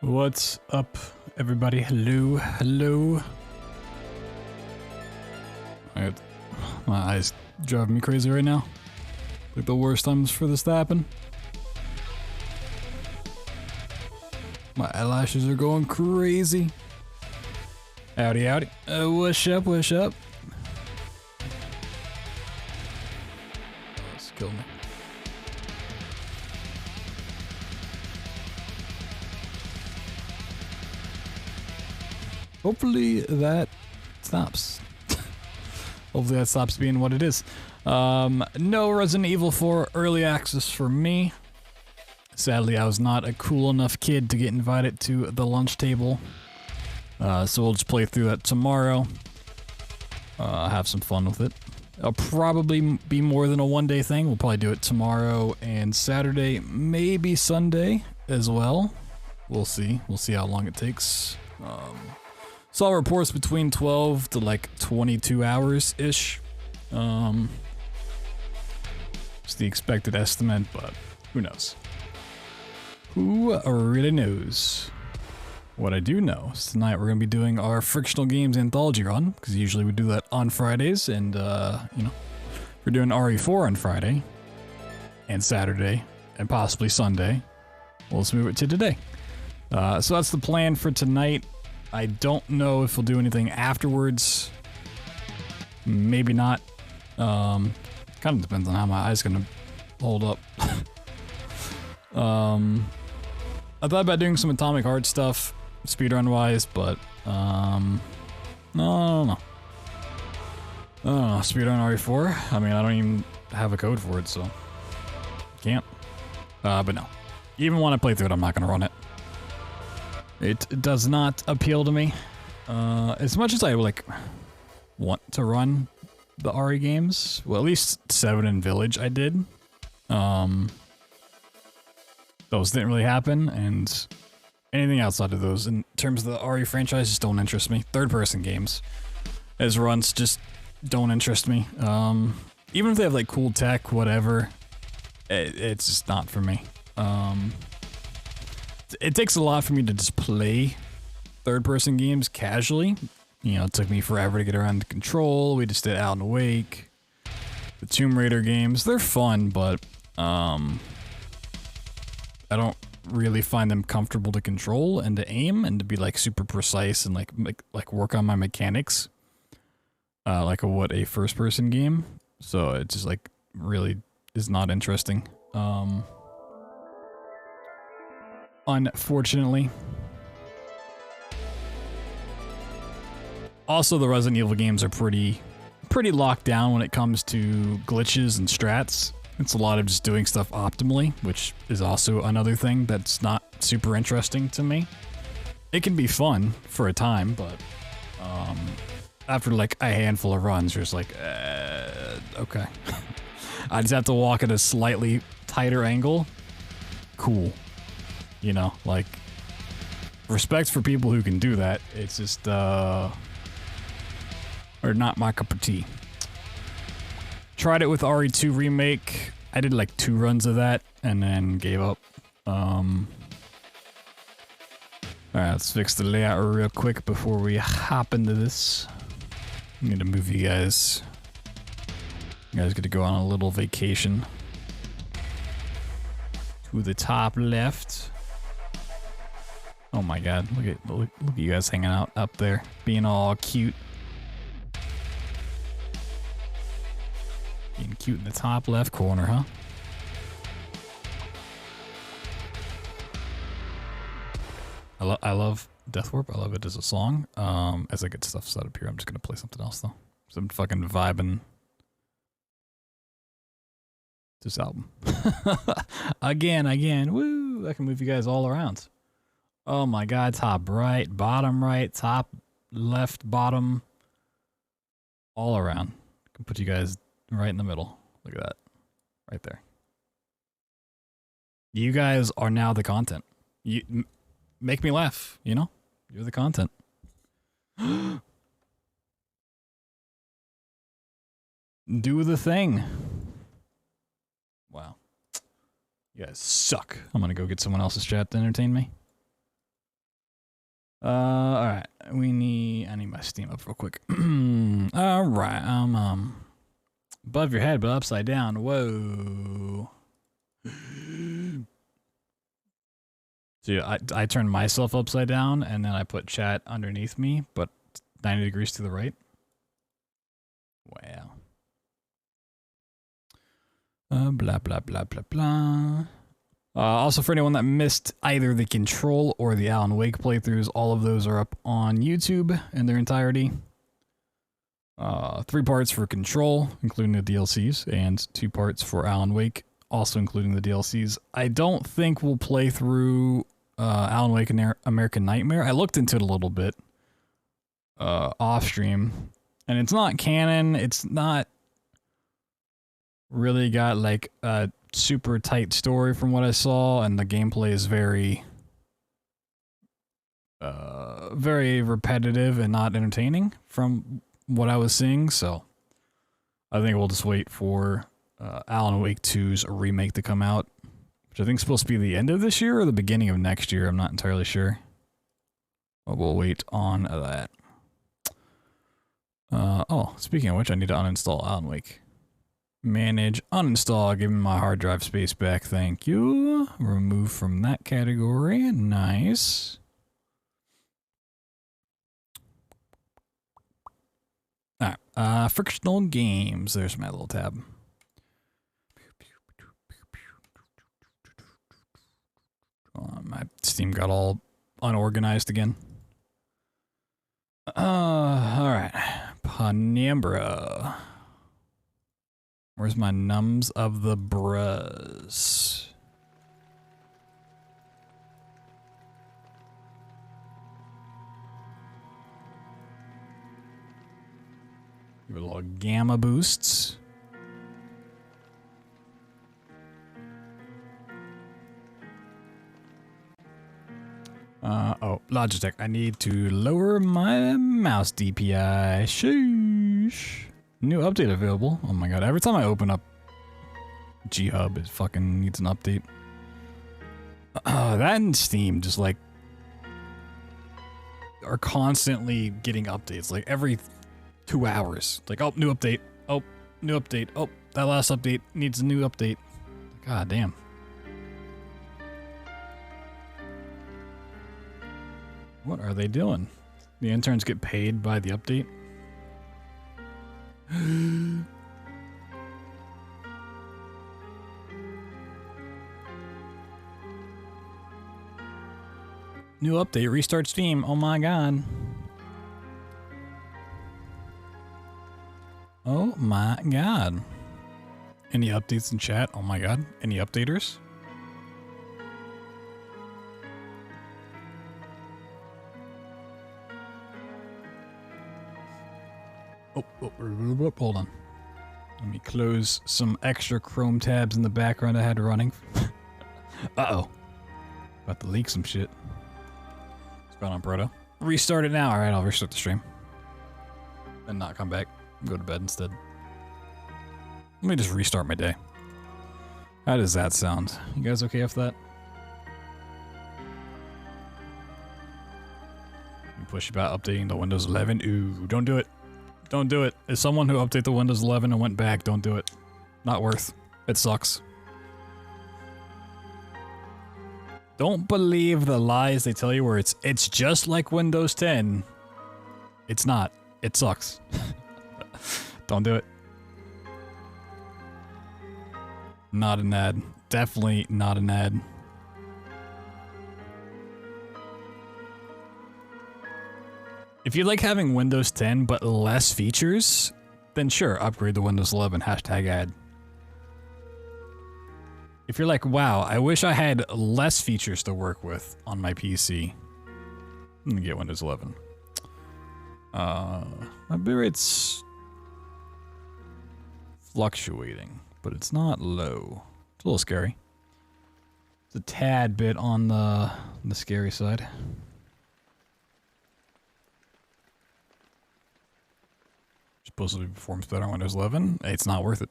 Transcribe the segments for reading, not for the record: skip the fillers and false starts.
What's up, everybody? Hello, hello. My eyes driving me crazy right now. Like the worst times for this to happen. My eyelashes are going crazy. Howdy, howdy. What's up, what's up? This killed me. Hopefully that stops. Hopefully that stops being what it is. No Resident Evil 4 early access for me. Sadly, I was not a cool enough kid to get invited to the lunch table. So we'll just play through that tomorrow. Have some fun with it. It'll probably be more than a one-day thing. We'll probably do it tomorrow and Saturday, maybe Sunday as well. We'll see. We'll see how long it takes. Saw reports between 12 to like 22 hours-ish. It's the expected estimate, but who knows? Who really knows? What I do know is tonight we're going to be doing our Frictional Games Anthology run, because usually we do that on Fridays, and, you know, we're doing RE4 on Friday, and Saturday, and possibly Sunday. We'll just move it to today. So that's the plan for tonight. I don't know if we'll do anything afterwards. Maybe not. Kind of depends on how my eye's gonna hold up. I thought about doing some Atomic Heart stuff, speedrun wise, but no. Speedrun RE4. I mean, I don't even have a code for it, so can't. But no. Even when I play through it, I'm not gonna run it. It does not appeal to me. As much as I like want to run the RE games, well, at least 7 and Village I did. Those didn't really happen, and anything outside of those in terms of the RE franchise just don't interest me. Third-person games as runs just don't interest me. Even if they have like cool tech, whatever, it's just not for me. It takes a lot for me to just play third-person games casually. You know, it took me forever to get around to Control. We just did Out and Awake. The Tomb Raider games, they're fun, but I don't really find them comfortable to control and to aim and to be like super precise and like work on my mechanics. Like what a first-person game. So it just like really is not interesting. Unfortunately. Also, the Resident Evil games are pretty locked down when it comes to glitches and strats. It's a lot of just doing stuff optimally, which is also another thing that's not super interesting to me. It can be fun for a time, but after like a handful of runs, you're just like, okay. I just have to walk at a slightly tighter angle. Cool. You know, like, respect for people who can do that. It's just, or not my cup of tea. Tried it with RE2 Remake. I did like 2 runs of that, and then gave up. Alright, let's fix the layout real quick before we hop into this. I'm gonna move you guys. You guys get to go on a little vacation. To the top left. Oh my god, look at you guys hanging out up there, being all cute. Being cute in the top left corner, huh? I love Death Warp, I love it as a song. As I get stuff set up here, I'm just gonna play something else though. So I'm fucking vibing this album. Again, woo! I can move you guys all around. Oh my god, top right, top left, bottom, all around. I can put you guys right in the middle. Look at that. Right there. You guys are now the content. You make me laugh, you know? You're the content. Do the thing. Wow. You guys suck. I'm gonna go get someone else's chat to entertain me. Alright. I need my Steam up real quick. Alright, above your head, but upside down. Whoa. See, I turned myself upside down, and then I put chat underneath me, but 90 degrees to the right. Wow. Blah, blah, blah, blah, blah. Also, for anyone that missed either the Control or the Alan Wake playthroughs, all of those are up on YouTube in their entirety. 3 parts for Control, including the DLCs, and 2 parts for Alan Wake, also including the DLCs. I don't think we'll play through Alan Wake and American Nightmare. I looked into it a little bit off stream, and it's not canon. It's not really got like a super tight story from what I saw, and the gameplay is very repetitive and not entertaining from what I was seeing, so I think we'll just wait for Alan Wake 2's remake to come out, which I think is supposed to be the end of this year or the beginning of next year. I'm not entirely sure, but we'll wait on that. Oh, speaking of which, I need to uninstall Alan Wake. Manage, uninstall, give me my hard drive space back, thank you. Remove from that category, nice. Alright, Frictional Games, there's my little tab. My Steam got all unorganized again. Alright, Penumbra. Where's my nums of the bras? Give it a little gamma boosts. Oh, Logitech. I need to lower my mouse DPI. Sheesh. New update available. Oh my god, every time I open up G-Hub, it fucking needs an update. That and Steam just like are constantly getting updates, like every 2 hours. Like, oh, new update. Oh, new update. Oh, that last update needs a new update. God damn. What are they doing? The interns get paid by the update? New update, restart Steam. Oh my god. Oh my god. Any updates in chat? Oh my god. Any updaters? Oh, hold on. Let me close some extra Chrome tabs in the background I had running. Uh-oh. About to leak some shit. What's going on, Proto? Restart it now. Alright, I'll restart the stream. And not come back. Go to bed instead. Let me just restart my day. How does that sound? You guys okay with that? You push about updating the Windows 11. Ooh, don't do it. Don't do it. As someone who updated the Windows 11 and went back, don't do it. Not worth. It sucks. Don't believe the lies they tell you where it's just like Windows 10. It's not. It sucks. Don't do it. Not an ad. Definitely not an ad. If you like having Windows 10 but less features, then sure, upgrade to Windows 11, #ad. If you're like, wow, I wish I had less features to work with on my PC, I'm gonna get Windows 11. My bitrate's fluctuating, but it's not low. It's a little scary. It's a tad bit on the scary side. Supposedly performs better on Windows 11. It's not worth it.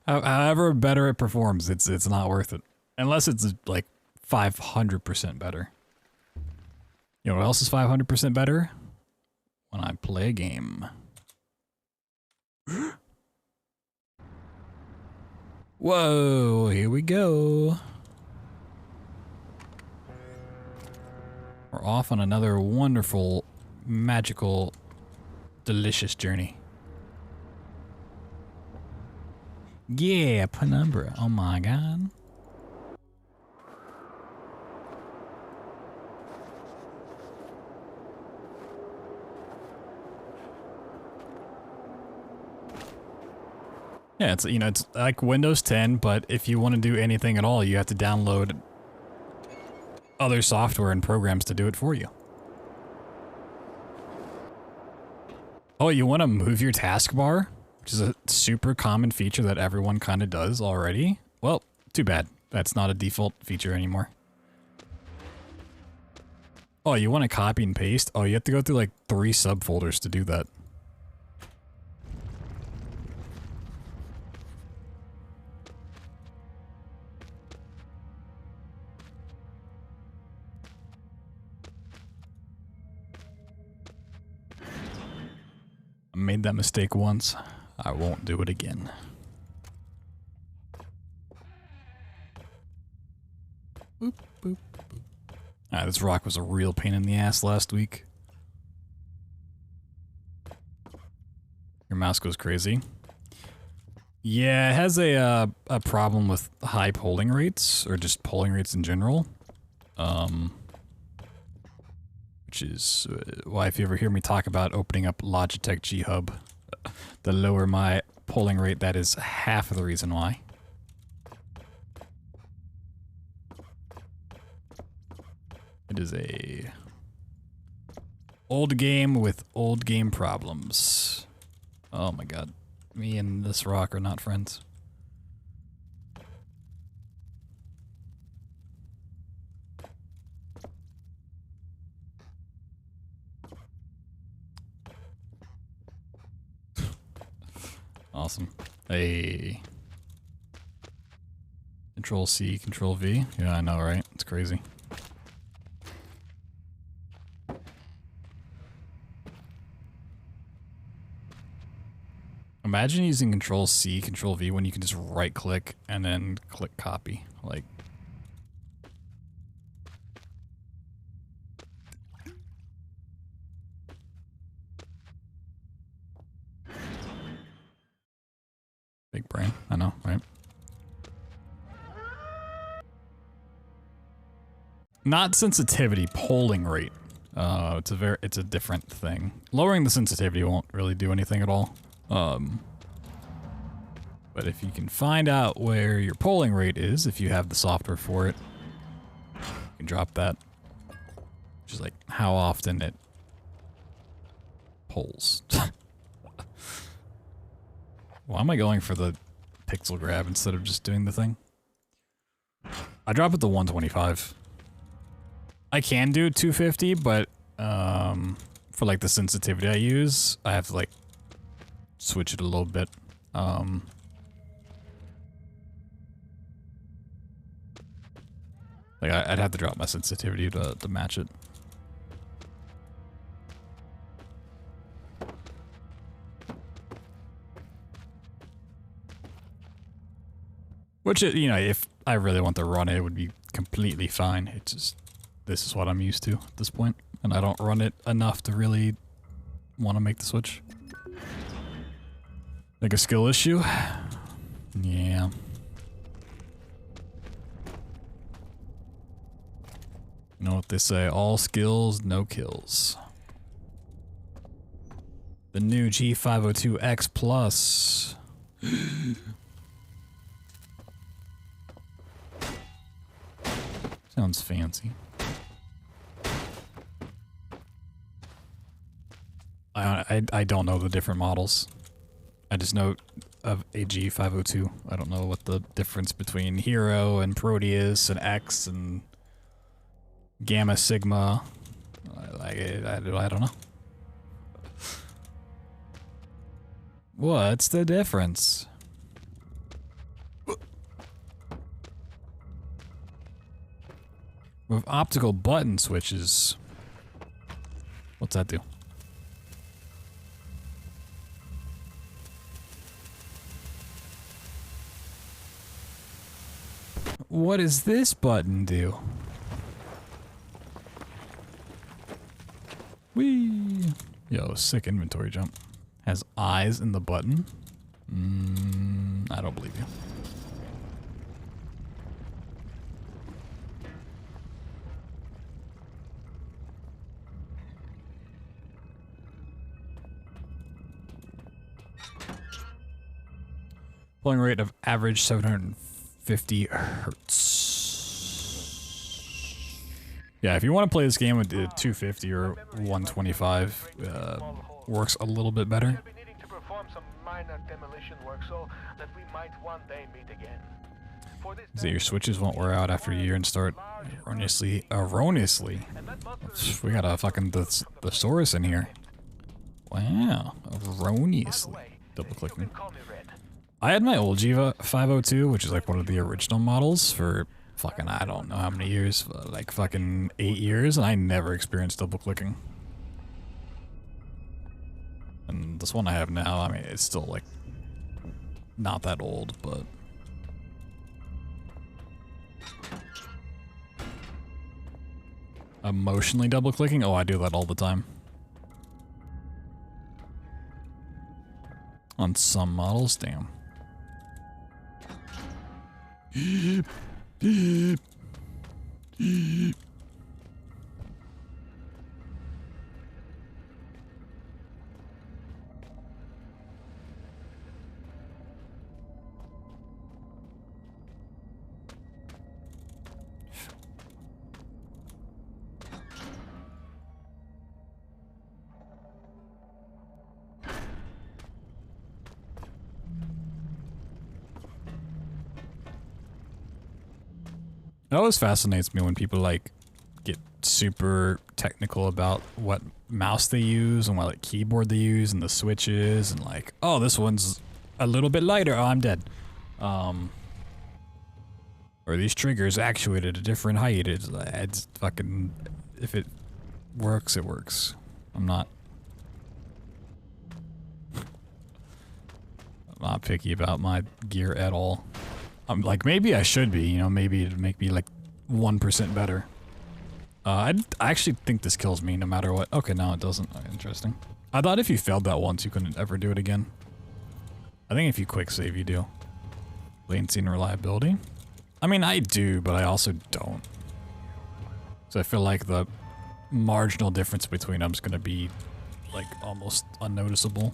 However better it performs, it's not worth it. Unless it's like 500% better. You know what else is 500% better? When I play a game. Whoa, here we go. We're off on another wonderful, magical, delicious journey. Yeah, Penumbra. Oh my god. Yeah, it's, you know, it's like Windows 10, but if you want to do anything at all, you have to download other software and programs to do it for you. Oh, you want to move your taskbar? Which is a super common feature that everyone kind of does already. Well, too bad. That's not a default feature anymore. Oh, you want to copy and paste? Oh, you have to go through like 3 subfolders to do that. I made that mistake once. I won't do it again. Boop, boop, boop. Ah, this rock was a real pain in the ass last week. Your mouse goes crazy. Yeah, it has a problem with high polling rates, or just polling rates in general. Which is why if you ever hear me talk about opening up Logitech G Hub, to lower my polling rate, that is half of the reason why. It is a old game with old game problems. Oh my god. Me and this rock are not friends. Awesome. Hey. Control C, Control V. Yeah, I know, right? It's crazy. Imagine using Control C, Control V when you can just right click and then click copy. Like, big brain, I know, right? Not sensitivity, polling rate. It's a different thing. Lowering the sensitivity won't really do anything at all. But if you can find out where your polling rate is, if you have the software for it, you can drop that. Which is like how often it polls. Why am I going for the pixel grab instead of just doing the thing? I drop it to 125. I can do 250, but for like the sensitivity I use, I have to like switch it a little bit. Like I'd have to drop my sensitivity to match it. Which, you know, if I really want to run it, it would be completely fine. It's just, this is what I'm used to at this point, and I don't run it enough to really want to make the switch. Like a skill issue? Yeah. You know what they say, all skills, no kills. The new G502X Plus. Sounds fancy. I don't know the different models. I just know of a G502. I don't know what the difference between Hero and Proteus and X and Gamma Sigma. I don't know. What's the difference? With optical button switches, What's that do? What does this button do? Whee! Yo, sick inventory jump. Has eyes in the button? I don't believe you. Pulling rate of average 750 hertz. Yeah, if you want to play this game with 250 or 125, works a little bit better. So your switches won't wear out after a year and start erroneously. We got a fucking thesaurus in here. Wow, erroneously. Double clicking. I had my old Jiva 502, which is like one of the original models for fucking, I don't know how many years, like fucking 8 years, and I never experienced double clicking. And this one I have now, I mean, it's still like not that old, but emotionally double clicking? Oh, I do that all the time. On some models, damn. It always fascinates me when people like get super technical about what mouse they use and what like keyboard they use and the switches and like, oh, this one's a little bit lighter. Oh, I'm dead. Or these triggers actuated at a different height. It's fucking, if it works, it works. I'm not picky about my gear at all. I'm like, maybe I should be, you know, maybe it'd make me like 1% better. I actually think this kills me no matter what. Okay, no, it doesn't. Oh, interesting. I thought if you failed that once, you couldn't ever do it again. I think if you quick save, you do. Latency and reliability? I mean, I do, but I also don't. So I feel like the marginal difference between them is going to be like almost unnoticeable.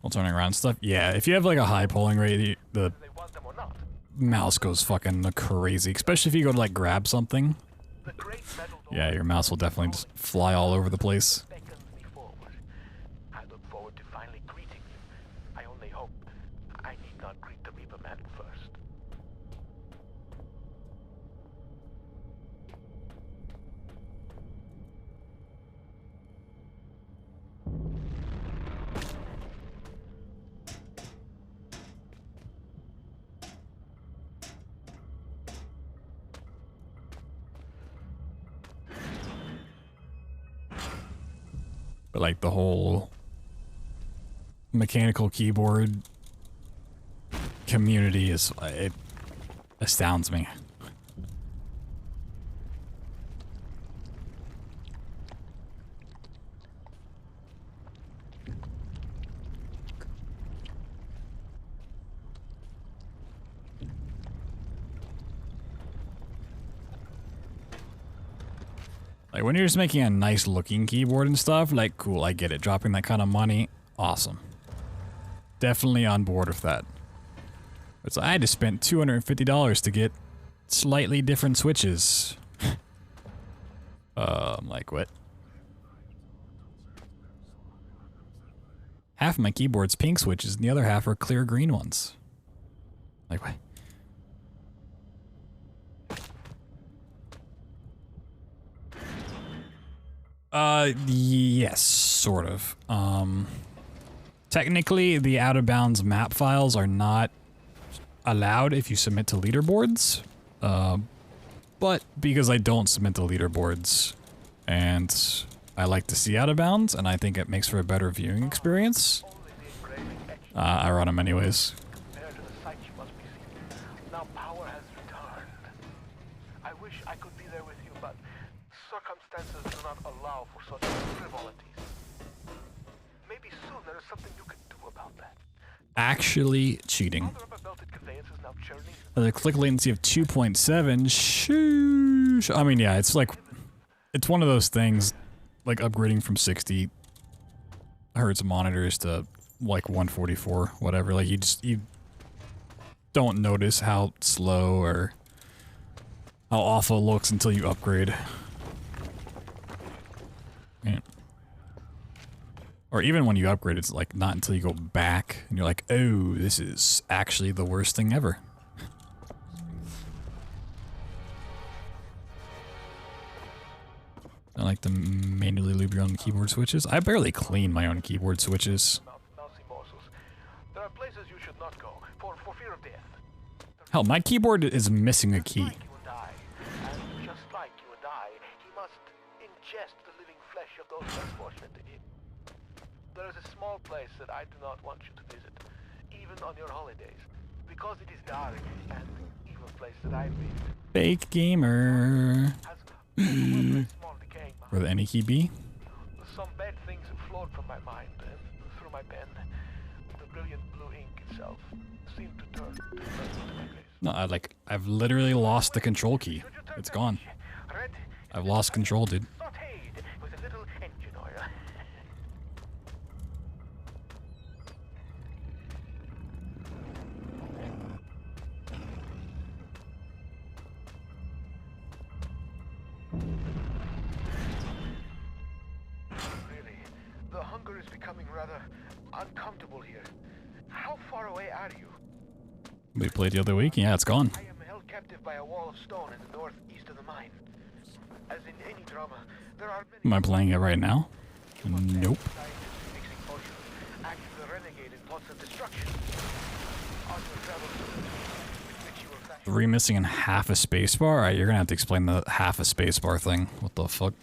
While turning around stuff? Yeah, if you have like a high polling rate, the mouse goes fucking crazy. Especially if you go to like grab something. Yeah, your mouse will definitely just fly all over the place. But like the whole mechanical keyboard community is, it astounds me. Like when you're just making a nice looking keyboard and stuff, like cool, I get it. Dropping that kind of money, awesome. Definitely on board with that. But so I had to spend $250 to get slightly different switches. I'm like, what? Half of my keyboard's pink switches and the other half are clear green ones. Like what? Yes, sort of. Technically, the out of bounds map files are not allowed if you submit to leaderboards. But because I don't submit to leaderboards and I like to see out of bounds and I think it makes for a better viewing experience, I run them anyways. Now power has returned. I wish I could be there with you, but circumstances do not allow for such frivolities. Maybe soon there is something you can do about that. Actually cheating. The click latency of 2.7. Shoosh. I mean, yeah, it's like, it's one of those things, like upgrading from 60 hertz monitors to like 144, whatever. Like you don't notice how slow or how awful it looks until you upgrade. Yeah. Or even when you upgrade, it's like not until you go back and you're like, oh, this is actually the worst thing ever. I like to manually lube your own keyboard switches. I barely clean my own keyboard switches. There are places you should not go for fear of death. Hell, my keyboard is missing a key. And just like you and I, he must ingest the living flesh of those less fortunate than him. There is a small place that I do not want you to visit, even on your holidays, because it is dark and evil place that I visit. Fake gamer. Where the any key be? Some bad things have flowed from my mind and through my pen. The brilliant blue ink itself seemed to turn to my face. No, I've literally lost the control key. It's gone. I've lost control, dude. Sauteed with a little engine oil. Really, the hunger is becoming rather uncomfortable here. How far away are you? We played the other week? Yeah, it's gone. I am held captive by a wall of stone in the northeast of the mine. As in any drama, there are many... Am I playing it right now? Nope. Mixing potions, act as a renegade in plots of destruction. On your travels, with which you will fashion... 3 missing and half a spacebar? Alright, you're gonna have to explain the half a spacebar thing. What the fuck?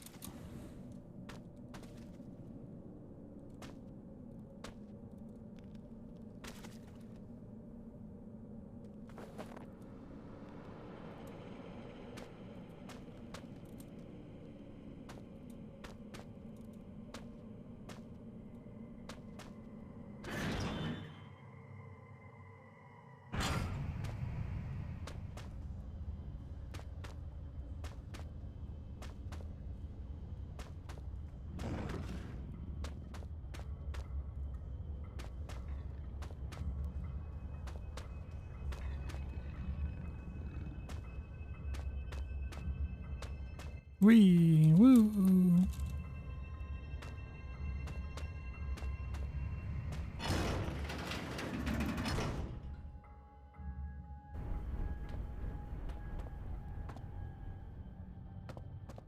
Wee woo.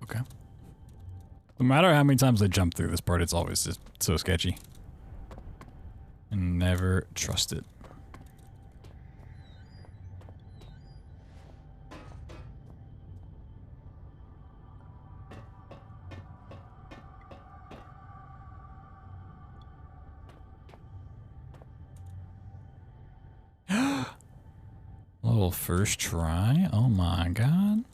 Okay. No matter how many times I jump through this part, it's always just so sketchy. And never trust it. Little first try. Oh my god.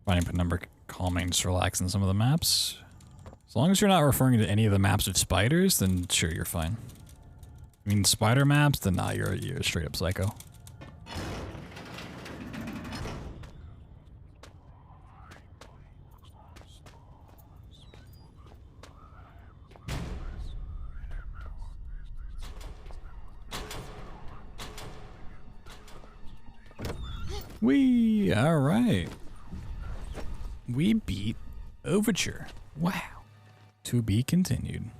Finding penumbra calming, just relax in some of the maps. As long as you're not referring to any of the maps with spiders, then sure, you're fine. I mean spider maps, then nah, you're a straight up psycho. Wee, all right. We beat Overture. Wow. To be continued.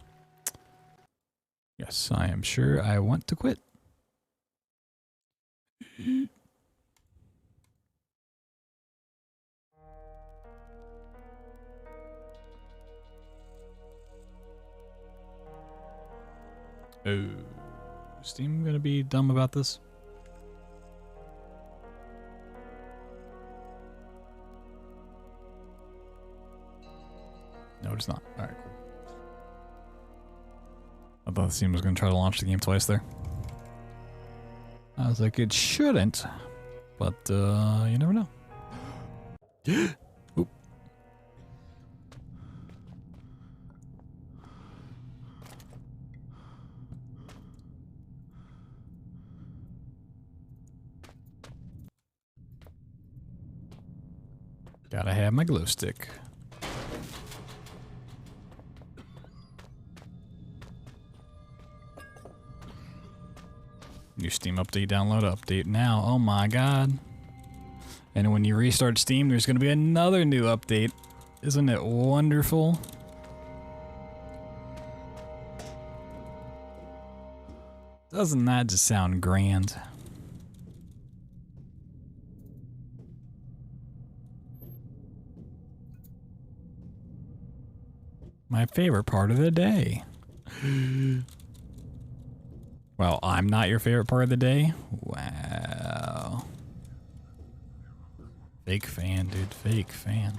Yes, I am sure I want to quit. Oh, Steam gonna be dumb about this? No, it's not. Alright, cool. I thought Steam was gonna try to launch the game twice there. I was like, it shouldn't, but you never know. Oop. Gotta have my glow stick. New Steam update, download update now. Oh my god. And when you restart Steam, there's going to be another new update. Isn't it wonderful? Doesn't that just sound grand? My favorite part of the day. Well, I'm not your favorite part of the day? Wow. Fake fan, dude. Fake fan.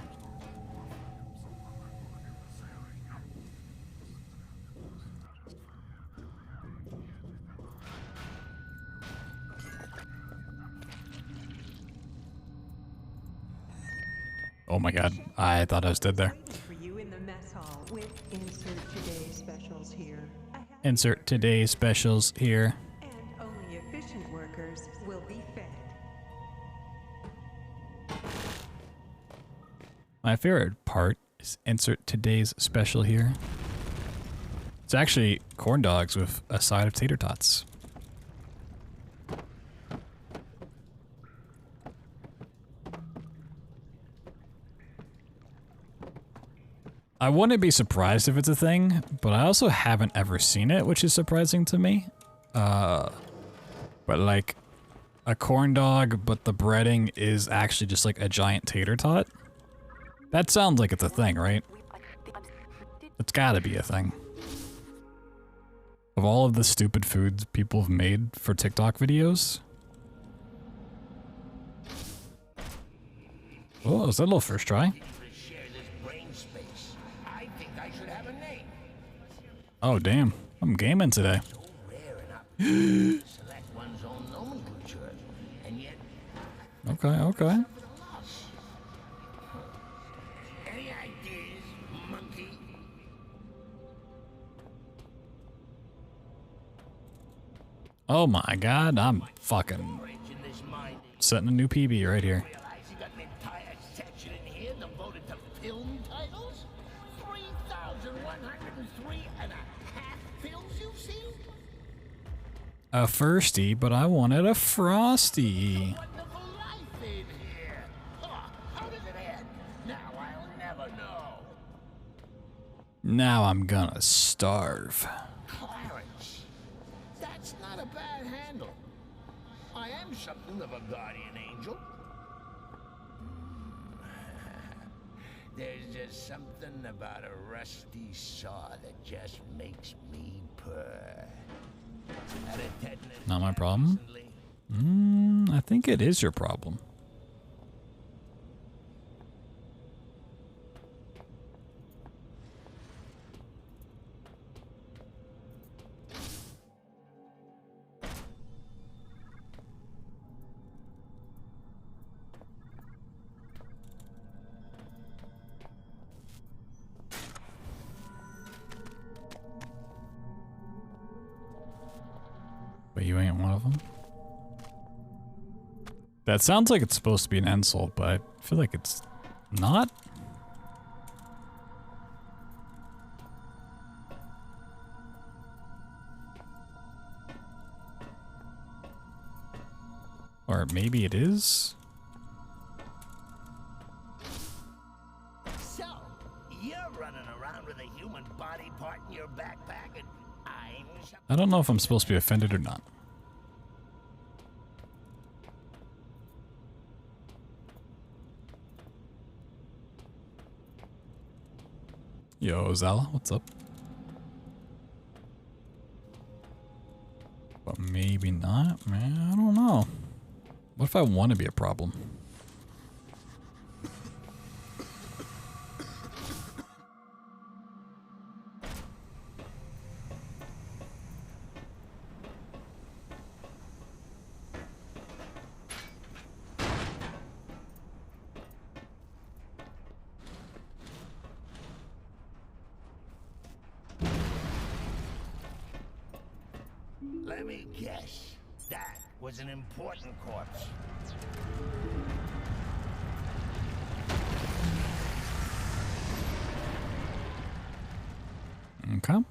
Oh my god. I thought I was dead there. Insert today's specials here. And only efficient workers will be fed. My favorite part is insert today's special here. It's actually corn dogs with a side of tater tots. I wouldn't be surprised if it's a thing, but I also haven't ever seen it, which is surprising to me. But like a corn dog, but the breading is actually just like a giant tater tot. That sounds like it's a thing, right? It's gotta be a thing. Of all of the stupid foods people have made for TikTok videos. Oh, is that a little first try? Oh damn, I'm gaming today. Okay. Oh my god, I'm fucking setting a new PB right here. A firsty, but I wanted a frosty. Now I'm gonna starve. Clarence, that's not a bad handle. I am something of a guardian angel. There's just something about a rusty saw that just makes me purr. Not my problem? I think it is your problem. But you ain't one of them? That sounds like it's supposed to be an insult, but I feel like it's not. Or maybe it is? So, you're running around with a human body part in your backpack and I don't know if I'm supposed to be offended or not. Yo, Zala, what's up? But maybe not, man. I don't know. What if I want to be a problem? Let me guess. That was an important corpse. Okay.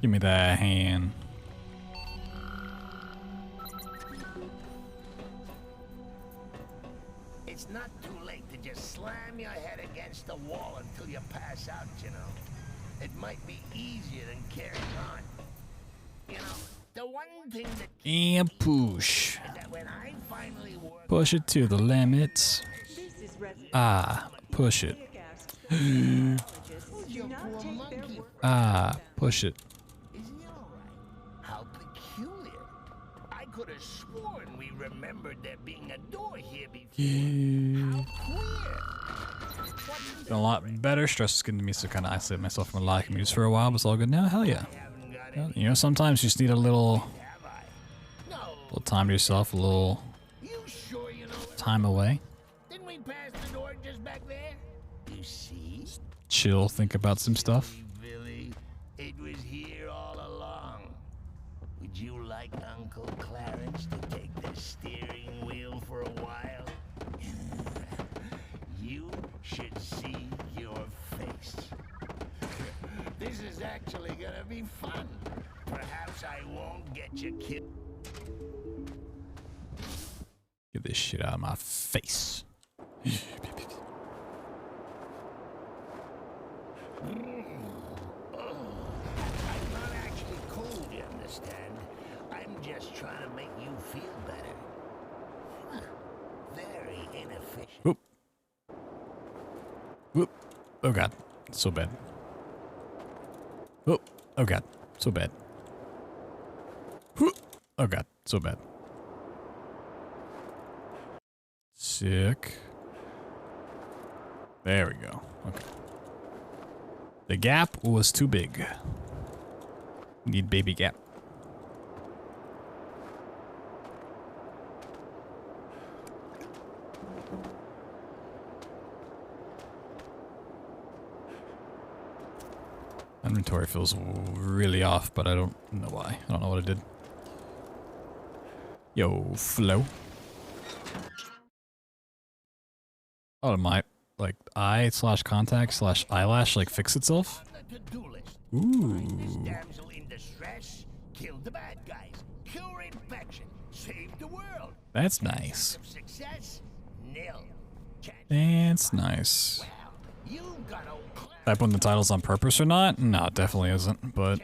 Give me that hand. It's not too late to just slam your head against the wall until you pass out, you know. It might be easier than carrying on. You know, the one thing that And push. is that when I finally work Push it to the limits. This is Resident Ah, push it. Do not take their work. Ah, push it. Isn't it all right? How peculiar. I could have sworn we remembered there being a door here before. Yeah. How queer. What's Been a lot better. Stress is getting to me, so kind of isolate myself from a lot of communities for a while, but it's all good now. Hell yeah. haven't got Yeah, any, you know, sometimes you just need a little have I? No. time to yourself, a little You sure you know it? time away. Didn't we pass the door just back there? You see? Chill, think about some stuff. Billy, it was here all along. Would you like Uncle Clarence to take the steering wheel for a while? You should see your face. This is actually gonna be fun. Perhaps I won't get you killed. Get this shit out of my face. I'm not actually cold, you understand? I'm just trying to make you feel better. Huh. Very inefficient. Whoop. Whoop. Oh god. So bad. Whoop. Oh god. So bad. Whoop. Oh god. So bad. Sick. There we go. Okay. The gap was too big. Need baby gap. Inventory feels really off, but I don't know why. I don't know what I did. Yo, flow. Oh, my, like, eye/contact/eyelash, like, fix itself? On the to-do list. Ooh. Find this damsel in distress, kill the bad guys, cure infection, save the world. That's nice. Of success, nil. Chance That's nice. well, you got old Clarence. Did I put the titles on purpose or not? No, it definitely isn't, but,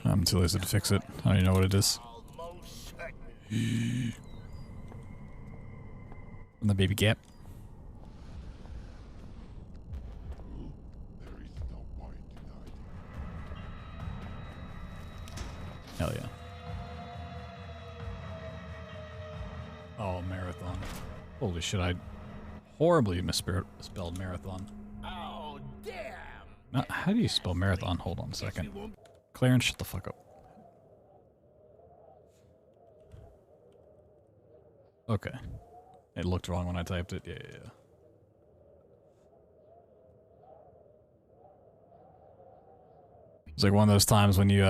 I'm too lazy to fix it. I don't even know what it is. Almost certain. And the baby gap. Hell yeah. Oh, Marathon. Holy shit, I horribly misspelled Marathon. Oh, damn. How do you spell Marathon? Hold on a second. Clarence, shut the fuck up. Okay. It looked wrong when I typed it. Yeah. It's like one of those times when you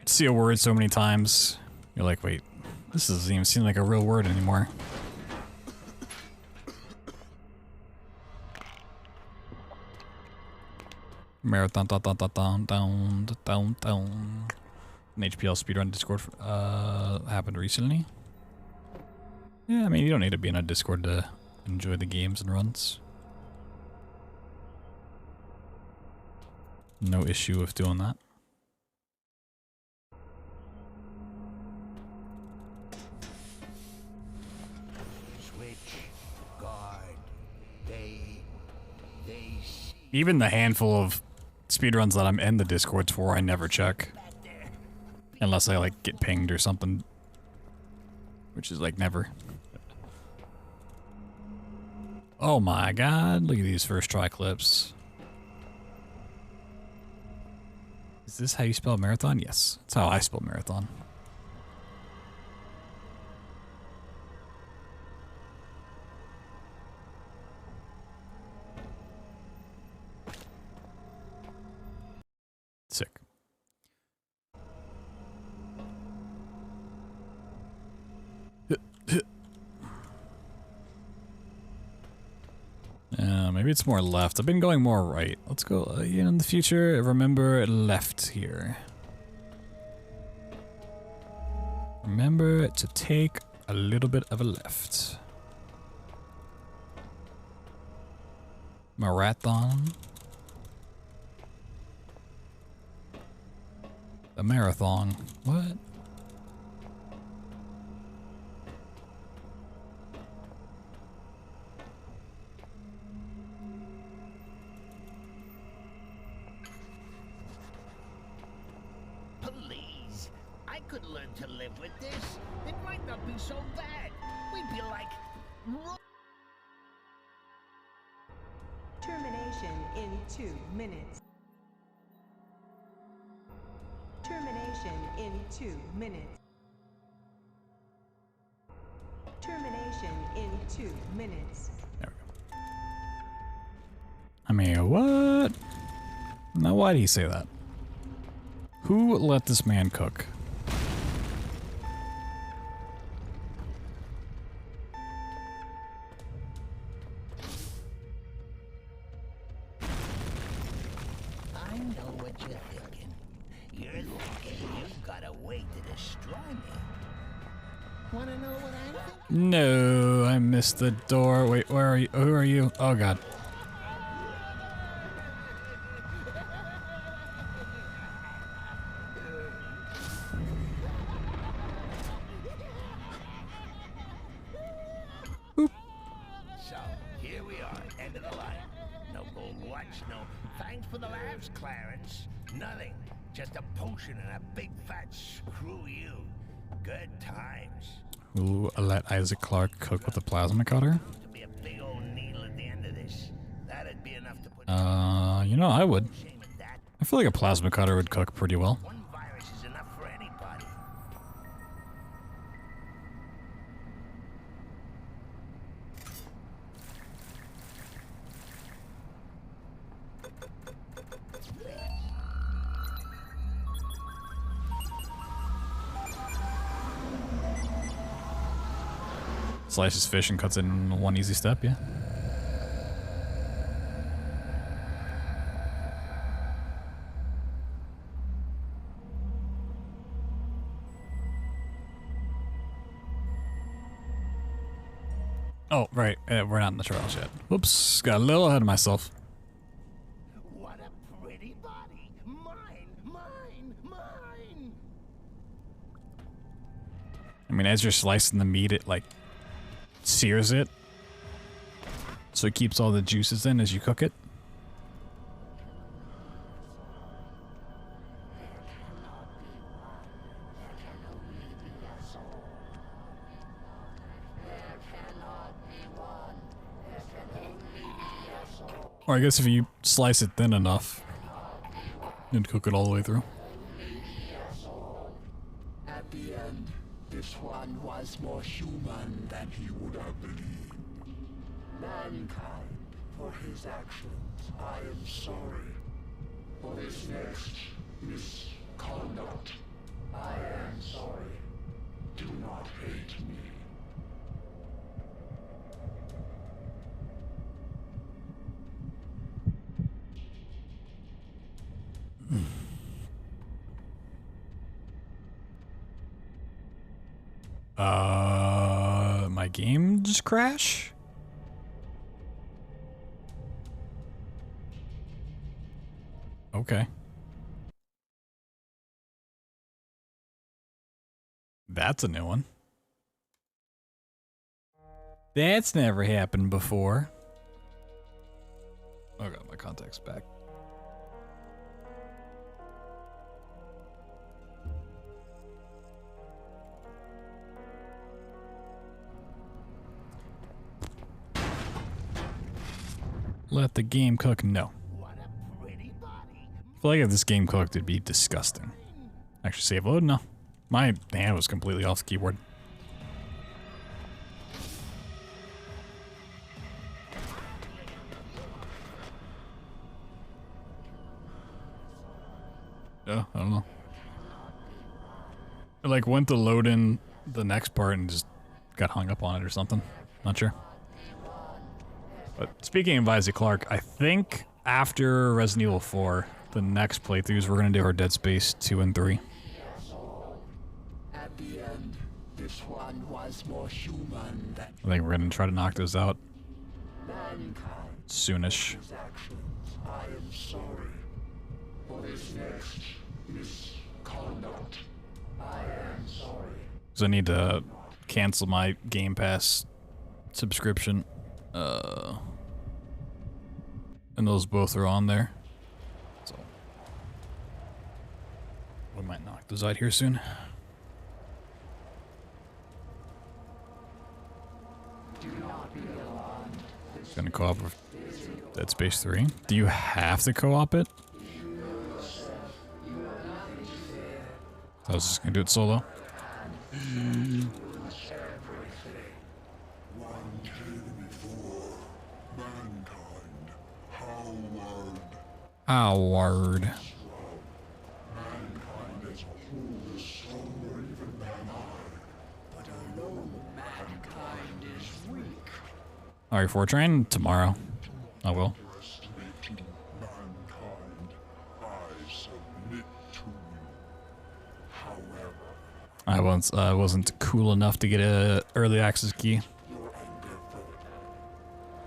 see a word so many times, you're like, wait, this doesn't even seem like a real word anymore. Marathon, down. An HPL speedrun Discord happened recently. Yeah, I mean, you don't need to be in a Discord to enjoy the games and runs. No issue with doing that. Even the handful of speedruns that I'm in the Discords for, I never check. Unless I, like, get pinged or something. Which is, like, never. Oh my god, look at these first try clips. Is this how you spell marathon? Yes, that's how I spell marathon. Sick. Maybe it's more left. I've been going more right. Let's go in the future. Remember left here. Remember to take a little bit of a left. Mararthon. The marathon. What? Please, I could learn to live with this. It might not be so bad. We'd be like... Termination in 2 minutes. Termination in 2 minutes. Termination in 2 minutes. There we go. I mean, what? Now, why do you say that? Who let this man cook? I know what you're thinking. You're thinking you've got a way to destroy me. Wanna know what I'm thinking? No, I missed the door. Wait, where are you? Who are you? Oh god. So, here we are, end of the line. No gold watch, no thanks for the laughs, Clarence. Nothing. Just a potion and a big fat screw you. Good times. Who let Isaac Clarke cook with a plasma cutter? To be a big old needle at the end of this. That'd be enough to put You know, I would. shame at that. I feel like a plasma cutter would cook pretty well. One virus is enough for anybody. Slices fish and cuts it in one easy step, yeah. Oh, right. We're not in the trials yet. Whoops. Got a little ahead of myself. What a pretty body. Mine, mine, mine. I mean, as you're slicing the meat, it, like, sears it. So it keeps all the juices in as you cook it. Or I guess if you slice it thin enough, you'd cook it all the way through. At the end, this one was more human than he would have believed. Mankind, for his actions, I am sorry. For this next misconduct, I am sorry. Do not hate me. My game just crash? Okay. That's a new one. That's never happened before. I got my contacts back. Let the game cook? No. I feel like if this game cooked, it'd be disgusting. Actually, save load? No. My hand was completely off the keyboard. Yeah, I don't know. It like went to load in the next part and just got hung up on it or something. Not sure. But speaking of Isaac Clarke, I think after Resident Evil 4, the next playthroughs we're gonna do are Dead Space 2 and 3. At the end, this one was more human than I think we're gonna try to knock those out mankind. soonish. His actions, I am sorry. For this next misconduct, I am sorry. So I need to cancel my Game Pass subscription. And those both are on there. So we might knock those out here soon. Gonna co-op with Dead Space 3. Do you have to co-op it? I was just gonna do it solo. Howard. Mankind as a whole is stronger even than I. But alone mankind is weak. RE4 train tomorrow. I will. Underestimating mankind, I submit to you. However, I wasn't cool enough to get a early access key. your anger further.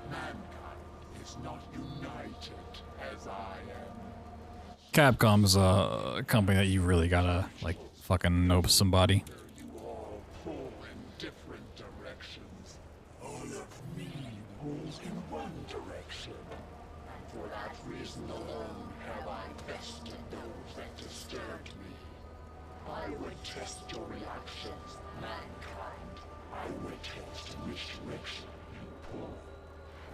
Mankind is not united as I am. Capcom is a company that you really gotta, like, fucking know somebody. You all pull in different directions. All of me pulls in one direction. And for that reason alone have I bested those that disturbed me. I would test your reactions, mankind. I would test which direction you pull.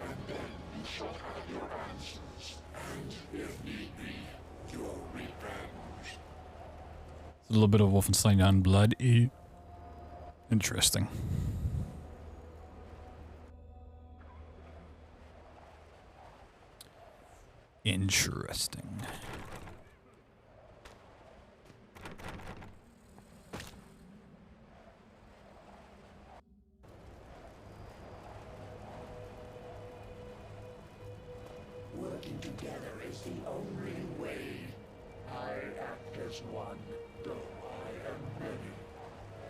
And then you shall have your answers. And if need be, your revenge. A little bit of Wolfenstein Youngblood. Interesting. Interesting. Working together is the only way. I act as one, though I am many.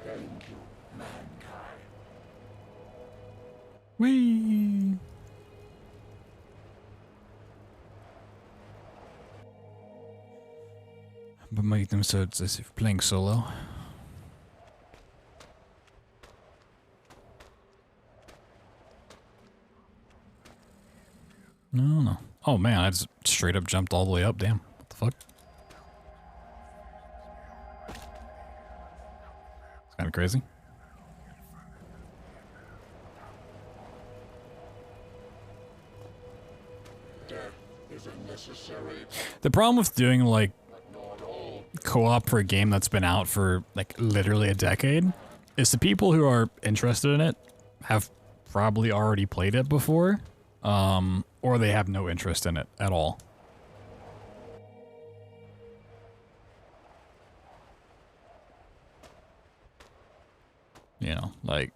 Thank you, mankind. Whee! But make them so it's as if playing solo. No. Oh man, I just straight up jumped all the way up. Damn. What the fuck? It's kind of crazy. Death is a necessary, The problem with doing like but not all. co-op for a game that's been out for like literally a decade is the people who are interested in it have probably already played it before, or they have no interest in it at all. You know, like...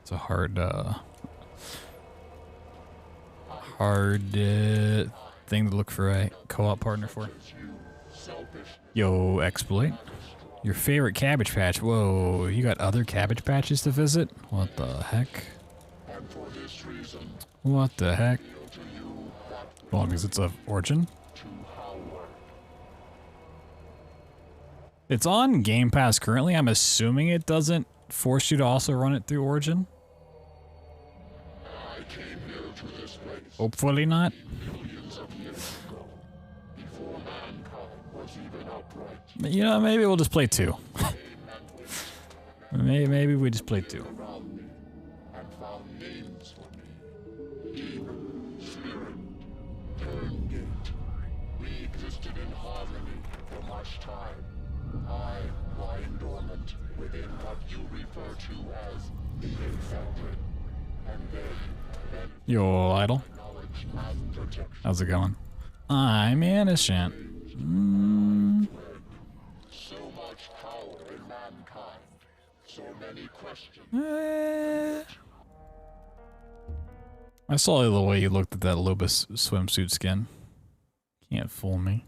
It's a hard thing to look for a co-op partner for. Yo, Exploit. Your favorite Cabbage Patch. Whoa, you got other Cabbage Patches to visit? What the heck? And for this reason, What the heck? to As long as it's of Origin. It's on Game Pass currently. I'm assuming it doesn't force you to also run it through Origin. I came here to this place Hopefully not. millions of years ago, before mankind was even upright. But, you know, maybe we'll just play 2. Maybe we just play 2. Around me and found names for me. Demon, spirit, turngate. We existed in harmony for much time. I lying dormant within what you refer to as the infected. And then Yo, idol. knowledge and protection. How's it going? I'm innocent. So much power in mankind. So many questions. I saw the way you looked at that Lobus swimsuit skin. Can't fool me.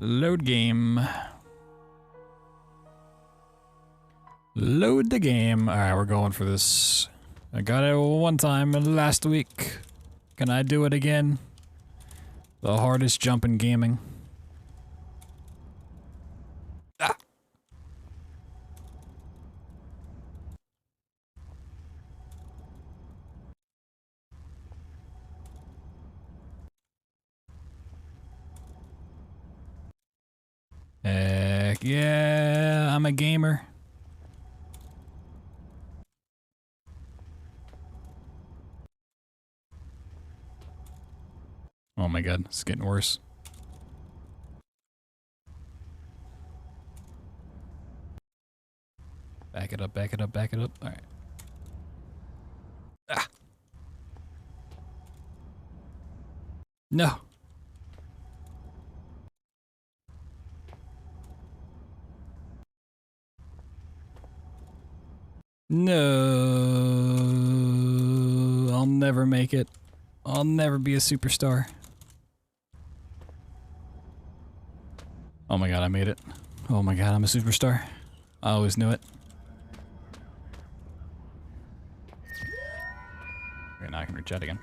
Load game. Load the game. Alright, we're going for this. I got it one time last week. Can I do it again? The hardest jump in gaming. Ah. Heck yeah, I'm a gamer. Oh my god, it's getting worse. Back it up, back it up, back it up. Alright. Ah! No! No! I'll never make it. I'll never be a superstar. Oh my god, I made it. Oh my god, I'm a superstar. I always knew it. Okay, now I can reach out again.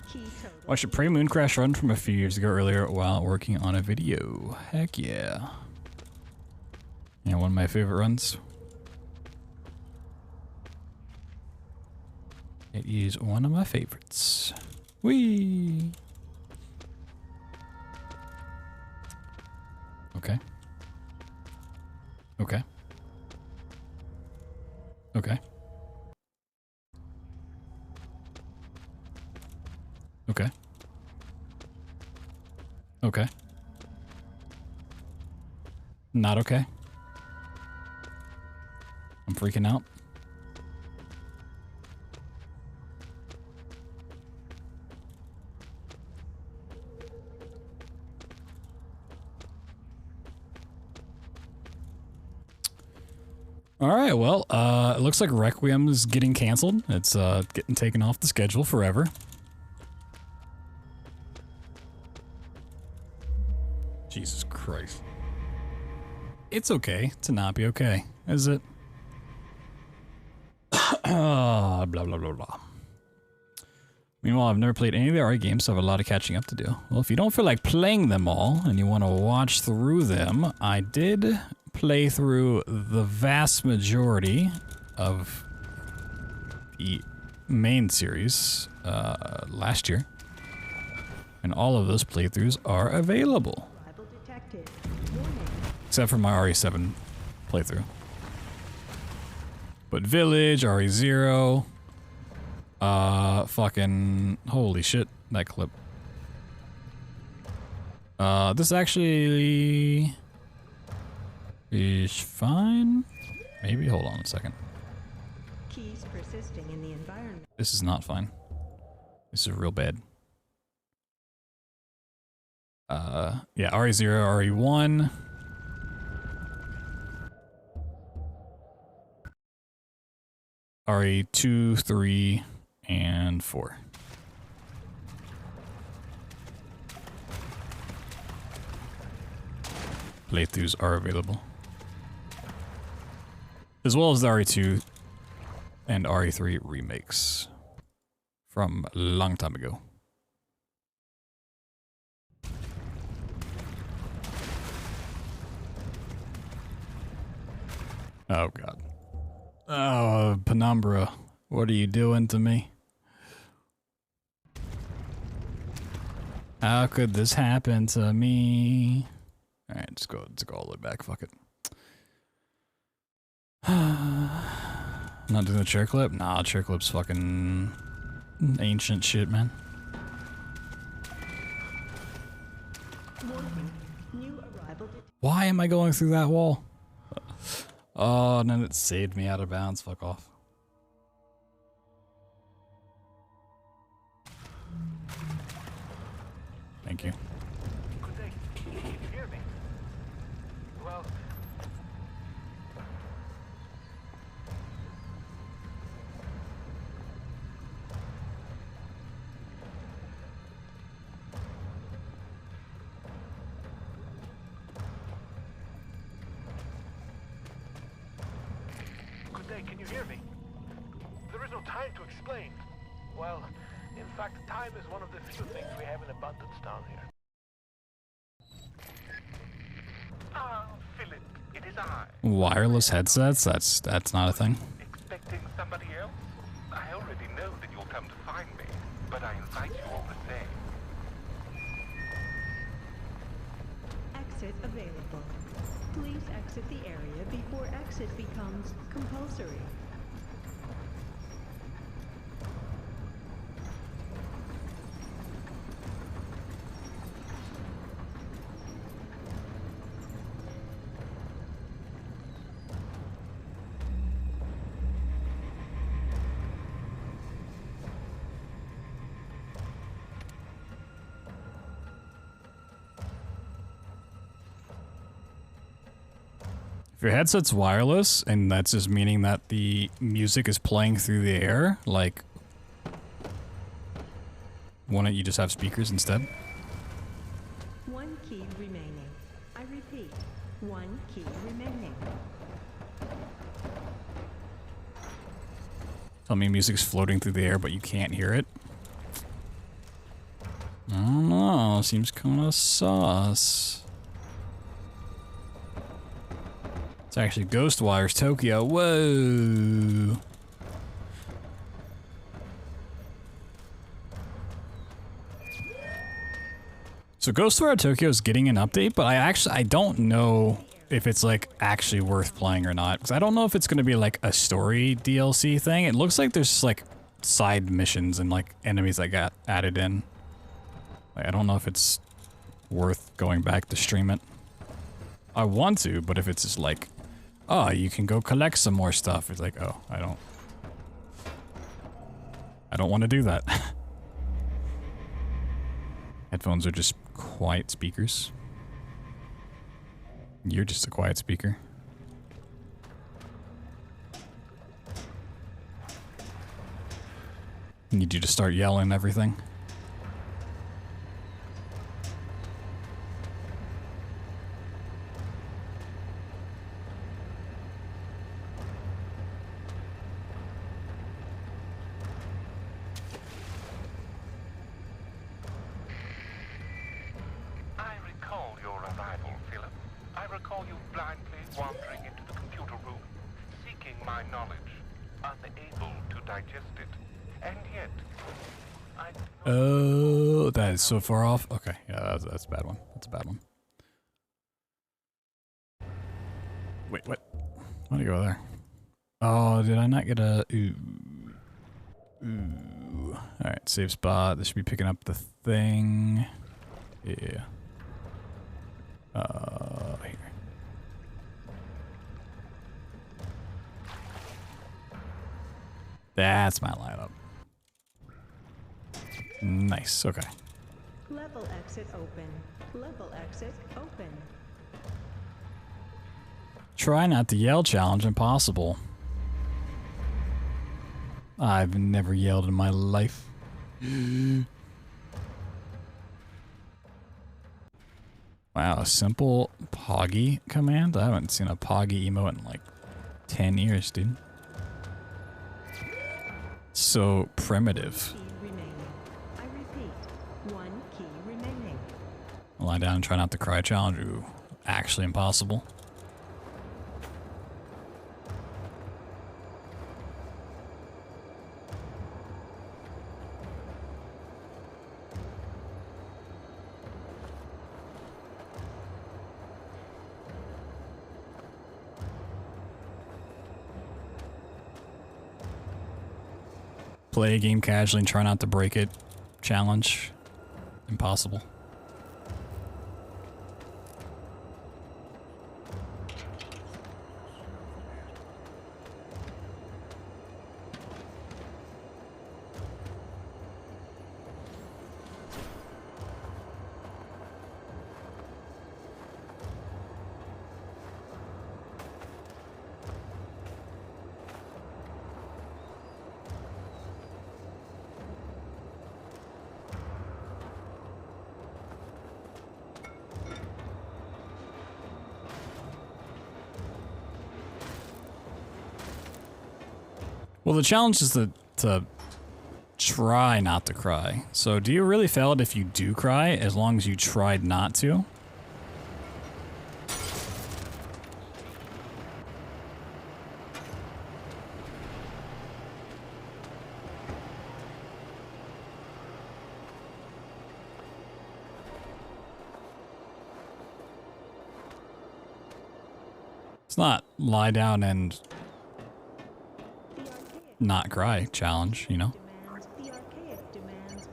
Watched a pre-moon crash run from a few years ago earlier while working on a video. Heck yeah. Yeah, one of my favorite runs. It is one of my favorites. Whee! Okay. Okay. Okay. Okay. Okay. Not okay. I'm freaking out. Alright, well, it looks like Requiem is getting canceled. It's getting taken off the schedule forever. Jesus Christ. It's okay to not be okay, is it? Blah, blah, blah, blah. Meanwhile, I've never played any of the RE games, so I have a lot of catching up to do. Well, if you don't feel like playing them all, and you want to watch through them, I did play through the vast majority of the main series last year. And all of those playthroughs are available. Except for my RE7 playthrough. But Village, RE0, fucking, holy shit, that clip. This actually is fine. Maybe, hold on a second. Keys persisting in the environment. This is not fine. This is real bad. Yeah, RE0, RE1. RE2, 3, and 4. playthroughs are available. As well as the RE2 and RE3 remakes from a long time ago. Oh god. Oh, Penumbra, what are you doing to me? How could this happen to me? Alright, let's go all the way back, fuck it. Not doing the chair clip? Nah, chair clip's fucking ancient shit, man. Why am I going through that wall? Oh, and then it saved me out of bounds. Fuck off. Thank you. Good day. Can you hear me? Well... Good day, can you hear me? There is no time to explain. Well, in fact, time is one of the few things we have in abundance down here. Ah, Philip, it is I. Wireless headsets? That's not a thing. Expecting somebody else? I already know that you'll come to find me, but I invite you all the same. Exit available. Please exit the area before exit becomes compulsory. If your headset's wireless, and that's just meaning that the music is playing through the air, like, why don't you just have speakers instead? One key remaining. I repeat, one key remaining. Tell me music's floating through the air, but you can't hear it? I don't know, seems kinda sus. It's actually Ghostwire's Tokyo. Whoa. So Ghostwire Tokyo is getting an update, but I don't know if it's like actually worth playing or not, because I don't know if it's going to be like a story DLC thing. It looks like there's like side missions and like enemies that got added in. I don't know if it's worth going back to stream it. I want to, but if it's just like, oh, you can go collect some more stuff. It's like, oh, I don't want to do that. Headphones are just quiet speakers. You're just a quiet speaker. Need you to start yelling everything. Oh, that is so far off. Okay, yeah, that's a bad one. That's a bad one. Wait, what? Why'd I go there? Oh, did I not get a... Ooh. Ooh. Alright, save spot. This should be picking up the thing. Yeah. Here. That's my lineup. Nice, okay. Level exit open. Level exit open. Try not to yell challenge impossible. I've never yelled in my life. Wow, a simple Poggy command? I haven't seen a Poggy emote in like 10 years, dude. So primitive. Key remaining. I repeat, 1 key remaining. Lie down and try not to cry challenge. Ooh, actually impossible. Play a game casually and try not to break it. Challenge. Impossible. Well, the challenge is to try not to cry. So do you really fail it if you do cry, as long as you tried not to? It's not lie down and not cry challenge, you know? The archaic demands.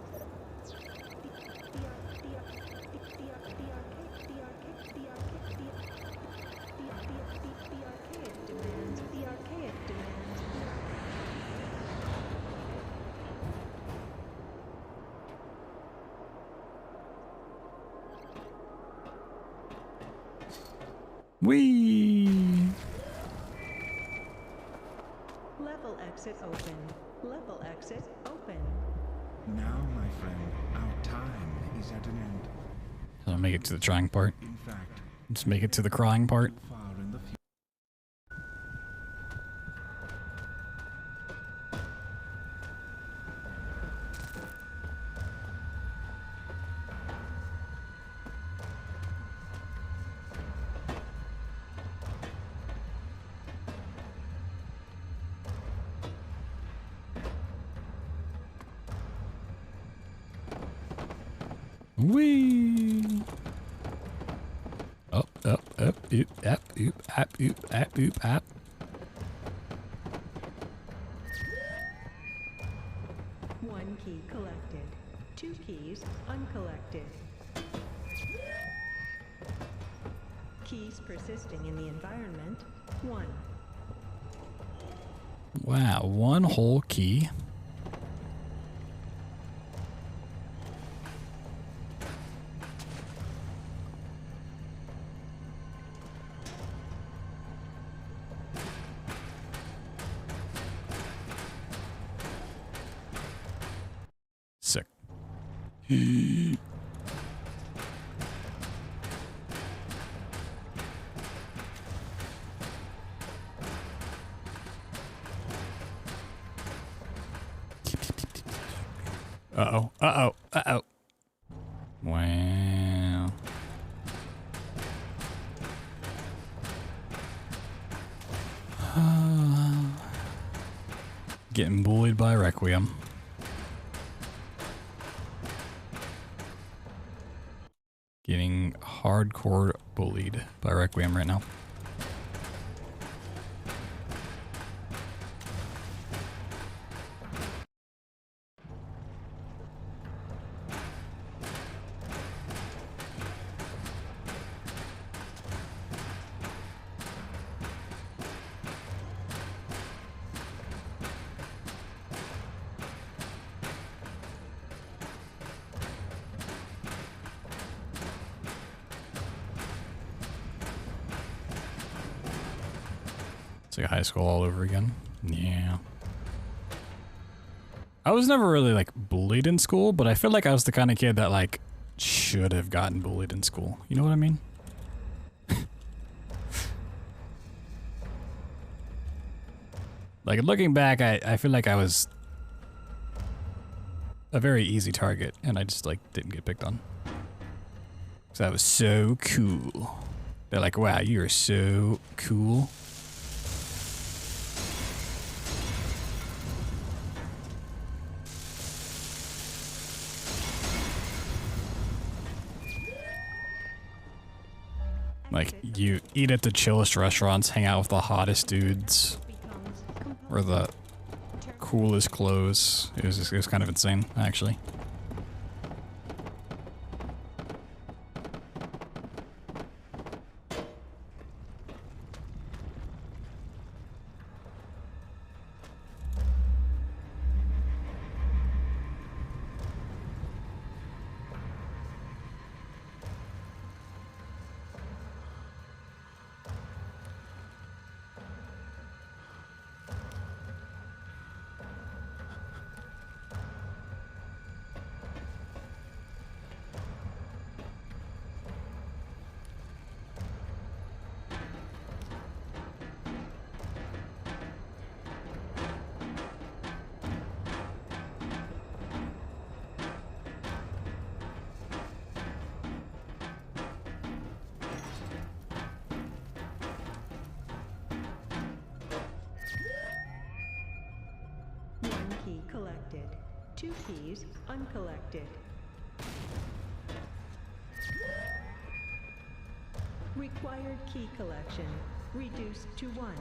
Whee! Level exit open. Level exit open. Now, my friend, our time is at an end. I'll make it to the trying part. In fact, Just make it to the crying part. far in the future. Whee! Up, oop, up, up. 1 key collected. 2 keys uncollected. Keys persisting in the environment. 1. Wow, one whole key. Sick. Uh-oh, uh-oh, uh-oh. Wow. Getting bullied by Requiem. Getting hardcore bullied by Requiem right now. It's like high school all over again. Yeah. I was never really like bullied in school, but I feel like I was the kind of kid that like should have gotten bullied in school. You know what I mean? Like, looking back, I feel like I was a very easy target, and I just, like, didn't get picked on. So that was so cool. They're like, wow, you're so cool. Like, you eat at the chillest restaurants, hang out with the hottest dudes, or the coolest clothes. It was kind of insane, actually. Collected. 2 keys uncollected. Required key collection reduced to 1.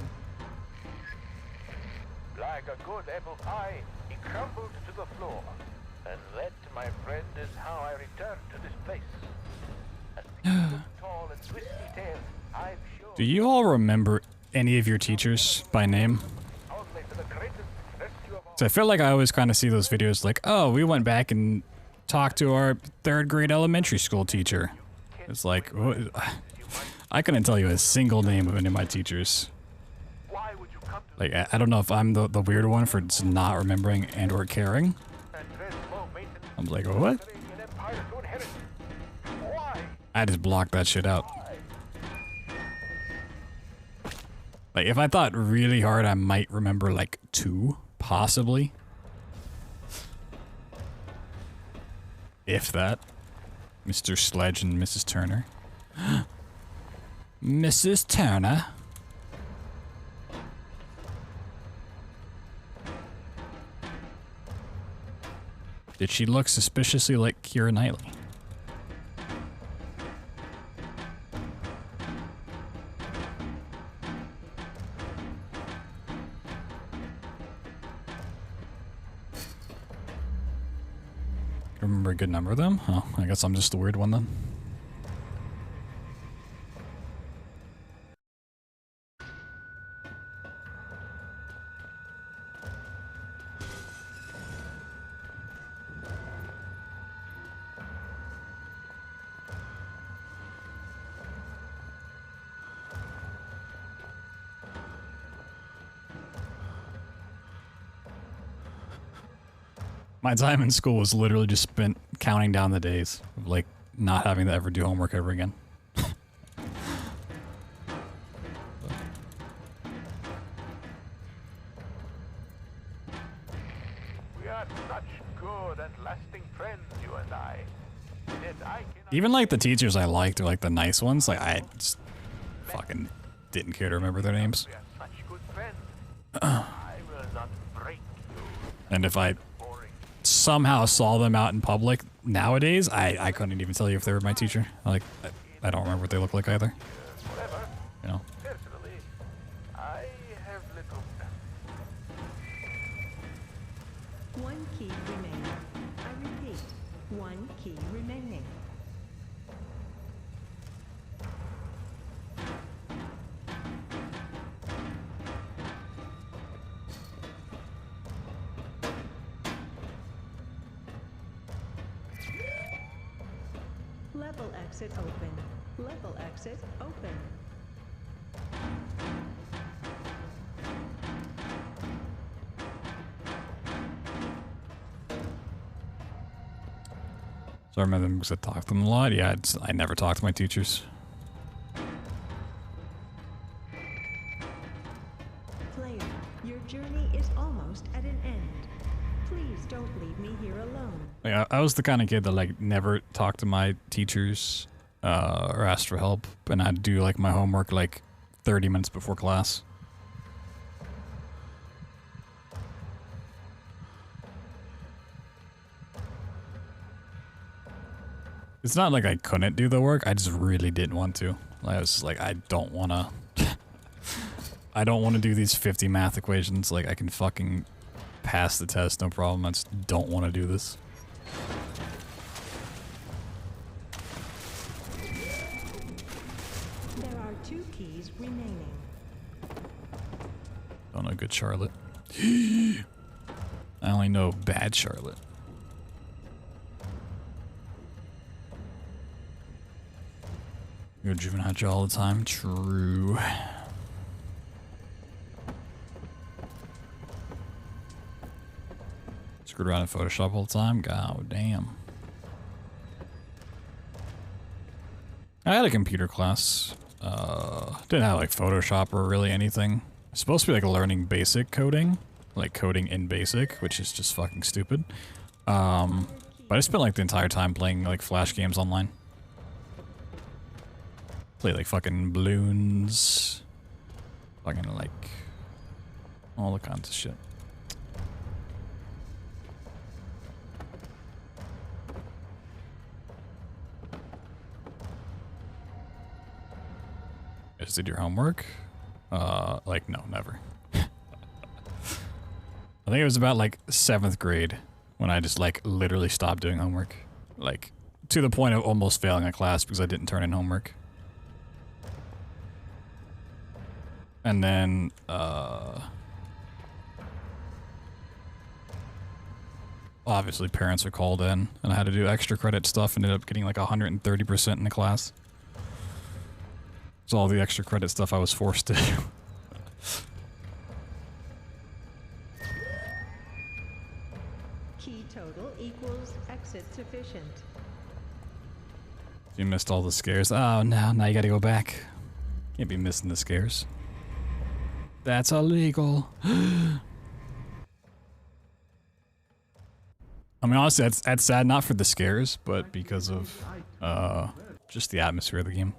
Like a good apple pie, he crumbled to the floor. And that, my friend, is how I returned to this place. A single tall and twisty tale I've shown. Do you all remember any of your teachers by name? Only to the greatest rescue of all. So I feel like I always kind of see those videos like, oh, we went back and talked to our 3rd grade elementary school teacher. It's like, I couldn't tell you a single name of any of my teachers. Why would you come to Like, I don't know if I'm the weird one for just not remembering and or caring. and tread low maintenance I'm like, what? an empire to inherit? Why? I just blocked that shit out. Like, if I thought really hard, I might remember like 2, possibly. If that. Mr. Sledge and Mrs. Turner. Mrs. Turner. Did she look suspiciously like Keira Knightley? Remember a good number of them? Oh, I guess I'm just the weird one then. My time in school was literally just spent counting down the days of like not having to ever do homework ever again. We are such good and lasting friends, you and I. Yet I cannot Even like the teachers I liked or like the nice ones, like I just fucking didn't care to remember their names. we are such good friends. I will not break you. And if I Boring. somehow saw them out in public nowadays, I couldn't even tell you if they were my teacher. Like, I don't remember what they look like either. Whatever. You know? Personally, I have little. 1 key remaining. I repeat, 1 key remaining. Level exit open. Level exit open. So I remember them because I talked to them a lot. Yeah, I never talked to my teachers. Player, your journey is almost at an end. Please don't leave me here alone. Like, I was the kind of kid that like never talked to my teachers or asked for help, and I'd do like my homework like 30 minutes before class. It's not like I couldn't do the work, I just really didn't want to. I was just like, I don't want to. I don't want to do these 50 math equations. Like, I can fucking pass the test, no problem. I just don't want to do this. There are 2 keys remaining. Don't know good Charlotte. I only know bad Charlotte. You're driven at you all the time. True. Screwed around in Photoshop all the time. God damn. I had a computer class. Didn't have like Photoshop or really anything. It's supposed to be like learning basic coding, like coding in BASIC, which is just fucking stupid. But I spent like the entire time playing like Flash games online. Play like fucking balloons, fucking like all the kinds of shit. Just did your homework? Like no, never. I think it was about like 7th grade when I just like literally stopped doing homework. Like to the point of almost failing a class because I didn't turn in homework. And then, obviously parents are called in, and I had to do extra credit stuff, and ended up getting like 130% in the class. So all the extra credit stuff I was forced to do. Key total equals exit sufficient. You missed all the scares. Oh no, now you gotta go back. Can't be missing the scares. That's illegal. I mean, honestly, that's sad, not for the scares, but because of just the atmosphere of the game.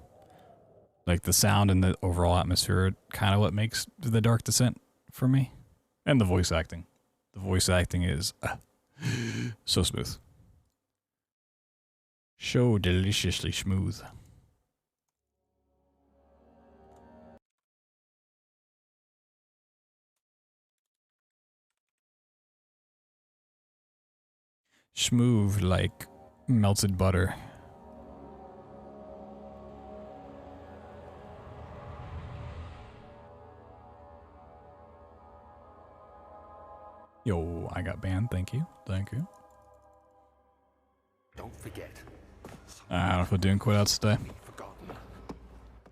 Like, the sound and the overall atmosphere are kind of what makes The Dark Descent for me. And the voice acting. The voice acting is so smooth. So deliciously smooth. Smooth like melted butter. Yo, I got banned. Thank you. Thank you. Don't forget. I don't know if we're doing quit outs today.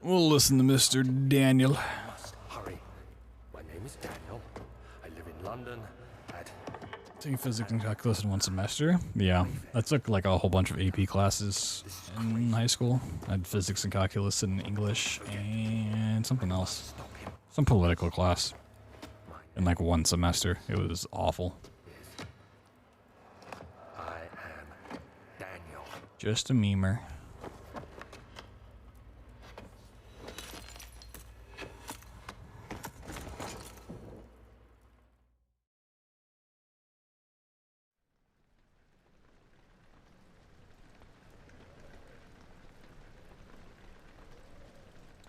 We'll listen to Mr. Daniel. Must hurry. My name is Daniel. I live in London at... Taking physics and calculus in one semester. Yeah, I took like a whole bunch of AP classes in high school. I had physics and calculus and English and something else. Some political class. In like one semester. It was awful. I am Daniel. Just a memer.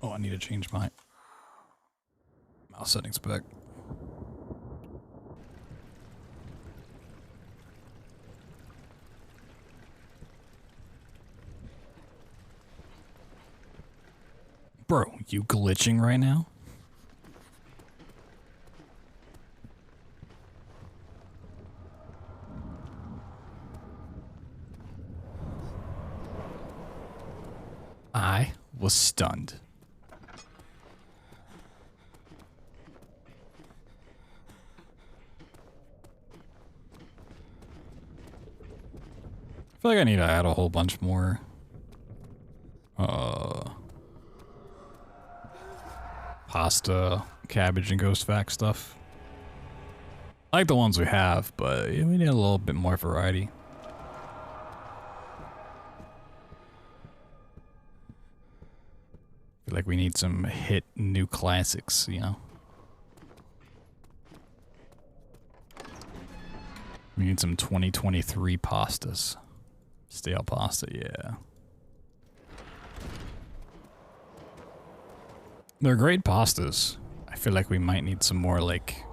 Oh, I need to change my mouse settings back. Bro, you glitching right now? I was stunned. feel like I need to add a whole bunch more. Pasta, cabbage, and ghost vac stuff. I like the ones we have, but we need a little bit more variety. Feel like we need some hit new classics, you know? We need some 2023 pastas. Stale pasta, yeah. They're great pastas. I feel like we might need some more, like,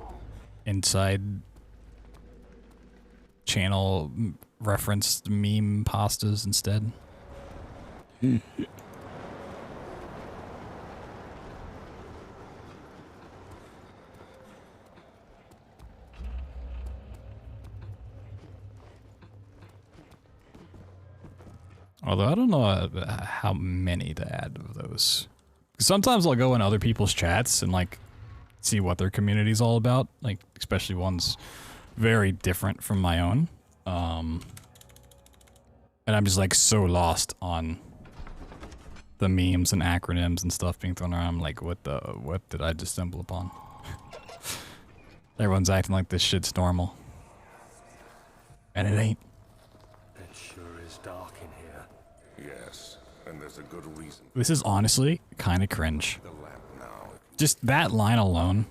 inside channel referenced meme pastas instead. Although I don't know how many to add of those. Sometimes I'll go in other people's chats and like see what their community's all about, like especially ones very different from my own. And I'm just like so lost on the memes and acronyms and stuff being thrown around. I'm like, what did I just stumble upon? Everyone's acting like this shit's normal. And it ain't. It sure is dark in here. Yes, and there's a good reason. This is honestly kind of cringe. The lamp now. Just that line alone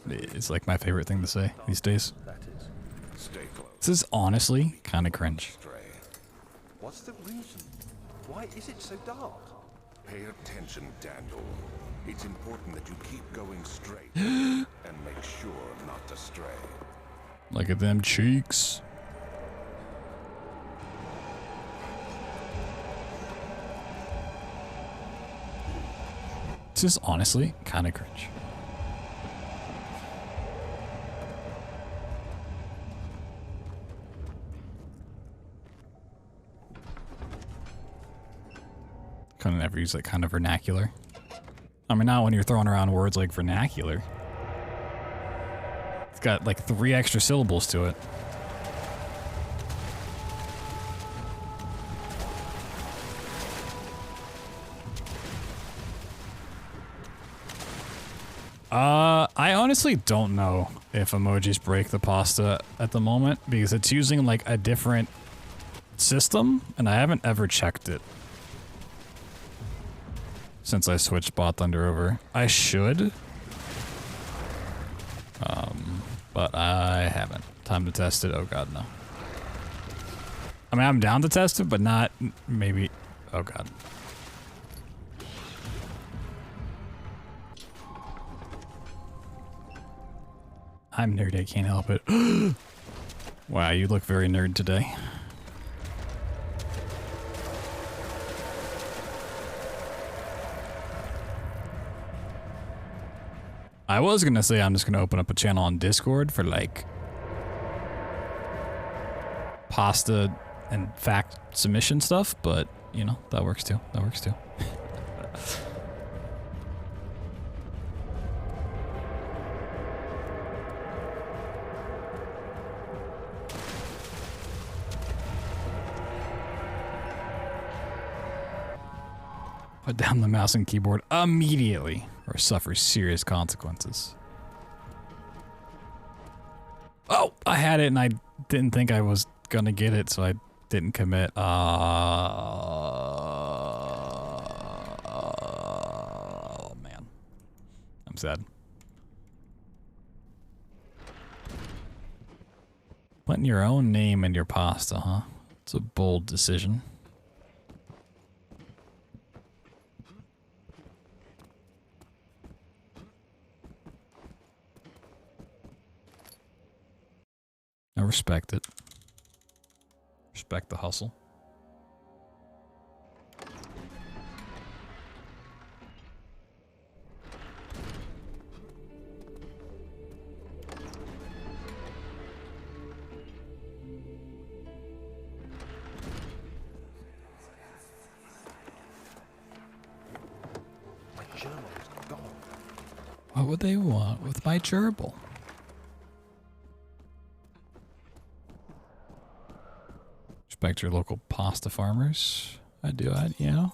is like my favorite thing to say these days. That is. Stay close. This is honestly kind of cringe. Stray. What's the reason? Why is it so dark? Pay attention, Daniel. It's important that you keep going straight and make sure not to stray. Look at them cheeks. This is honestly kind of cringe. Kind of never use that kind of vernacular. I mean, not when you're throwing around words like vernacular. It's got like 3 extra syllables to it. I honestly don't know if emojis break the pasta at the moment because it's using like a different system and I haven't ever checked it since I switched BloodThunder over. I should, but I haven't. Time to test it. Oh god, no. I mean, I'm down to test it, but not maybe. Oh god. I'm nerd, I can't help it. Wow, you look very nerd today. I was gonna say I'm just gonna open up a channel on Discord for like pasta and fact submission stuff, but you know, that works too. That works too. Put down the mouse and keyboard immediately or suffer serious consequences. Oh, I had it and I didn't think I was gonna get it, so I didn't commit. Oh man. I'm sad. Putting your own name in your pasta, huh? It's a bold decision. I respect it. Respect the hustle. My gerbil is gone. What would they want with my gerbil? Respect your local pasta farmers. I do, you know.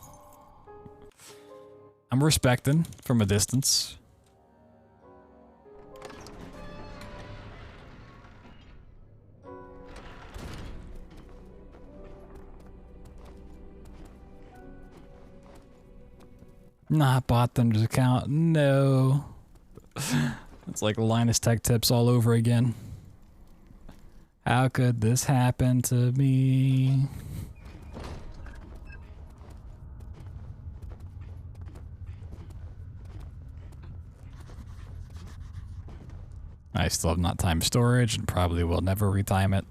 I'm respecting from a distance. Not BloodThunder's account. No. It's like Linus Tech Tips all over again. How could this happen to me? I still have not timed storage and probably will never retime it.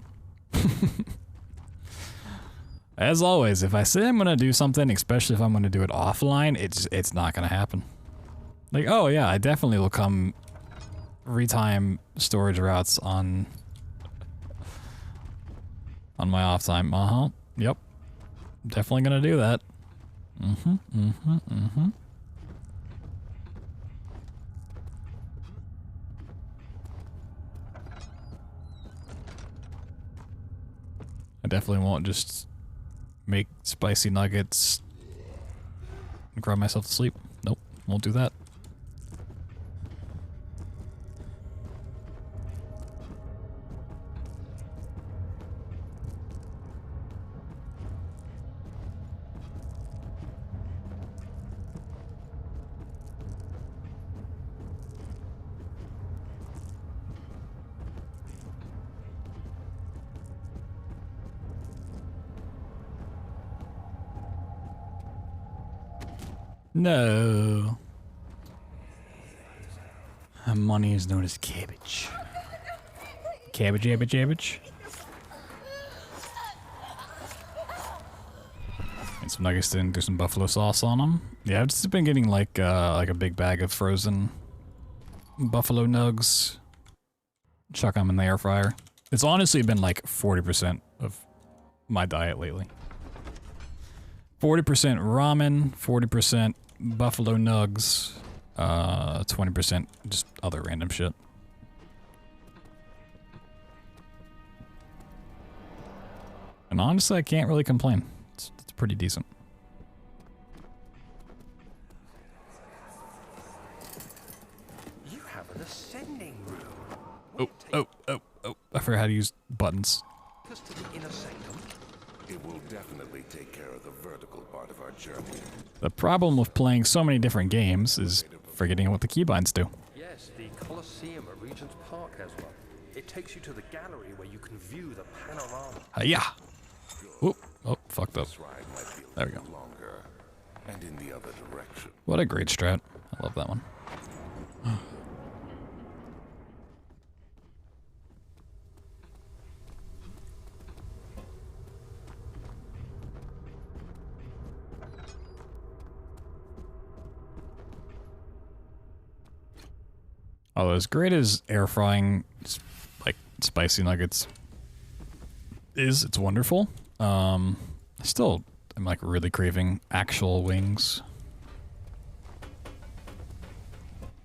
As always, if I say I'm gonna do something, especially if I'm gonna do it offline, it's not gonna happen. Like, oh yeah, I definitely will come retime storage routes on my off time. Yep. Definitely gonna do that. I definitely won't just make spicy nuggets and cry myself to sleep. Nope, won't do that. No. Money is known as cabbage. Cabbage, cabbage, cabbage. And some nuggets in, do some buffalo sauce on them. Yeah, I've just been getting like a big bag of frozen buffalo nugs. Chuck them in the air fryer. It's honestly been like 40% of my diet lately. 40% ramen, 40% buffalo nugs, 20% just other random shit. And honestly, I can't really complain. It's pretty decent. You have an ascending room. Oh, I forgot how to use buttons. To the inner sanctum. It will definitely take care of the vertical part of our journey. The problem with playing so many different games is forgetting what the keybinds do. Yes, the Colosseum at Regent's Park has one. It takes you to the gallery where you can view the panorama. Yeah. Oh, fucked up. This ride might be a There we little go. longer, and in the other direction. What a great strat. I love that one. Although as great as air frying like spicy nuggets is, it's wonderful. I still am like really craving actual wings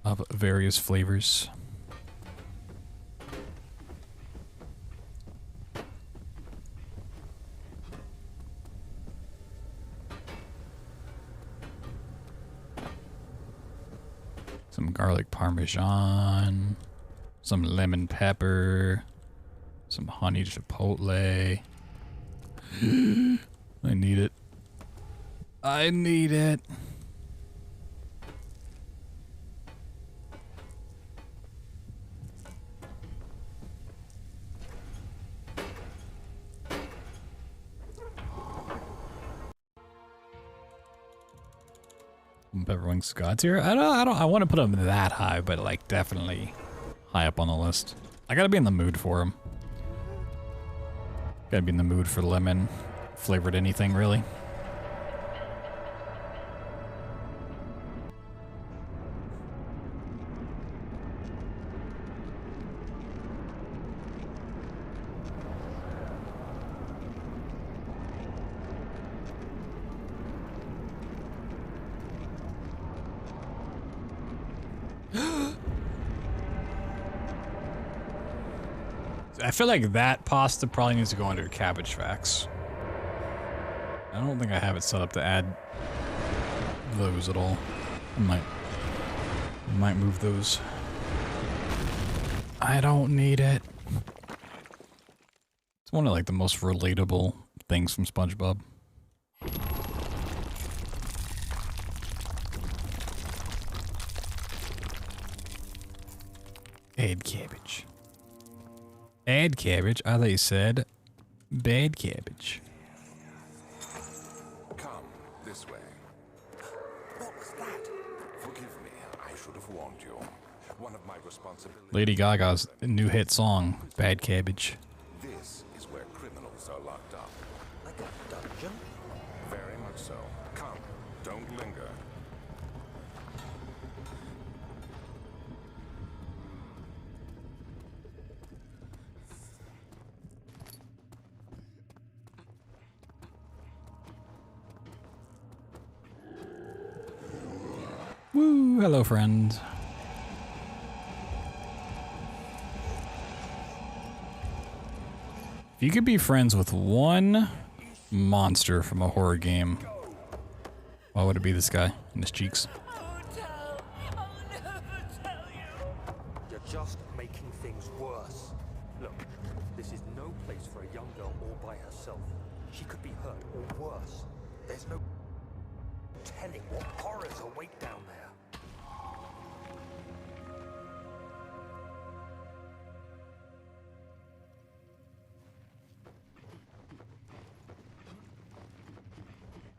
of various flavors. Some garlic parmesan, some lemon pepper, some honey chipotle. I need it. I need it. Pepper wings God tier. I want to put them that high, but like definitely high up on the list. I gotta be in the mood for them. Gotta be in the mood for lemon flavored anything, really. I feel like that pasta probably needs to go under cabbage facts. I don't think I have it set up to add those at all. I might move those. I don't need it. It's one of like the most relatable things from SpongeBob. Add cabbage. Add cabbage? I thought you said bad cabbage. Come this way. What was that? Forgive me, I should have warned you. One of my responsibilities. Lady Gaga's new hit song, Bad Cabbage. This is where criminals are locked up. Like a dungeon? Very much so. Come, don't linger. Woo, hello friend. If you could be friends with one monster from a horror game, why would it be this guy in his cheeks? You're just making things worse. Look, this is no place for a young girl all by herself. She could be hurt or worse. There's no telling what horrors await down there.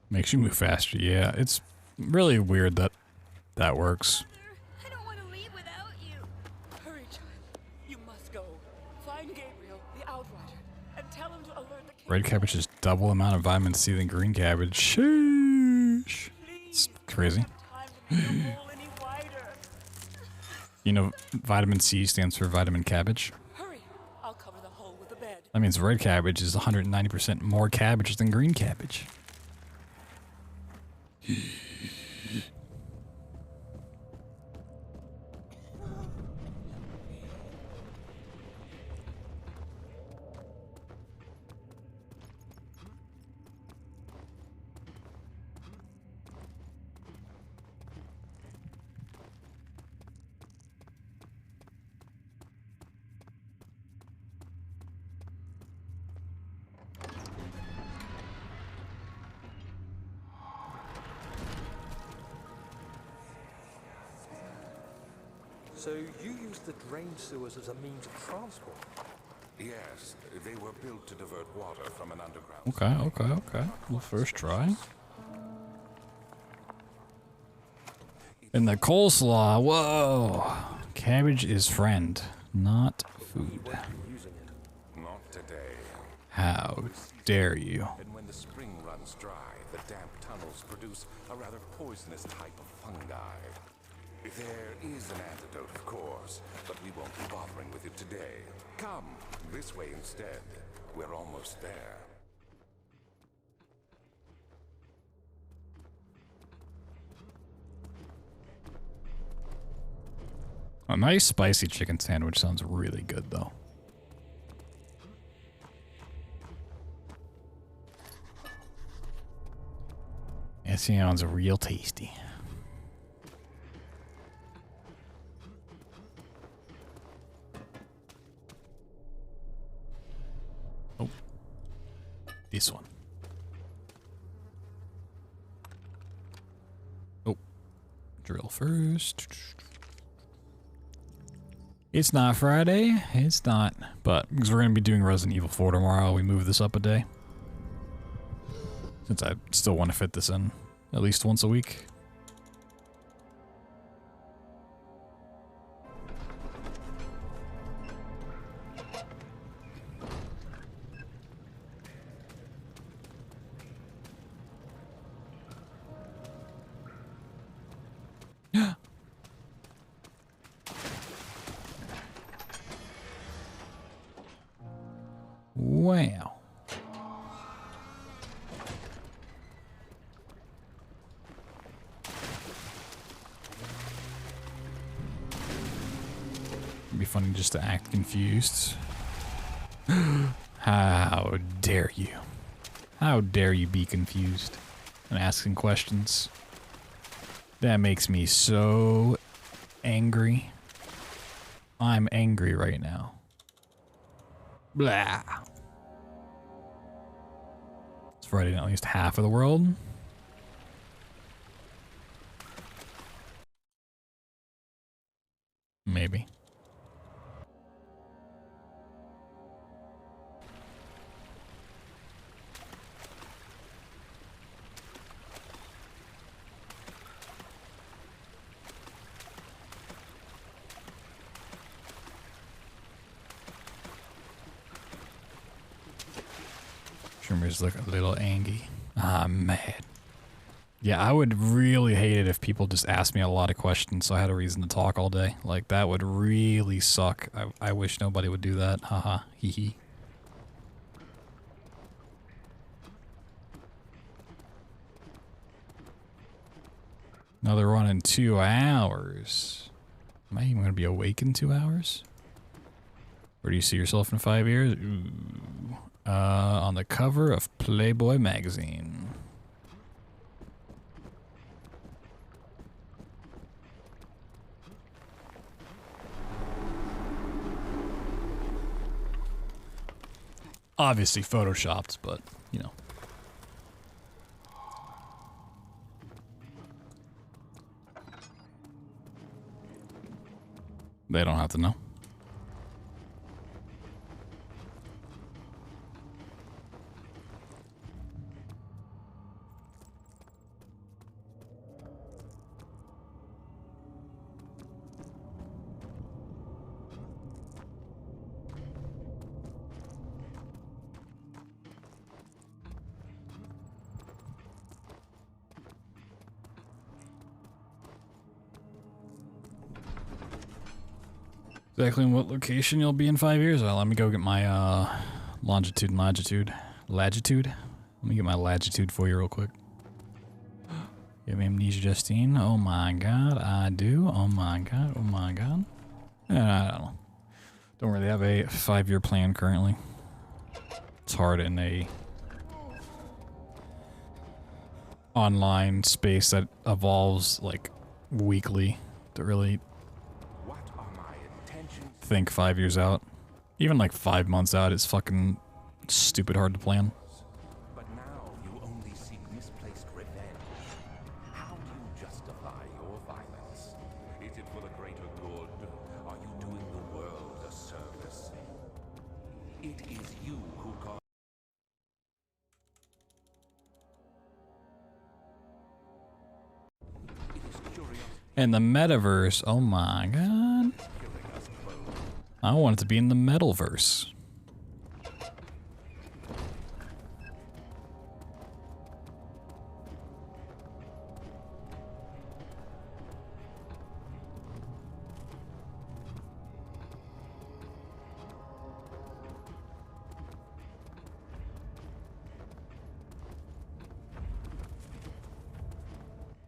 Makes you move faster. Yeah, it's really weird that that works. I don't want to leave without you. Hurry, child. You must go. Find Gabriel, the Outrider, and tell him to alert the king. Red cabbage is double the amount of vitamin C than green cabbage. Sheesh. It's crazy. You know, vitamin C stands for vitamin cabbage. Hurry. I'll cover the hole with the bed. That means red cabbage is 190% more cabbage than green cabbage. So you used the drain sewers as a means of transport? Yes, they were built to divert water from an underground. Okay. Well, first try. And the coleslaw. Whoa. Cabbage is friend, not food. Not today. How dare you? And when the spring runs dry, the damp tunnels produce a rather poisonous type of fungi. There is an antidote, of course, but we won't be bothering with it today. Come this way instead. We're almost there. A nice spicy chicken sandwich sounds really good, though. It sounds real tasty. Oh. This one. Oh. Drill first. It's not Friday. It's not. But because we're going to be doing Resident Evil 4 tomorrow, we move this up a day. Since I still want to fit this in at least once a week. Wow. It'd be funny just to act confused. How dare you? How dare you be confused and asking questions? That makes me so angry. I'm angry right now. Blah. It's Friday in at least half of the world. Maybe. Trimmer's look a little angry. I'm mad. Yeah, I would really hate it if people just asked me a lot of questions so I had a reason to talk all day. Like, that would really suck. I wish nobody would do that. Haha. Hee hee. Another run in 2 hours. Am I even going to be awake in 2 hours? Where do you see yourself in 5 years? Ooh. On the cover of Playboy magazine. Obviously photoshopped, but, you know. They don't have to know. Exactly in what location you'll be in 5 years? Well, let me go get my longitude and latitude. Latitude? Let me get my latitude for you real quick. You have amnesia, Justine? Oh my god, I do. Oh my god, oh my god. I don't know. Don't really have a 5-year plan currently. It's hard in a online space that evolves like weekly to really think 5 years out. Even like 5 months out is fucking stupid hard to plan. But now you only seek misplaced revenge. How do you justify your violence? Is it for the greater good? Are you doing the world a service? It is you who caused. In the metaverse, oh my god. I want it to be in the metalverse.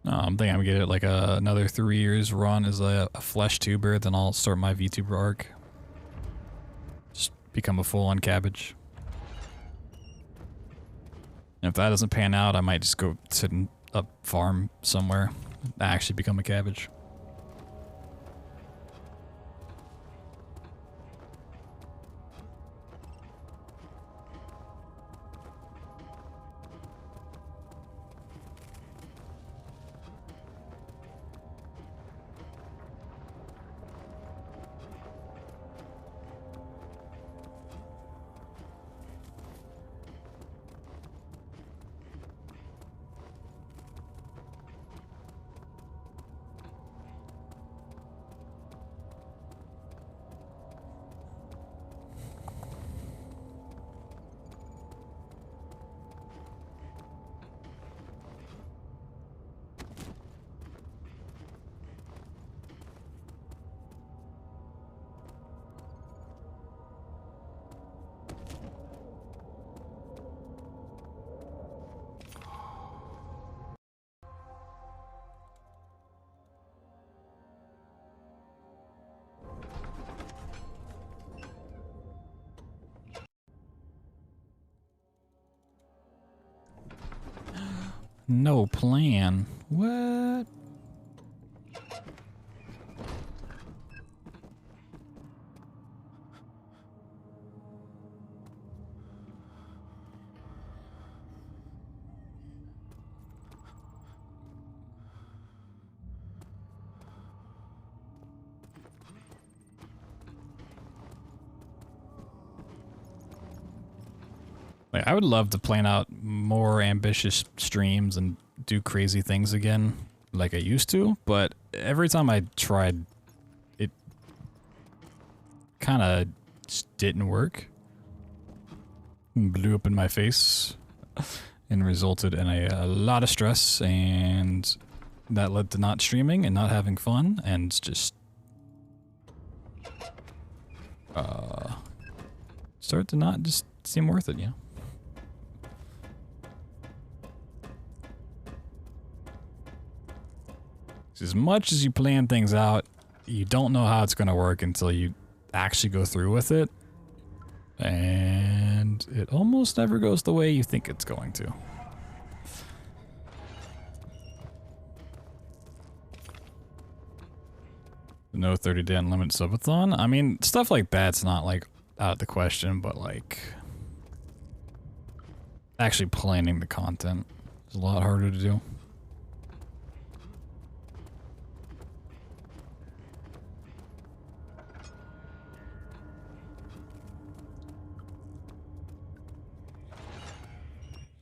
I'm thinking I'm gonna get it like another 3 years run as a flesh tuber, then I'll start my VTuber arc. Just become a full-on cabbage. And if that doesn't pan out, I might just go sit in a farm somewhere and actually become a cabbage. No plan. What? Like, I would love to plan out more ambitious streams and do crazy things again like I used to, but every time I tried, it kind of just didn't work. Blew up in my face and resulted in a lot of stress, and that led to not streaming and not having fun and just start to not just seem worth it, yeah. As much as you plan things out, you don't know how it's going to work until you actually go through with it. And it almost never goes the way you think it's going to. No 30-day unlimited subathon. I mean, stuff like that's not like out of the question, but like actually planning the content is a lot harder to do.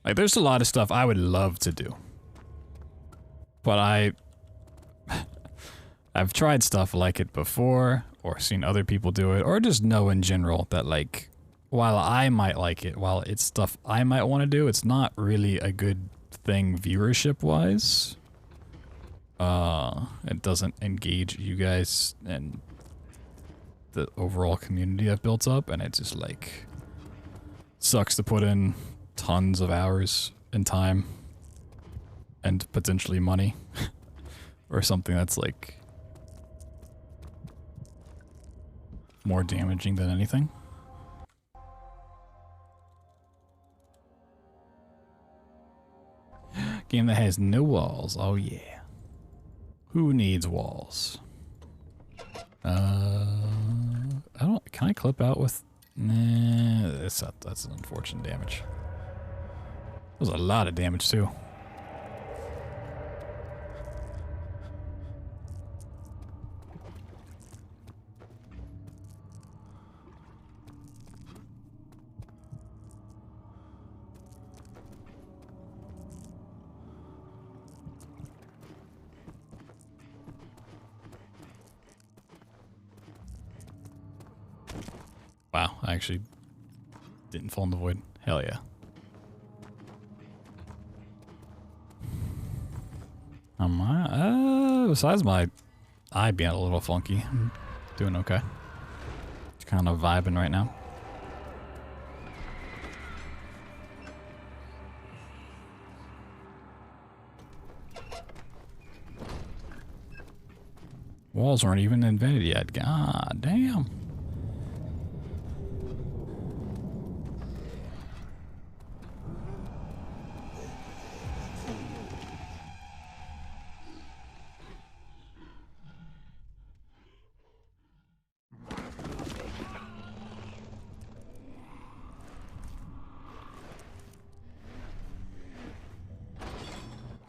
Like, there's a lot of stuff I would love to do, but I've tried stuff like it before, or seen other people do it, or just know in general that, like, while I might like it, while it's stuff I might want to do, it's not really a good thing viewership-wise. It doesn't engage you guys and the overall community I've built up, and it just, like, sucks to put in tons of hours and time and potentially money or something that's like more damaging than anything. Game that has no walls. Oh yeah. Who needs walls? I don't, can I clip out with, nah, that's an unfortunate damage. That was a lot of damage too. Wow, I actually didn't fall in the void. Hell yeah. Besides my eye being a little funky, I'm doing okay. Just kind of vibing right now. Walls weren't even invented yet. God damn.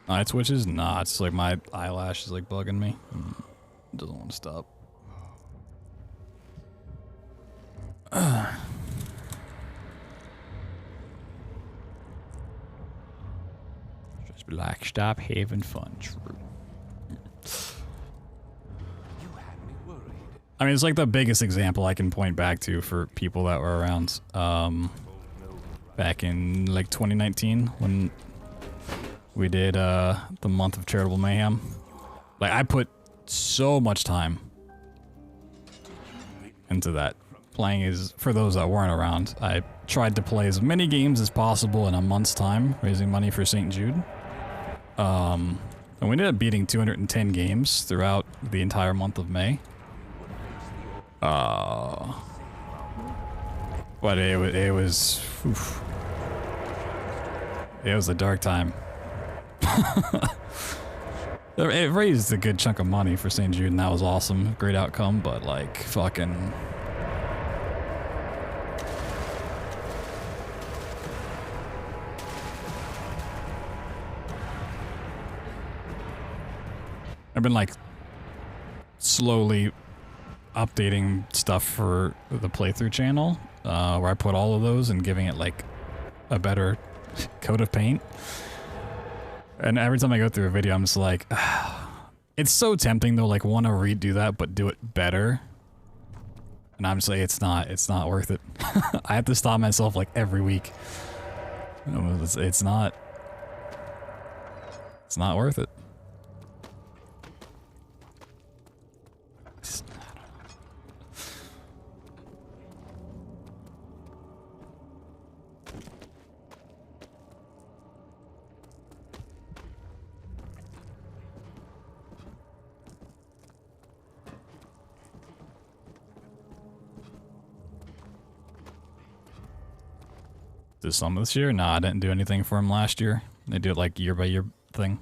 Night switches? Nah, it's like my eyelash is like bugging me. It doesn't want to stop. Just be like, stop having fun, true. I mean, it's like the biggest example I can point back to for people that were around back in like 2019 when we did the month of charitable mayhem. Like, I put so much time into that. Playing is, for those that weren't around, I tried to play as many games as possible in a month's time, raising money for St. Jude. And we ended up beating 210 games throughout the entire month of May. But it was oof. It was a dark time. It raised a good chunk of money for St. Jude, and that was awesome. Great outcome, but like, fucking... I've been like slowly updating stuff for the playthrough channel, where I put all of those and giving it like a better coat of paint. And every time I go through a video, I'm just like, it's so tempting though, like want to redo that, but do it better. And I'm just like, it's not worth it. I have to stop myself like every week. It's not worth it. Did some this year? Nah, I didn't do anything for him last year. They do it like year by year thing.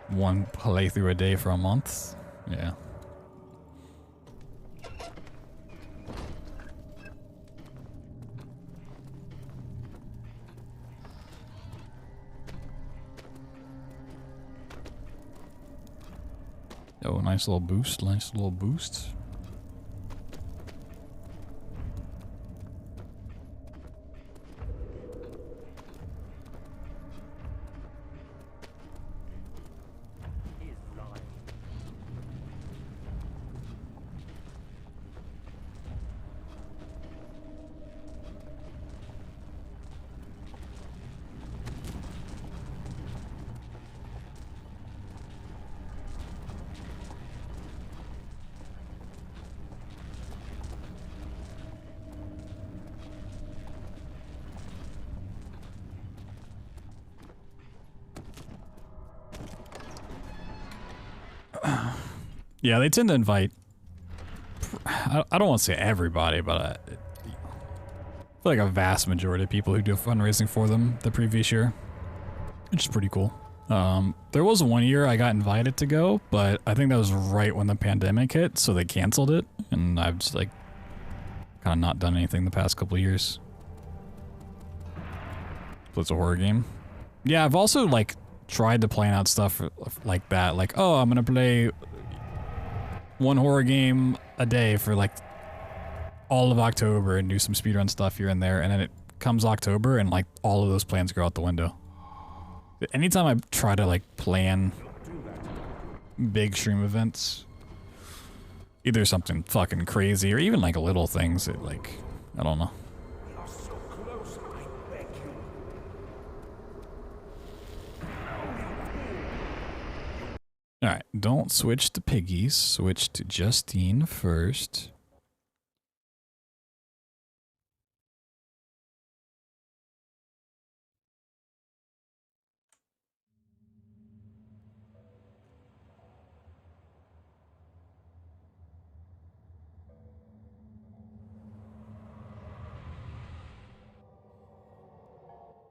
One playthrough a day for a month? Yeah. Oh, nice little boost, nice little boost. Yeah, they tend to invite, I don't want to say everybody, but I feel like a vast majority of people who do fundraising for them the previous year, which is pretty cool. There was one year I got invited to go, but I think that was right when the pandemic hit, so they canceled it, and I've just like kind of not done anything the past couple of years. So it's a horror game. Yeah, I've also like tried to plan out stuff like that, like, oh, I'm gonna play one horror game a day for like all of October and do some speedrun stuff here and there, and then it comes October and like all of those plans go out the window. Anytime I try to like plan big stream events, either something fucking crazy or even like little things, it like, I don't know. Alright, don't switch to piggies, switch to Justine first.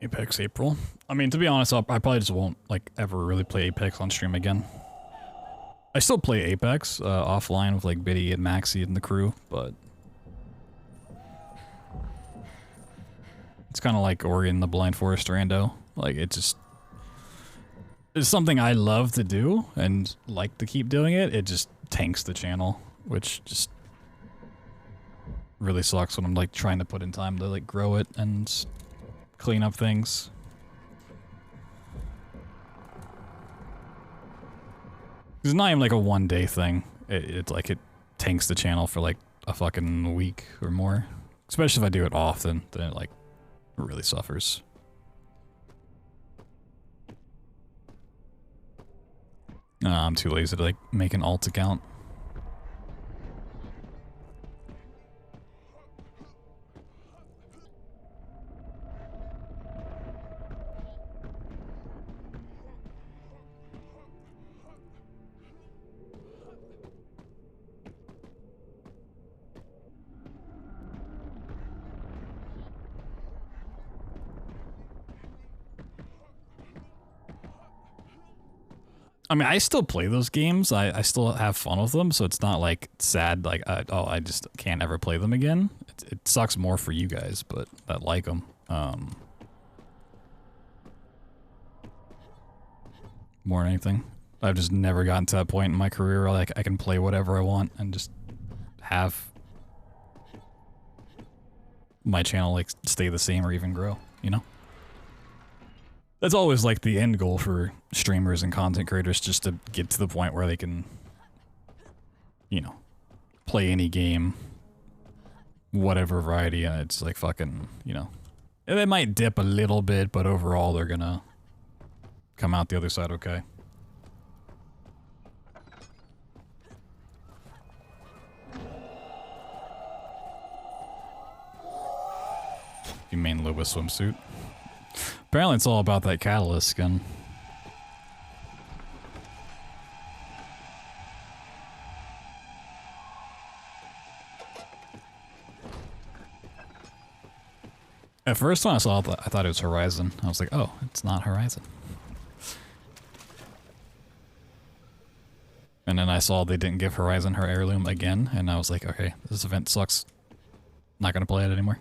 Apex April. I mean, to be honest, I probably just won't like ever really play Apex on stream again. I still play Apex offline with like Biddy and Maxie and the crew, but it's kind of like Ori and the Blind Forest Rando. Like it's something I love to do and like to keep doing it. It just tanks the channel, which just really sucks when I'm like trying to put in time to like grow it and clean up things. It's not even like a one-day thing. It's like it tanks the channel for like a fucking week or more. Especially if I do it often, then it like really suffers. I'm too lazy to like make an alt account. I mean, I still play those games. I still have fun with them, so it's not like sad, like, oh, I just can't ever play them again. It sucks more for you guys, but that like them. More than anything. I've just never gotten to that point in my career where like I can play whatever I want and just have my channel like stay the same or even grow, you know? That's always like the end goal for streamers and content creators, just to get to the point where they can, you know, play any game, whatever variety, and it's like fucking, you know. And they might dip a little bit, but overall they're gonna come out the other side okay. You mean Lewis swimsuit? Apparently it's all about that catalyst skin. At first when I saw it, I thought it was Horizon. I was like, oh, it's not Horizon. And then I saw they didn't give Horizon her heirloom again, and I was like, okay, this event sucks. Not gonna play it anymore.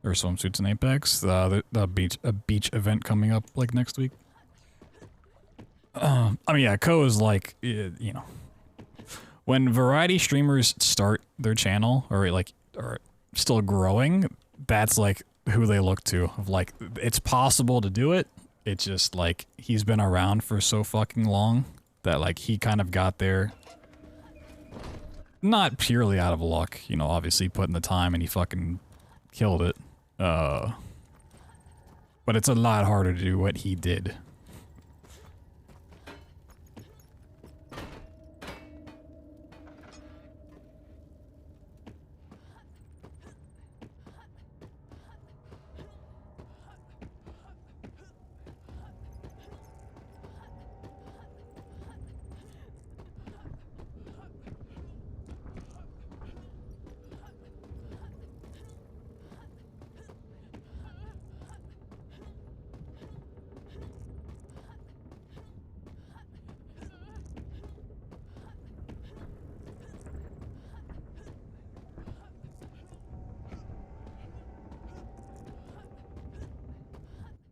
Or swimsuits in Apex. The beach event coming up like next week. I mean, yeah, Co is like, you know, when variety streamers start their channel or like are still growing, that's like who they look to. Of like, it's possible to do it. It's just like he's been around for so fucking long that like he kind of got there. Not purely out of luck, you know. Obviously, put in the time and he fucking killed it. But it's a lot harder to do what he did.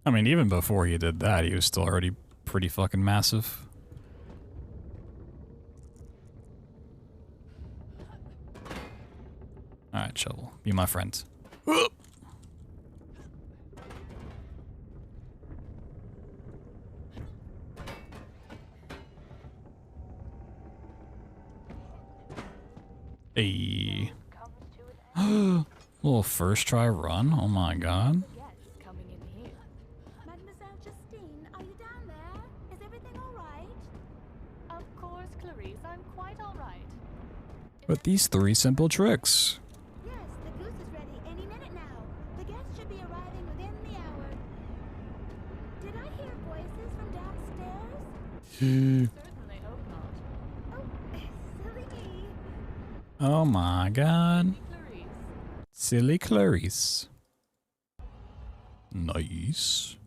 I mean, even before he did that, he was still already pretty fucking massive. Alright, Shovel. Be my friend. Hey. Little first try run? Oh my god. But these 3 simple tricks. Yes, the goose is ready any minute now. The guests should be arriving within the hour. Did I hear voices from downstairs? Certainly hope not. Oh, silly me. Oh my god. Silly Clarice. Nice.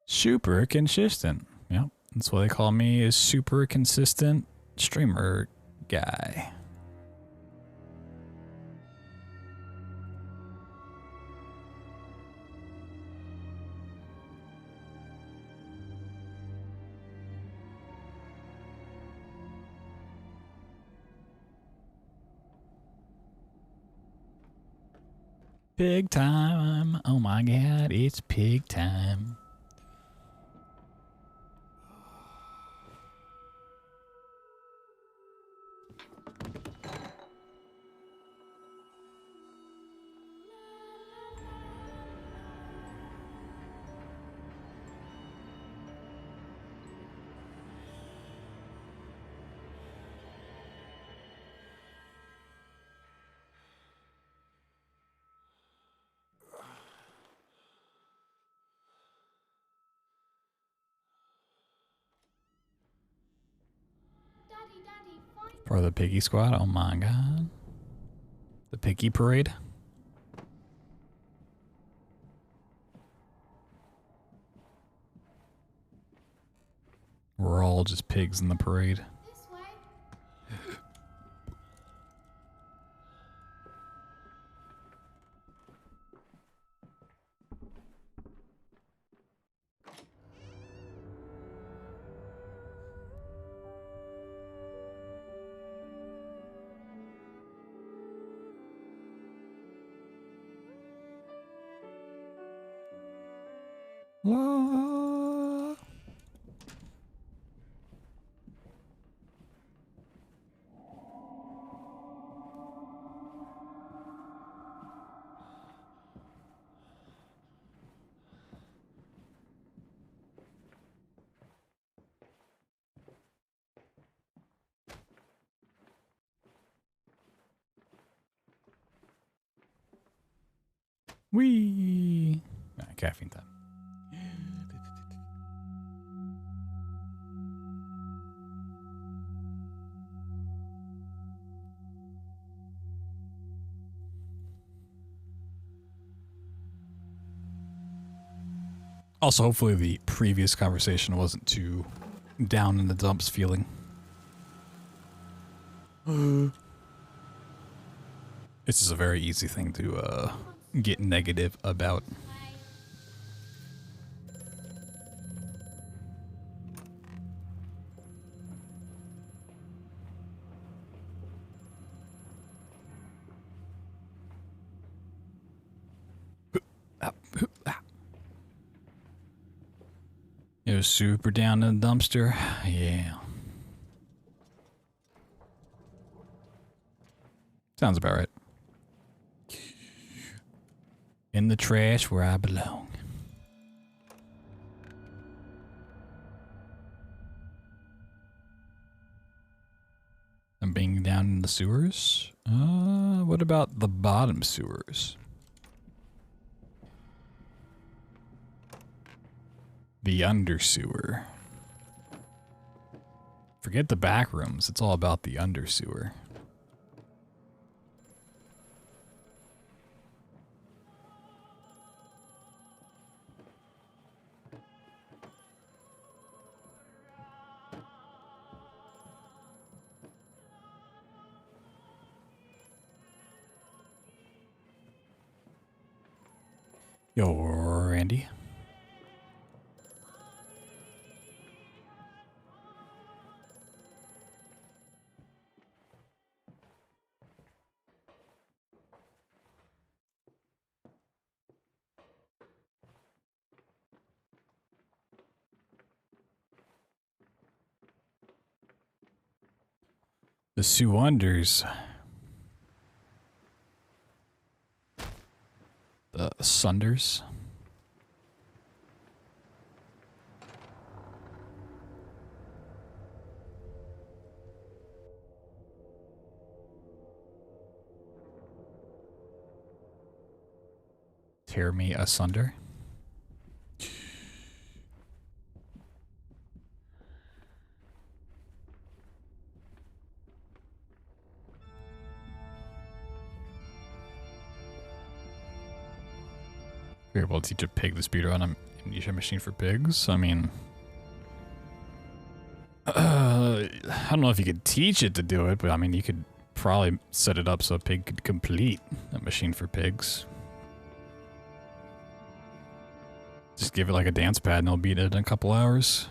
Super consistent. Yep, that's what they call me, is super consistent streamer guy. Pig time. Oh my god, it's pig time. Part of the piggy squad. Oh my god. The piggy parade. We're all just pigs in the parade. This way. Whoa. Wee. Caffeine time. Also, hopefully the previous conversation wasn't too down in the dumps feeling. This is a very easy thing to get negative about. It was super down in the dumpster. Yeah. Sounds about right. In the trash where I belong. I'm being down in the sewers? What about the bottom sewers? The under sewer. Forget the back rooms. It's all about the under sewer. Yo, Randy. The Sewunders. The Sunders. Tear me asunder. You're able to teach a pig the speedrun on Amnesia Machine for Pigs? I mean... I don't know if you could teach it to do it, but I mean, you could probably set it up so a pig could complete a Machine for Pigs. Just give it like a dance pad and it'll beat it in a couple hours.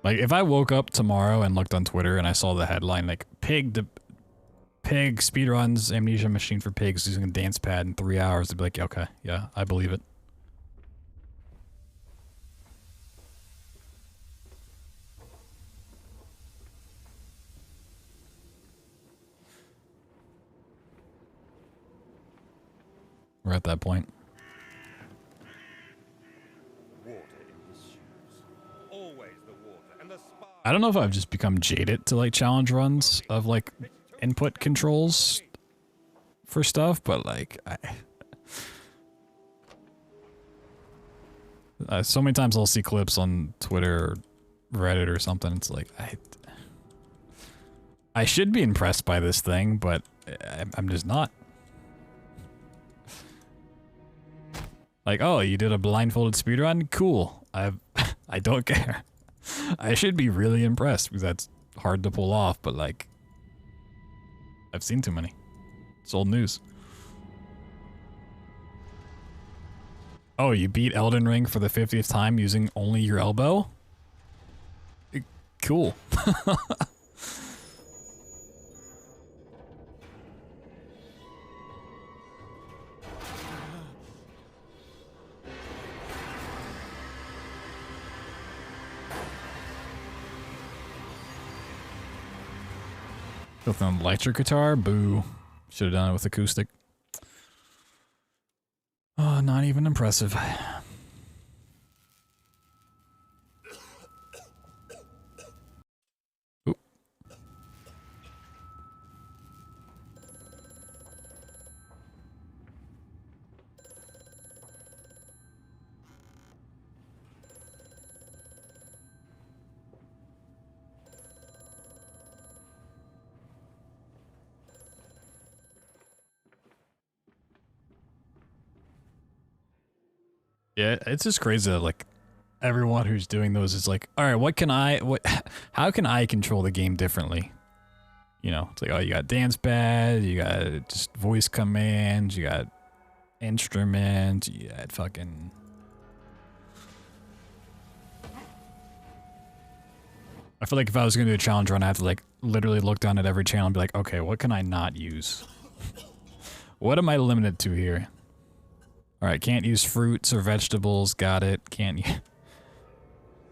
Like, if I woke up tomorrow and looked on Twitter and I saw the headline, like, pig speedruns Amnesia Machine for Pigs using a dance pad in 3 hours, I'd be like, okay, yeah, I believe it. We're at that point. I don't know if I've just become jaded to like challenge runs of like input controls for stuff, but like so many times I'll see clips on Twitter or Reddit or something. It's like I should be impressed by this thing, but I'm just not. Like, oh, you did a blindfolded speedrun? Cool. I don't care. I should be really impressed because that's hard to pull off, but like, I've seen too many. It's old news. Oh, you beat Elden Ring for the 50th time using only your elbow? Cool. With an electric guitar? Boo. Should have done it with acoustic. Oh, not even impressive. Oop. Yeah, it's just crazy that like everyone who's doing those is like, all right, how can I control the game differently? You know, it's like, oh, you got dance pad, you got just voice commands, you got instruments, you got fucking. I feel like if I was gonna do a challenge run, I have to like literally look down at every channel and be like, okay, what can I not use? What am I limited to here? Alright, can't use fruits or vegetables, got it. Can't use.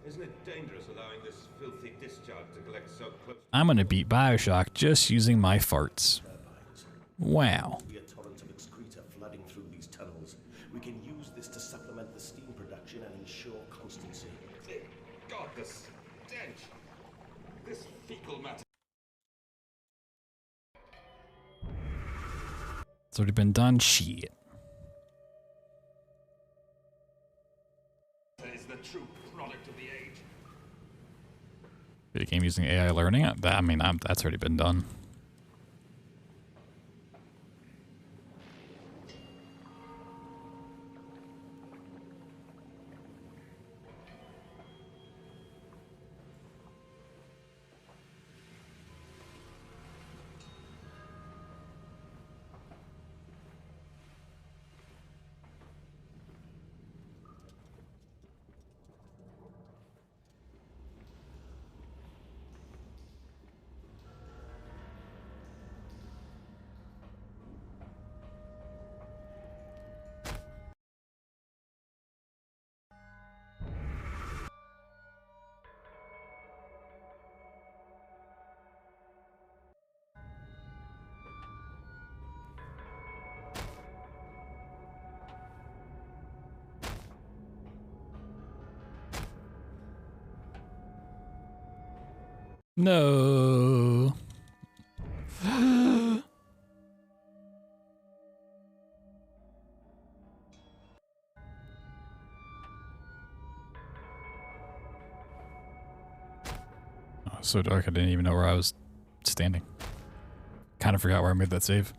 Isn't it dangerous allowing this filthy discharge to collect so close? I'm gonna beat Bioshock just using my farts. Wow. We a torrent of excreta flooding through these tunnels. We can use this to supplement the steam production and ensure constancy. God, the stench! This fecal matter. It's already been done. Shit. Is the true product of the age. Video game using AI learning? I mean, that's already been done. No. Oh, it's so dark I didn't even know where I was standing. Kind of forgot where I made that save.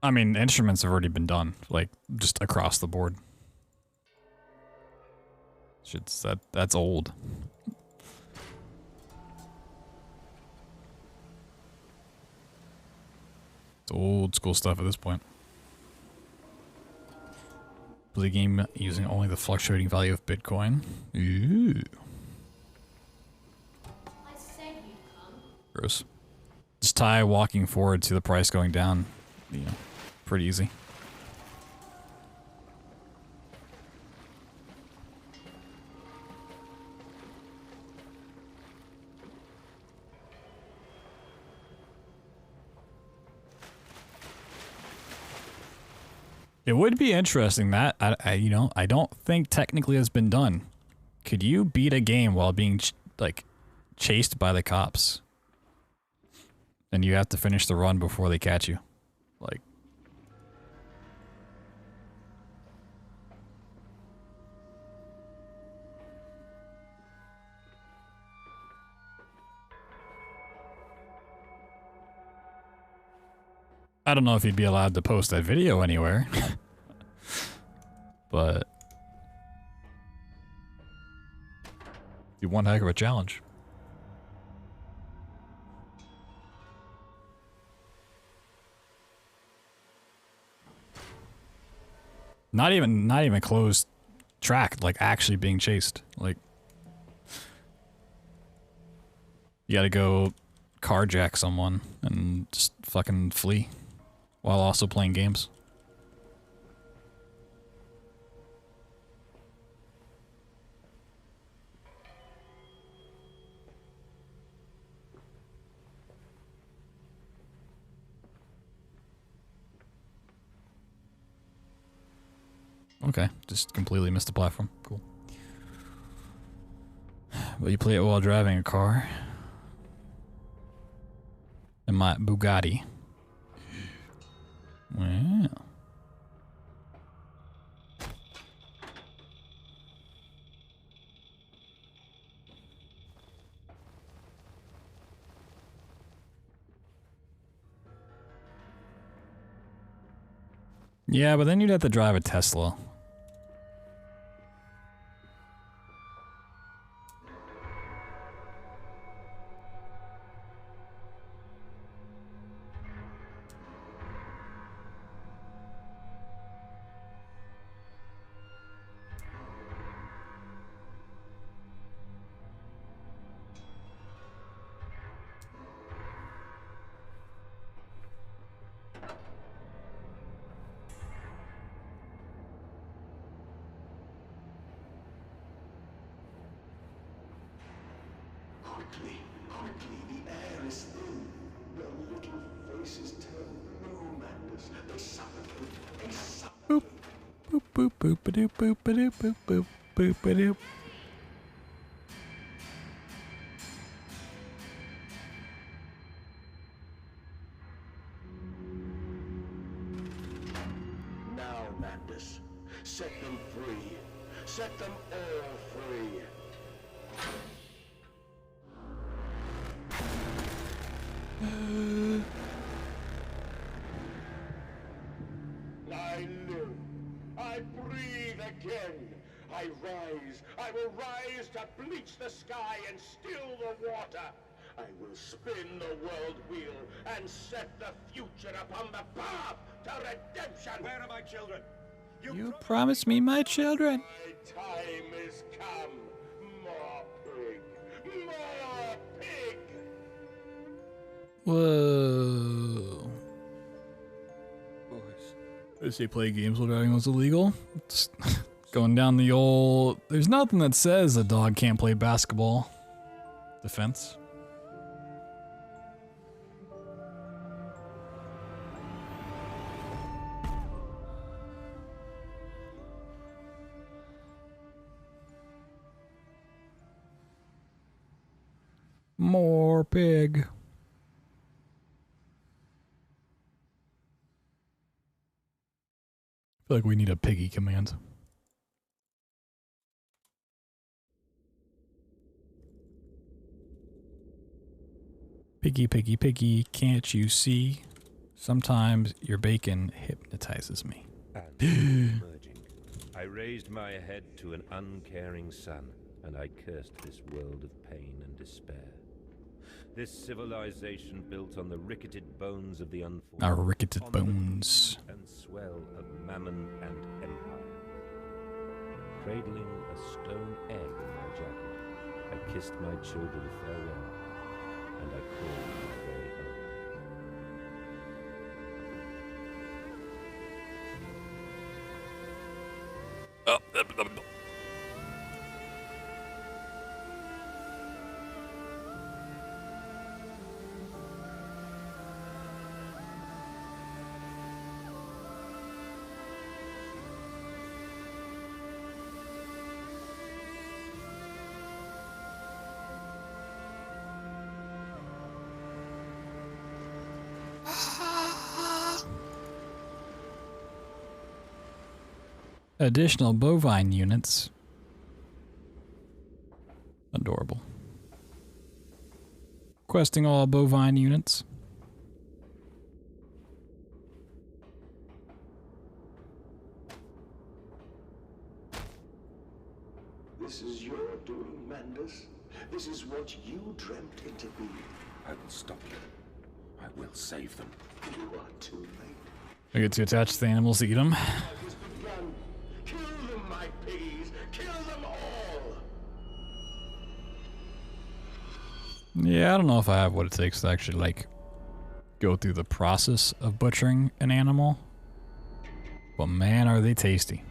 I mean, instruments have already been done, like, just across the board. Shit's that's old. It's old school stuff at this point. Play the game using only the fluctuating value of Bitcoin. Ooh. I said you'd come. Gross. Just tie walking forward to the price going down. You know, pretty easy. It would be interesting that I you know, I don't think technically has been done. Could you beat a game while being like chased by the cops? And you have to finish the run before they catch you. Like, I don't know if you'd be allowed to post that video anywhere. But it'd be one heck of a challenge. Not even closed track, like actually being chased. Like, you gotta go carjack someone and just fucking flee while also playing games. Okay, just completely missed the platform. Cool. But you play it while driving a car. In my Bugatti. Wow. Yeah, but then you'd have to drive a Tesla. Quickly, the air is thin. Their little faces turn blue, Mandus. They suffocate. They suffocate. Boop, boop, boop, boop, ba-doop, boop, ba-doop, boop, boop, boop, ba-doop. Now, Mandus, set them free. Set them all free. I live. I breathe again. I rise. I will rise to bleach the sky and still the water. I will spin the world wheel and set the future upon the path to redemption. Where are my children? You promised me my children. My time is come. More pig. More pig. Whoa. Boys. They play games while driving was illegal. It's going down the old... There's nothing that says a dog can't play basketball. Defense. More pig. I feel like we need a piggy command. Piggy, piggy, piggy, can't you see? Sometimes your bacon hypnotizes me. And emerging, I raised my head to an uncaring sun, and I cursed this world of pain and despair. This civilization built on the ricketed bones of the unfortunate. Our ricketed bones. And swell of mammon and empire. Cradling a stone egg in my jacket, I kissed my children farewell, and I called my way home. Additional bovine units. Adorable. Questing all bovine units. This is your doing, Mandus. This is what you dreamt it to be. I will stop you. I will save them. You are too late. I get to attach to the animals to eat them. Kill them, my piggies! Kill them all! Yeah, I don't know if I have what it takes to actually, like, go through the process of butchering an animal. But man, are they tasty.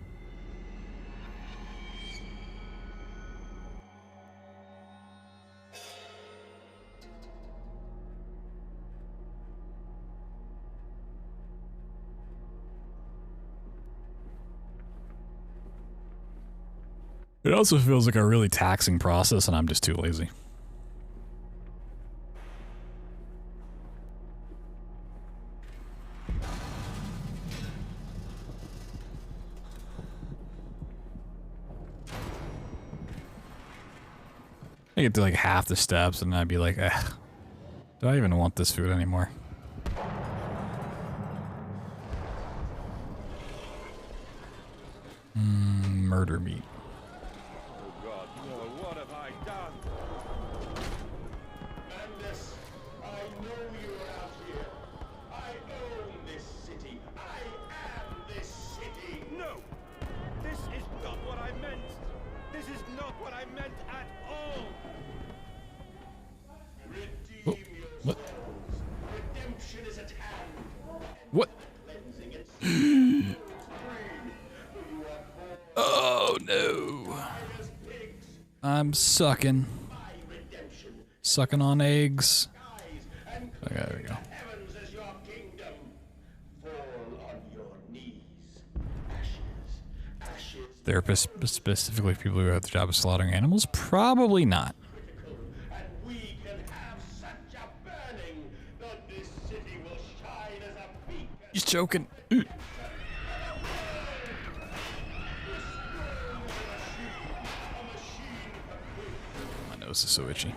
It also feels like a really taxing process, and I'm just too lazy. I get to like half the steps, and I'd be like, eh, do I even want this food anymore? Murder meat. What? Oh no. I'm sucking. Sucking on eggs. Okay, there we go. Therapists, specifically people who have the job of slaughtering animals? Probably not. He's choking. My nose is so itchy.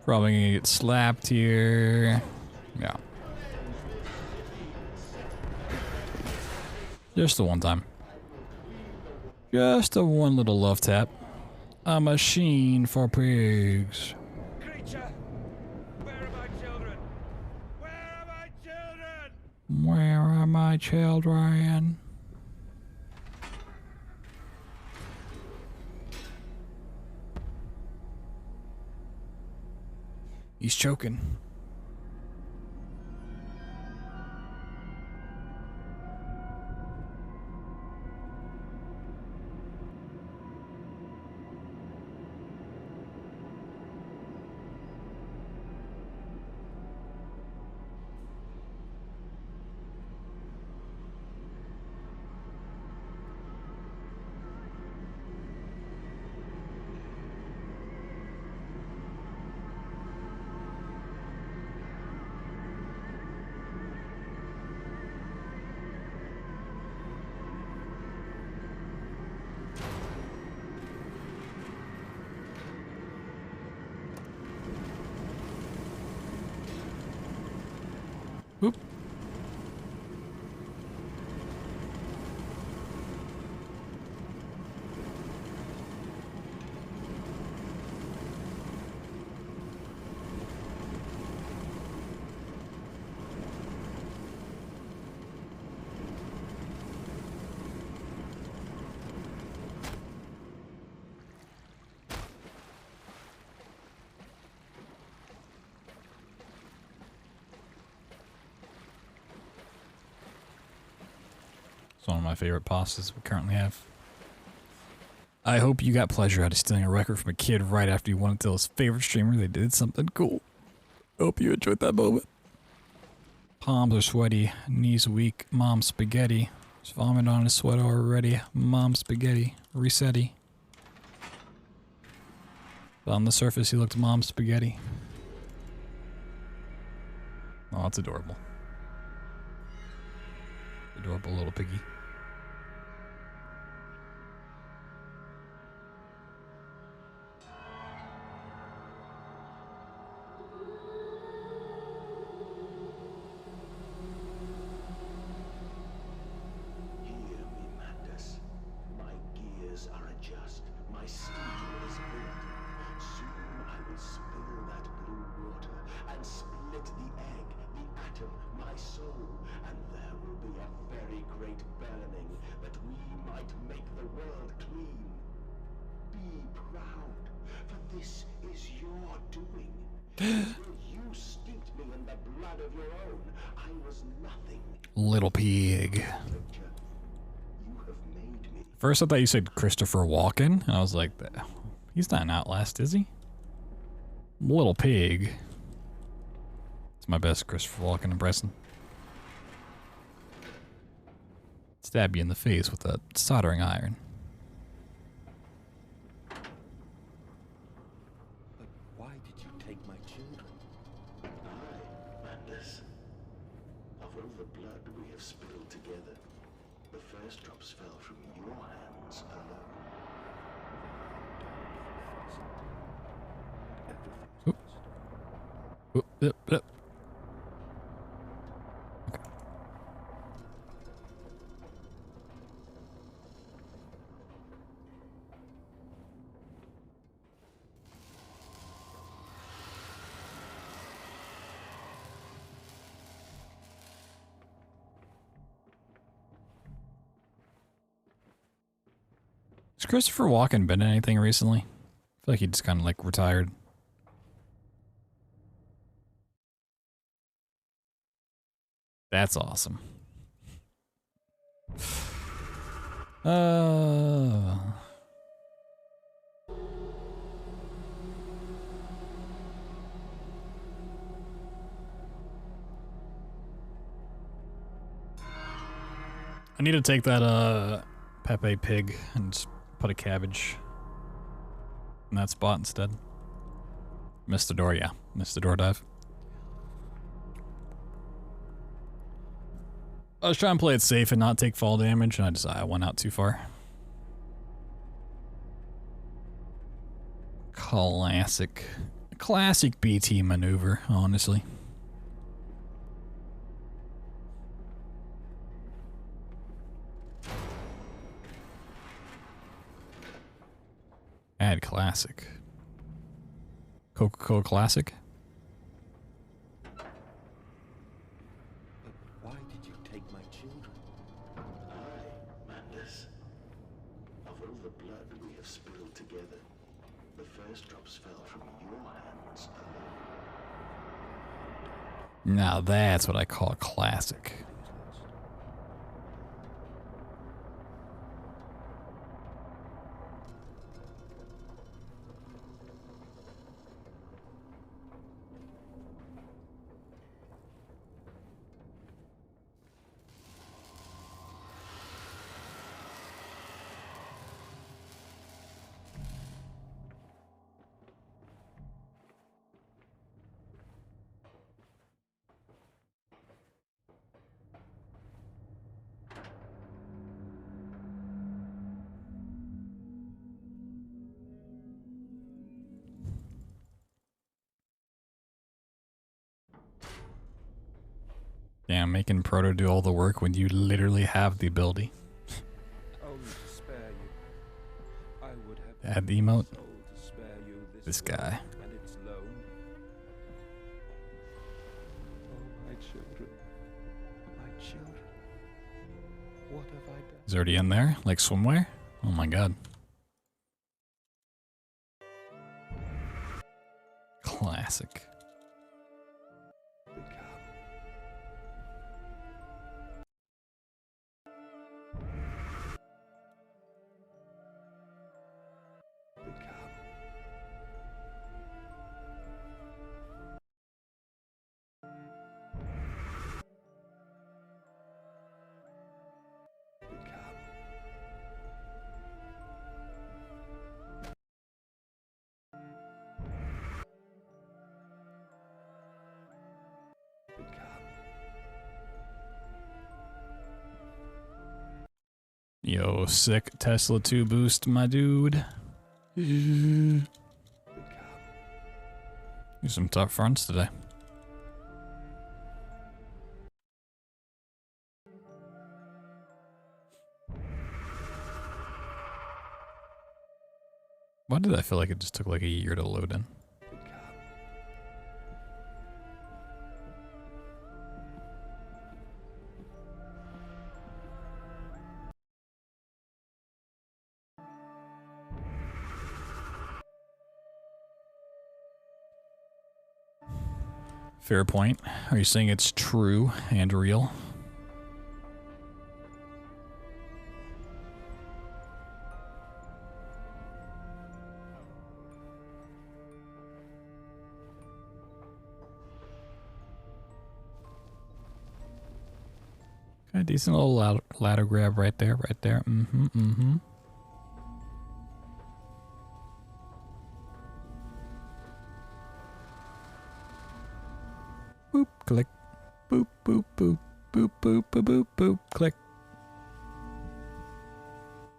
Probably gonna get slapped here. Yeah. Just the one time. Just a one little love tap. A machine for pigs. Creature, where are my children? Where are my children? Where are my children? He's choking. Oop. It's one of my favorite pastas we currently have. I hope you got pleasure out of stealing a record from a kid right after you wanted to tell his favorite streamer they did something cool. Hope you enjoyed that moment. Palms are sweaty, knees weak, mom spaghetti. There's vomit on his sweater already, mom spaghetti, resetti. But on the surface, he looked mom spaghetti. Oh, that's adorable. Adorable little piggy. Little pig. First I thought you said Christopher Walken, and I was like, he's not an Outlast, is he? Little pig. It's my best Christopher Walken impression. Stab you in the face with a soldering iron. But why did you take my children? Madness. Of all the blood we have spilled together, the first drops fell from your hands alone. Oop, yep, yep. Okay. Has Christopher Walken been in anything recently? I feel like he just kind of like retired. That's awesome. I need to take that Pepe pig and just put a cabbage in that spot instead. Missed the door, yeah. Missed the door dive. I was trying to play it safe and not take fall damage, and I went out too far. Classic BT maneuver, honestly. Add classic. Coca-Cola Classic. Why did you take my children? Madness. Of all the blood we have spilled together, the first drops fell from your hands alone. Now that's what I call classic. Damn, making Proto do all the work when you literally have the ability. Only to spare you. I would have Add the emote. soul to spare you This guy. and its loan. Oh, my children. My children. What have I done? He's already in there? Like swimwear? Oh my god. Classic. Yo, sick Tesla 2 boost, my dude. Do some tough fronts today. Why did I feel like it just took like a year to load in? Fair point. Are you saying it's true and real? Okay, decent little ladder grab right there, right there. Mm-hmm, mm-hmm. Boop, click. Boop, boop, boop. Boop, boop, boop, boop, boop, click.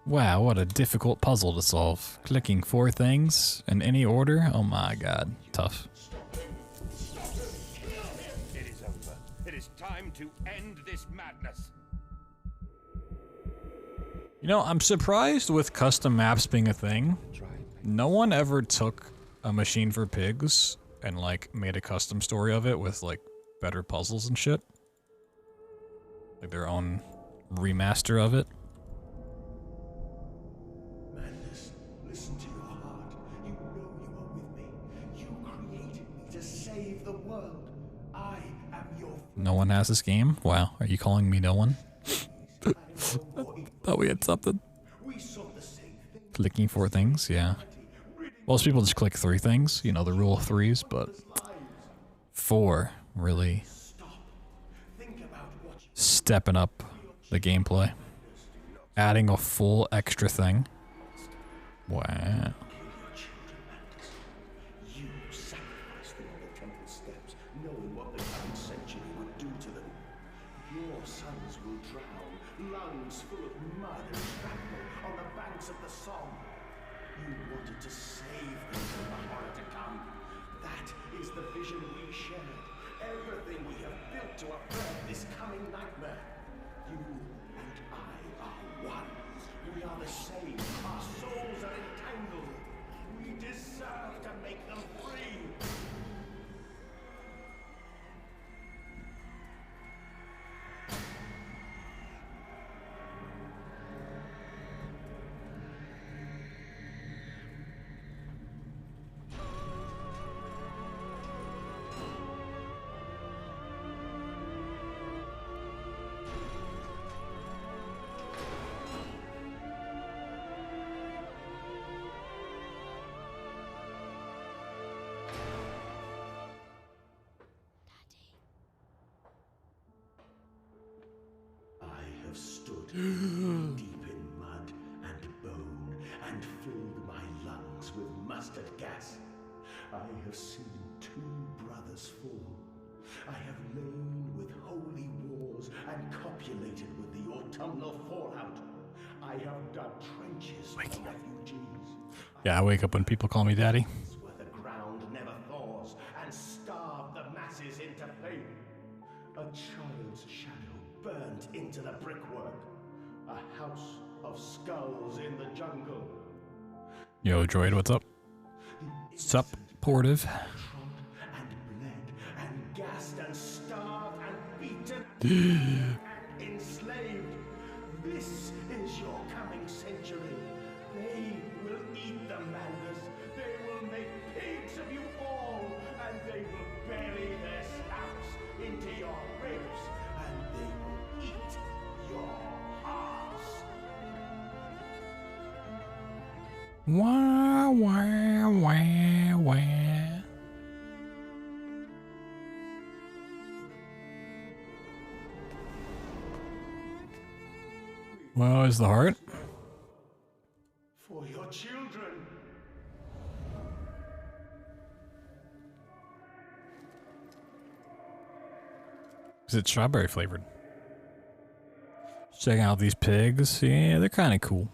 Wow, what a difficult puzzle to solve. Clicking 4 things in any order? Oh my god, tough. It is over. It is time to end this madness. You know, I'm surprised with custom maps being a thing. No one ever took a Machine for Pigs and like made a custom story of it with like better puzzles and shit. Like their own remaster of it. Madness, listen to your heart. You know you are with me. You created me to save the world. I am your... No one has this game? Wow, are you calling me no one? Thought we had something. Clicking 4 things, yeah. Most people just click 3 things, you know, the rule of 3s, but 4 really stepping up the gameplay. Adding a full extra thing. Wow. You sacrificed them on the temple steps, knowing what the coming century would do to them. Your sons will drown, lungs full of mud and shrapnel on the banks of the Somme. You wanted to save them from the horror to come. That is the vision we shared. Everything we have built to avert this coming nightmare. You and I are one. We are the same. Our souls are entangled. We deserve to make them free. Have stood deep in mud and bone and filled my lungs with mustard gas. I have seen 2 brothers fall. I have lain with holy wars and copulated with the autumnal fallout. I have dug trenches for refugees. Yeah, I wake up when people call me daddy. Where the ground never thaws and starve the masses into pain. A child's shadow burnt into the brickwork. A house of skulls in the jungle. Yo, Droid, what's up? Sup, Portive? And bled and gassed and starved and beaten and enslaved. This is your coming century. They will eat the madness. They will make pigs of you all, and they will bury their snouts into your ribs, and they will eat your hearts. Wah, wah, wah, wah. Well, is the heart? For your children. Is it strawberry flavored? Check out these pigs. Yeah, they're kind of cool.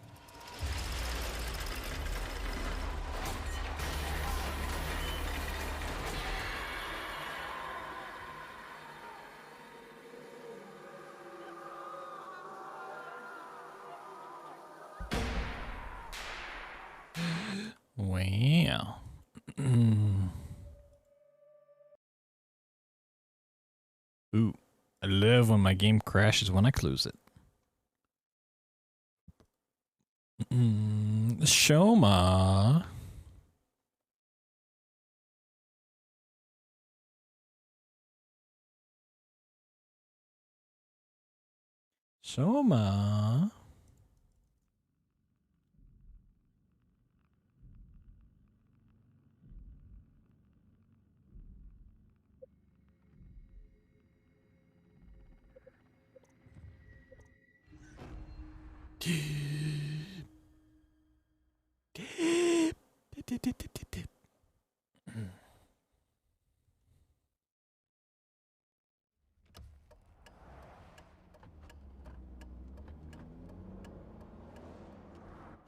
Wow. Ooh, I love when my game crashes when I close it. Shoma. Shoma.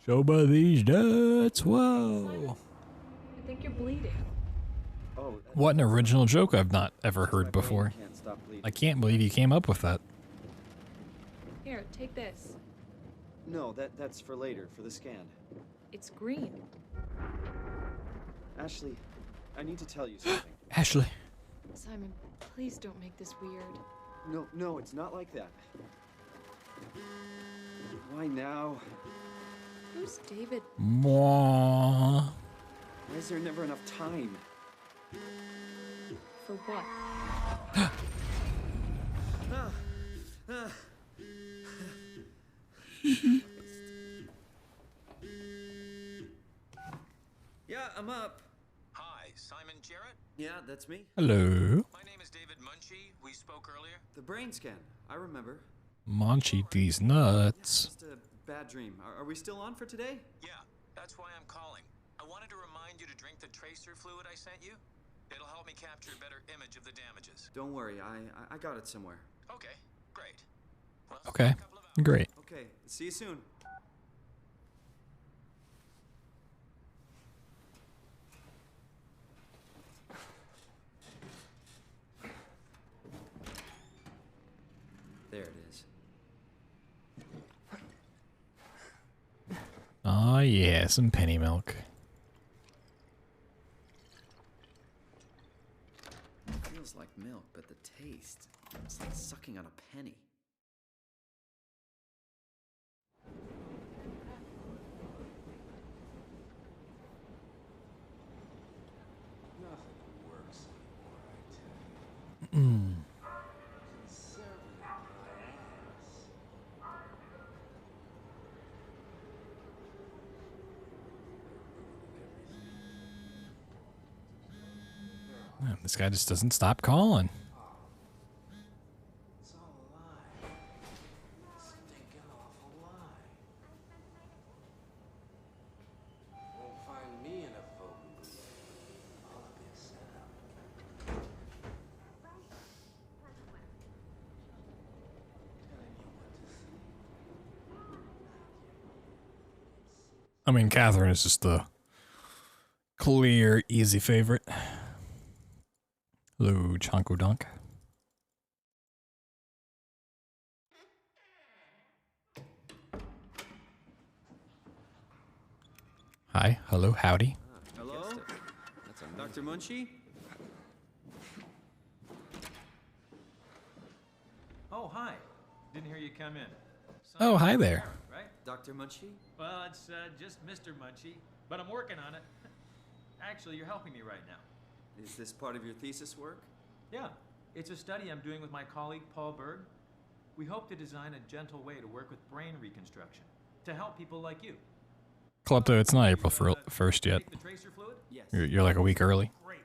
Show by these nuts. Whoa. I think you're bleeding. Oh, What an original joke I've not ever heard before. I can't believe you came up with that. Here, take this. No, that's for later, for the scan. It's green. Ashley, I need to tell you something. Ashley. Simon, please don't make this weird. No, it's not like that. Why now? Who's David? Mwah. Why is there never enough time? For what? Yeah, I'm up. Hi, Simon Jarrett? Yeah, that's me. Hello. My name is David Munchie. We spoke earlier. The brain scan. I remember. Munchie these nuts. Just a bad dream. Are we still on for today? Yeah, that's why I'm calling. I wanted to remind you to drink the tracer fluid I sent you. It'll help me capture a better image of the damages. Don't worry, I got it somewhere. Okay, great. Well, Okay, great. Okay, see you soon. There it is. Oh yeah, some penny milk. Feels like milk, but the taste, it's like sucking on a penny. Nothing works anymore, I tell you. Conservative my ass. Man, this guy just doesn't stop calling. It's all a lie. Stinking awful lie. Won't find me in a voting booth. All of you set up. Telling you what to see. I mean, Catherine is just the clear, easy favorite. Hello, Chonko Dunk. Hi, hello, howdy. Hello? Dr. Munchie? Oh, hi. Didn't hear you come in. Oh, hi there. Right? Dr. Munchie? Well, it's just Mr. Munchie, but I'm working on it. Actually, you're helping me right now. Is this part of your thesis work? Yeah, it's a study I'm doing with my colleague Paul Berg. We hope to design a gentle way to work with brain reconstruction to help people like you. Klepto, it's not April 1st yet. The tracer fluid? Yes. You're like a week early. Great.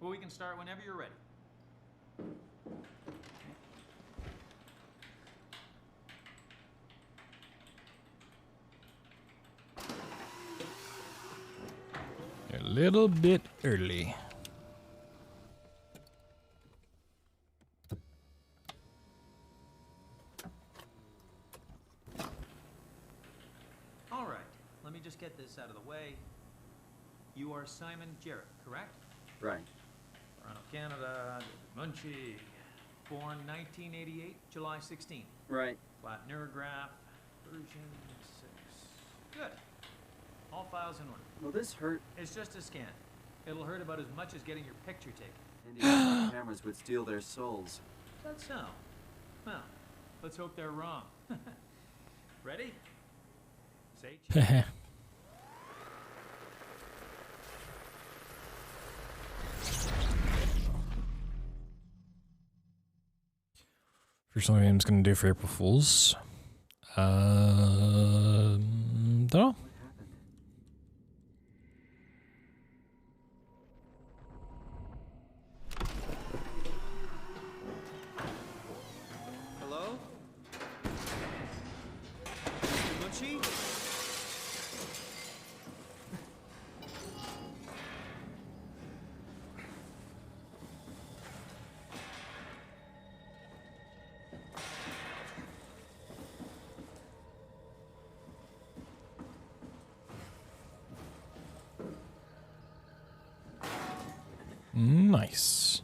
Well, we can start whenever you're ready. You're a little bit early. You are Simon Jarrett, correct? Right. Toronto, Canada, Munchie. Born 1988, July 16th. Right. Flat neurograph, version 6. Good. All files in order. Will this hurt? It's just a scan. It'll hurt about as much as getting your picture taken. Indian cameras would steal their souls. That's so. Well, let's hope they're wrong. Ready? Say cheese. Here's something I'm gonna do for April Fools. Don't know. Hello? Munchie? Nice.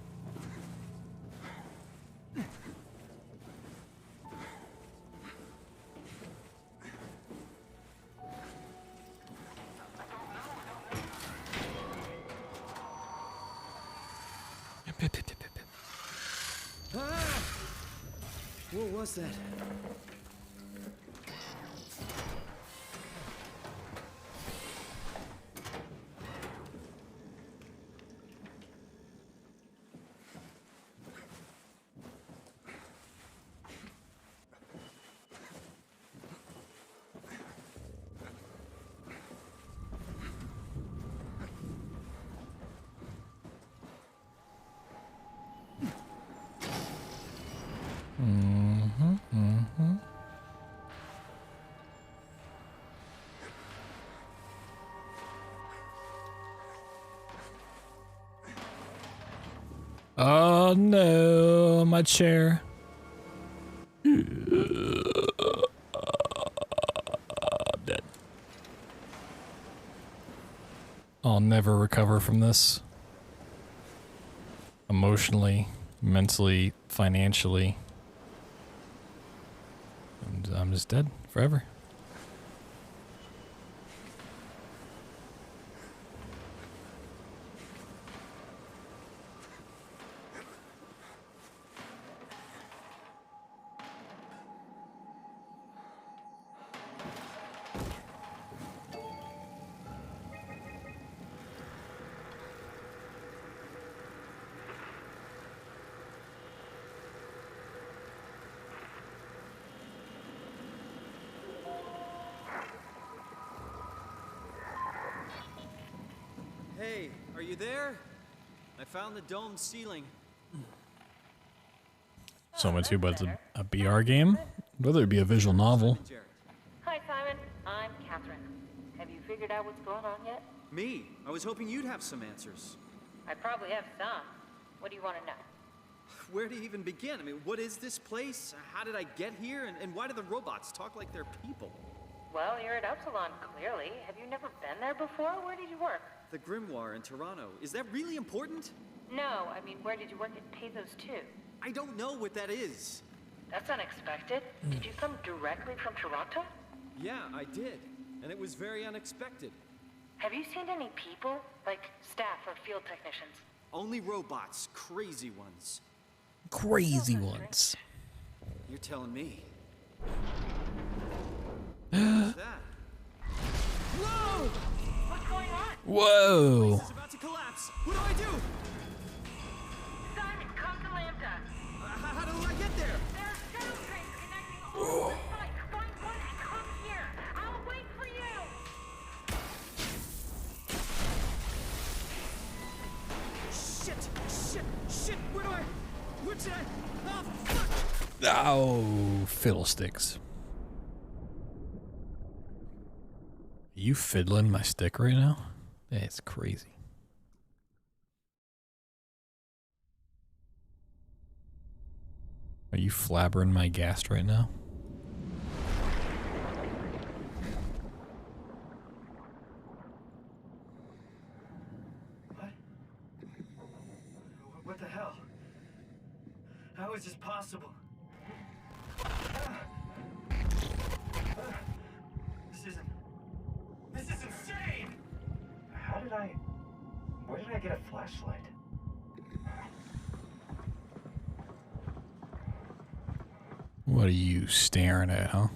Ah! What was that? Oh no, my chair. I'm dead. I'll never recover from this. Emotionally, mentally, financially. And I'm just dead forever. Hey, are you there? I found the dome ceiling. So much too, but it's a BR game? Whether it be a visual novel. Hi, Simon. I'm Catherine. Have you figured out what's going on yet? Me? I was hoping you'd have some answers. I probably have some. What do you want to know? Where to even begin? I mean, what is this place? How did I get here? And why do the robots talk like they're people? Well, you're at Upsilon, clearly. Have you never been there before? Where did you work? The Grimoire in Toronto. Is that really important? No, I mean, where did you work at Pathos 2? I don't know what that is. That's unexpected. Did you come directly from Toronto? Yeah, I did. And it was very unexpected. Have you seen any people? Like staff or field technicians? Only robots. Crazy ones. Crazy ones. You're telling me. What's that? Whoa! What's going on? Whoa! This is about to collapse. What do I do? Simon, come to Lambda. How do I get there? There are shuttle trains connecting all over the site. Find one and come here. I'll wait for you. Shit! Where did I? Oh, fuck! Oh, fiddlesticks. Are you fiddling my stick right now? It's crazy. Are you flabbering my gas right now? What the hell? How is this possible? This is insane! Where did I get a flashlight? What are you staring at, huh?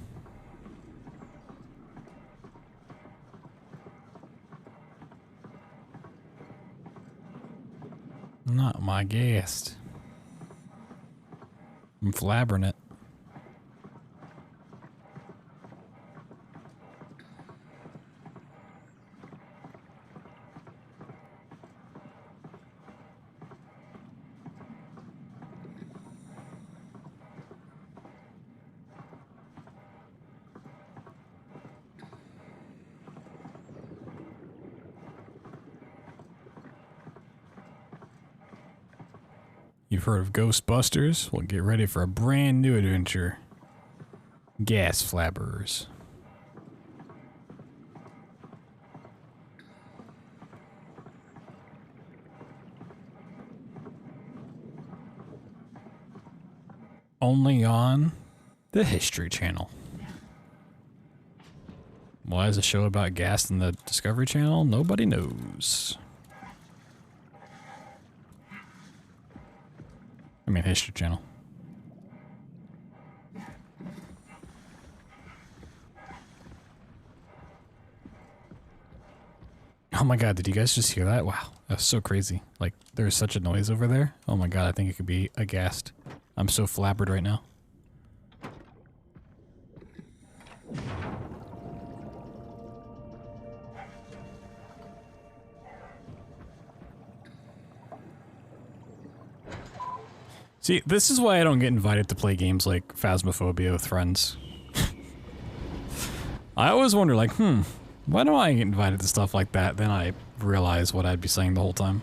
Not my guest. I'm flabbering it. You've heard of Ghostbusters? Well, get ready for a brand new adventure. Gas flabbers. Only on the History Channel. Why is a show about gas in the Discovery Channel? Nobody knows. I mean, History Channel. Oh my god, did you guys just hear that? Wow, that's so crazy. Like, there's such a noise over there. Oh my god, I think it could be a ghast. I'm so flabbered right now. See, this is why I don't get invited to play games like Phasmophobia with friends. I always wonder, like, why do I get invited to stuff like that? Then I realize what I'd be saying the whole time.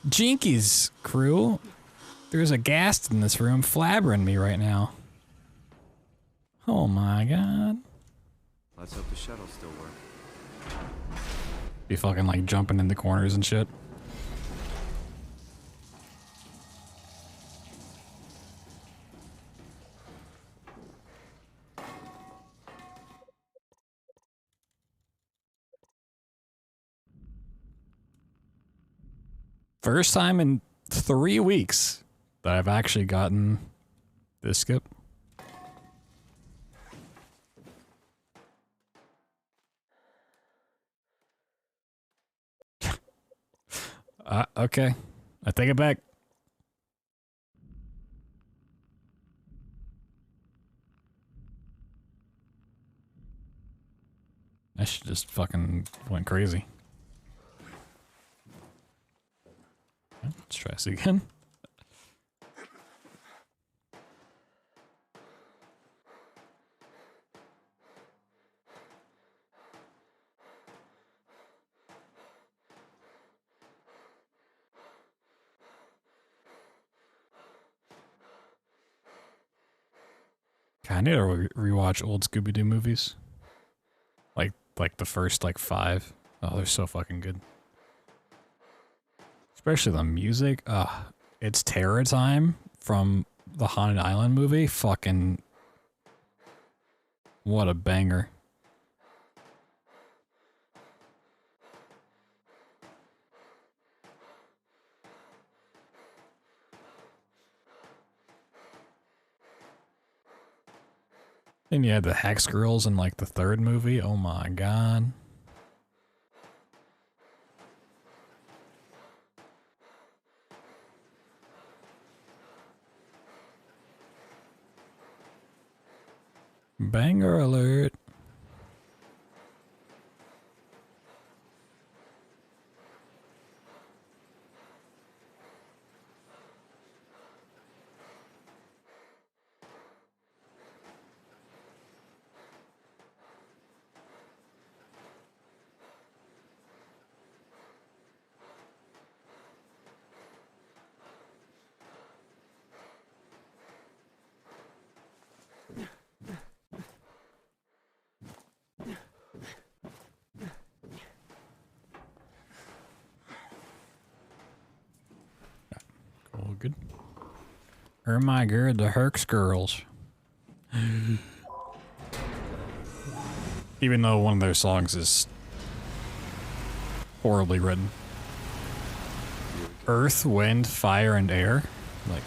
Jinkies, crew. There's a ghast in this room flabbering me right now. Oh my god. Let's hope the shuttles still work. Be fucking like jumping in the corners and shit. First time in 3 weeks that I've actually gotten this skip. Okay. I take it back. That shit just fucking went crazy. Let's try this again. I need to rewatch old Scooby-Doo movies. Like the first, 5. Oh, they're so fucking good. Especially the music. It's Terror Time from the Haunted Island movie. Fucking... what a banger. And you had the Hex Girls in like the 3rd movie. Oh my god. Banger alert. good. Oh my god, the Herx girls. Even though one of their songs is horribly written. Earth, wind, fire, and air. Like,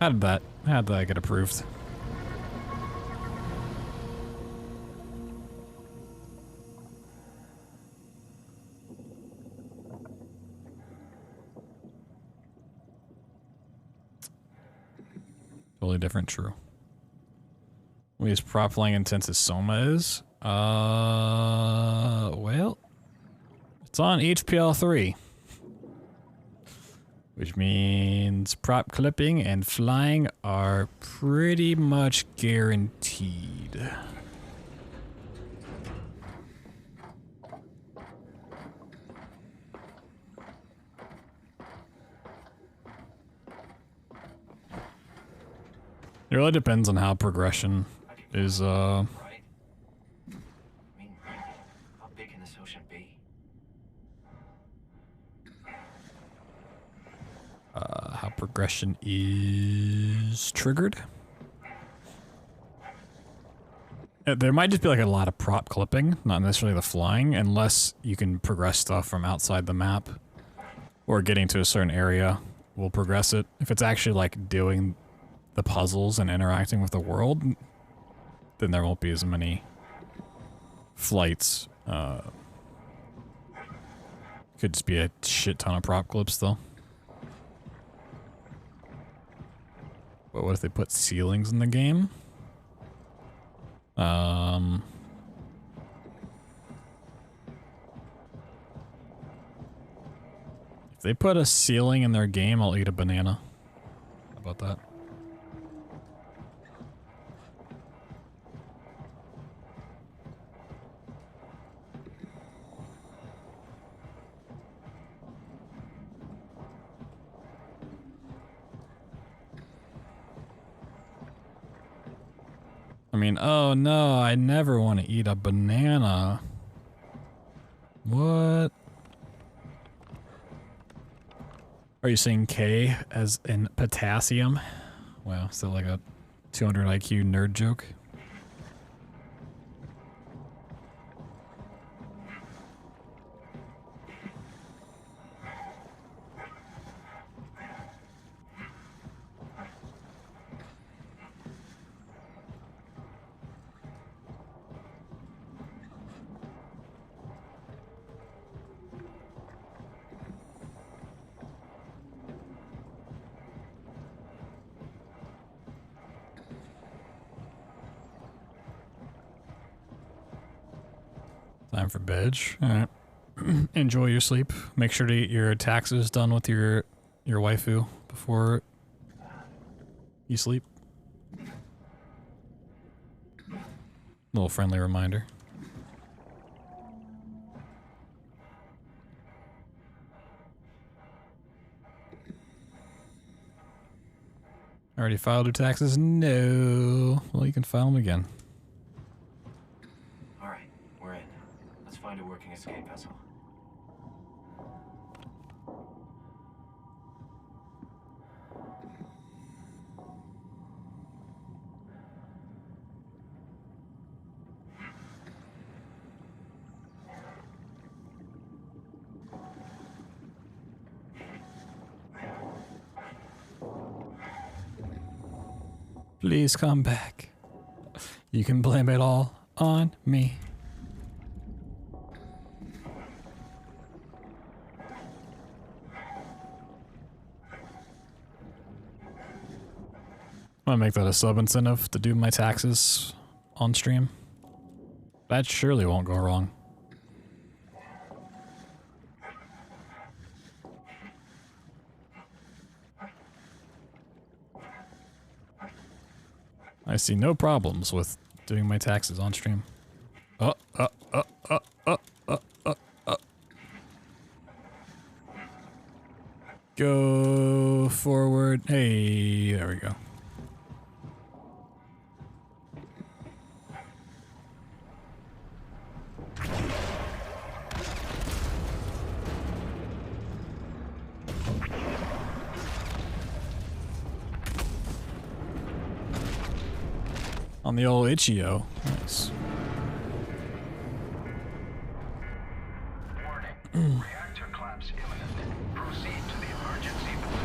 how did that get approved? Totally different, true. We use prop playing intense as Soma is. Well, it's on HPL3. Which means prop clipping and flying are pretty much guaranteed. It really depends on how progression is, How big can this ocean be? How progression is triggered. There might just be like a lot of prop clipping, not necessarily the flying, unless you can progress stuff from outside the map. Or getting to a certain area will progress it. If it's actually like doing the puzzles and interacting with the world, then there won't be as many flights. Could just be a shit ton of prop clips though. But what if they put ceilings in the game? If they put a ceiling in their game, I'll eat a banana. How about that? I mean, oh no, I never want to eat a banana. What? Are you saying K as in potassium? Wow, is that like a 200 IQ nerd joke? Time for bed. Alright. Enjoy your sleep. Make sure to get your taxes done with your waifu before you sleep. Little friendly reminder. Already filed your taxes? No. Well, you can file them again. Alright, we're in. Let's find a working escape vessel. Please come back. You can blame it all on me. I'm gonna make that a sub incentive to do my taxes on stream. That surely won't go wrong. I see no problems with doing my taxes on stream. Go forward. Hey, there we go. On the old Itch.io. Nice. Warning. Reactor collapse imminent. Proceed to the emergency buildings.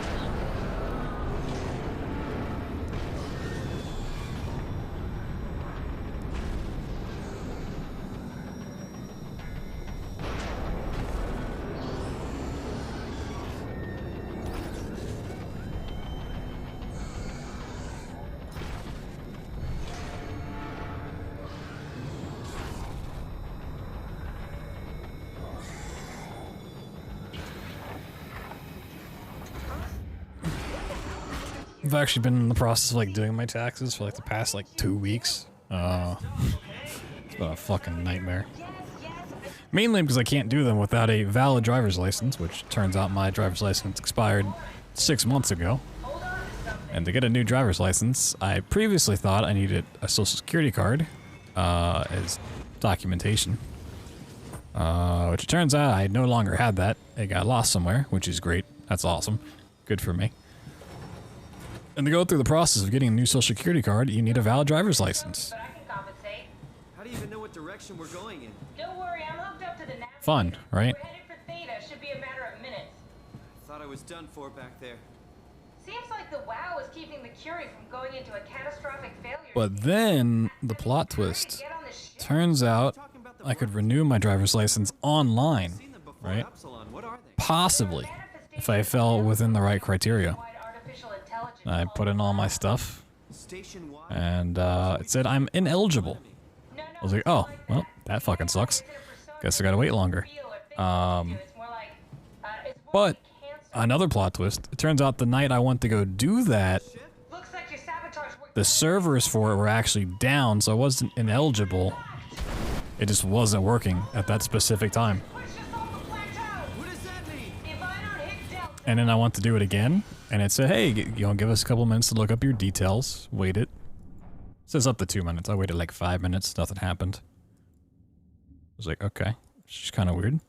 I've actually been in the process of like doing my taxes for like the past like 2 weeks. It's been a fucking nightmare. Mainly because I can't do them without a valid driver's license, which turns out my driver's license expired 6 months ago. And to get a new driver's license, I previously thought I needed a social security card as documentation. Which it turns out I no longer had that. It got lost somewhere, which is great. That's awesome. Good for me. And to go through the process of getting a new social security card, you need a valid driver's license. How do you even know what direction we're going in? Don't worry, I'm hooked up to the nav. Fun, right? We're headed for Theta. Should be a matter of minutes. I thought I was done for back there. Seems like the WoW is keeping the Curie from going into a catastrophic failure. But then, the plot twist. Turns out, I could renew my driver's license online, right? Possibly, if I fell within the right criteria. I put in all my stuff, and it said I'm ineligible. I was like, oh, well, that fucking sucks. Guess I gotta wait longer. But, another plot twist. It turns out the night I went to go do that, the servers for it were actually down, so I wasn't ineligible. It just wasn't working at that specific time. And then I went to do it again, and it said, hey, you know, give us a couple minutes to look up your details. Wait it. It says up to 2 minutes. I waited like 5 minutes. Nothing happened. I was like, okay. It's just kind of weird.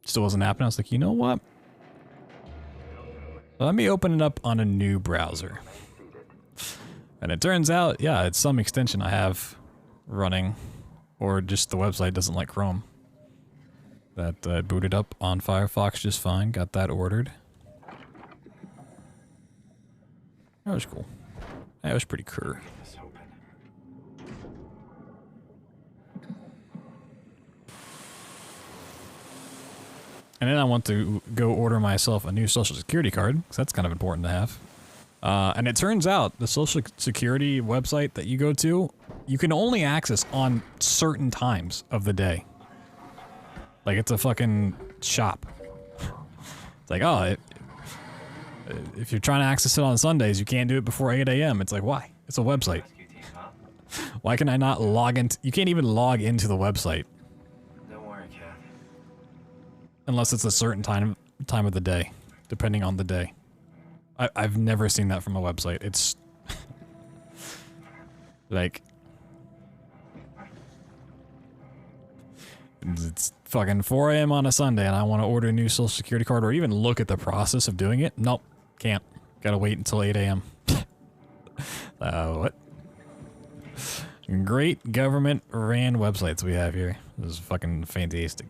Still wasn't happening. I was like, you know what? Let me open it up on a new browser. And it turns out, yeah, it's some extension I have running, or just the website doesn't like Chrome. That booted up on Firefox just fine. Got that ordered. That was cool. That was pretty cool. And then I want to go order myself a new social security card, because that's kind of important to have. And it turns out the social security website that you go to, you can only access on certain times of the day. Like, it's a fucking shop. It's like, oh, if you're trying to access it on Sundays, you can't do it before 8 a.m. It's like, why? It's a website. Why can I not log in? You can't even log into the website. Don't worry, Kat. Unless it's a certain time of the day, depending on the day. I've never seen that from a website. It's like, it's fucking 4 a.m. on a Sunday and I want to order a new social security card or even look at the process of doing it. Nope, can't. Gotta wait until 8 a.m. What? Great government ran websites we have here. This is fucking fantastic.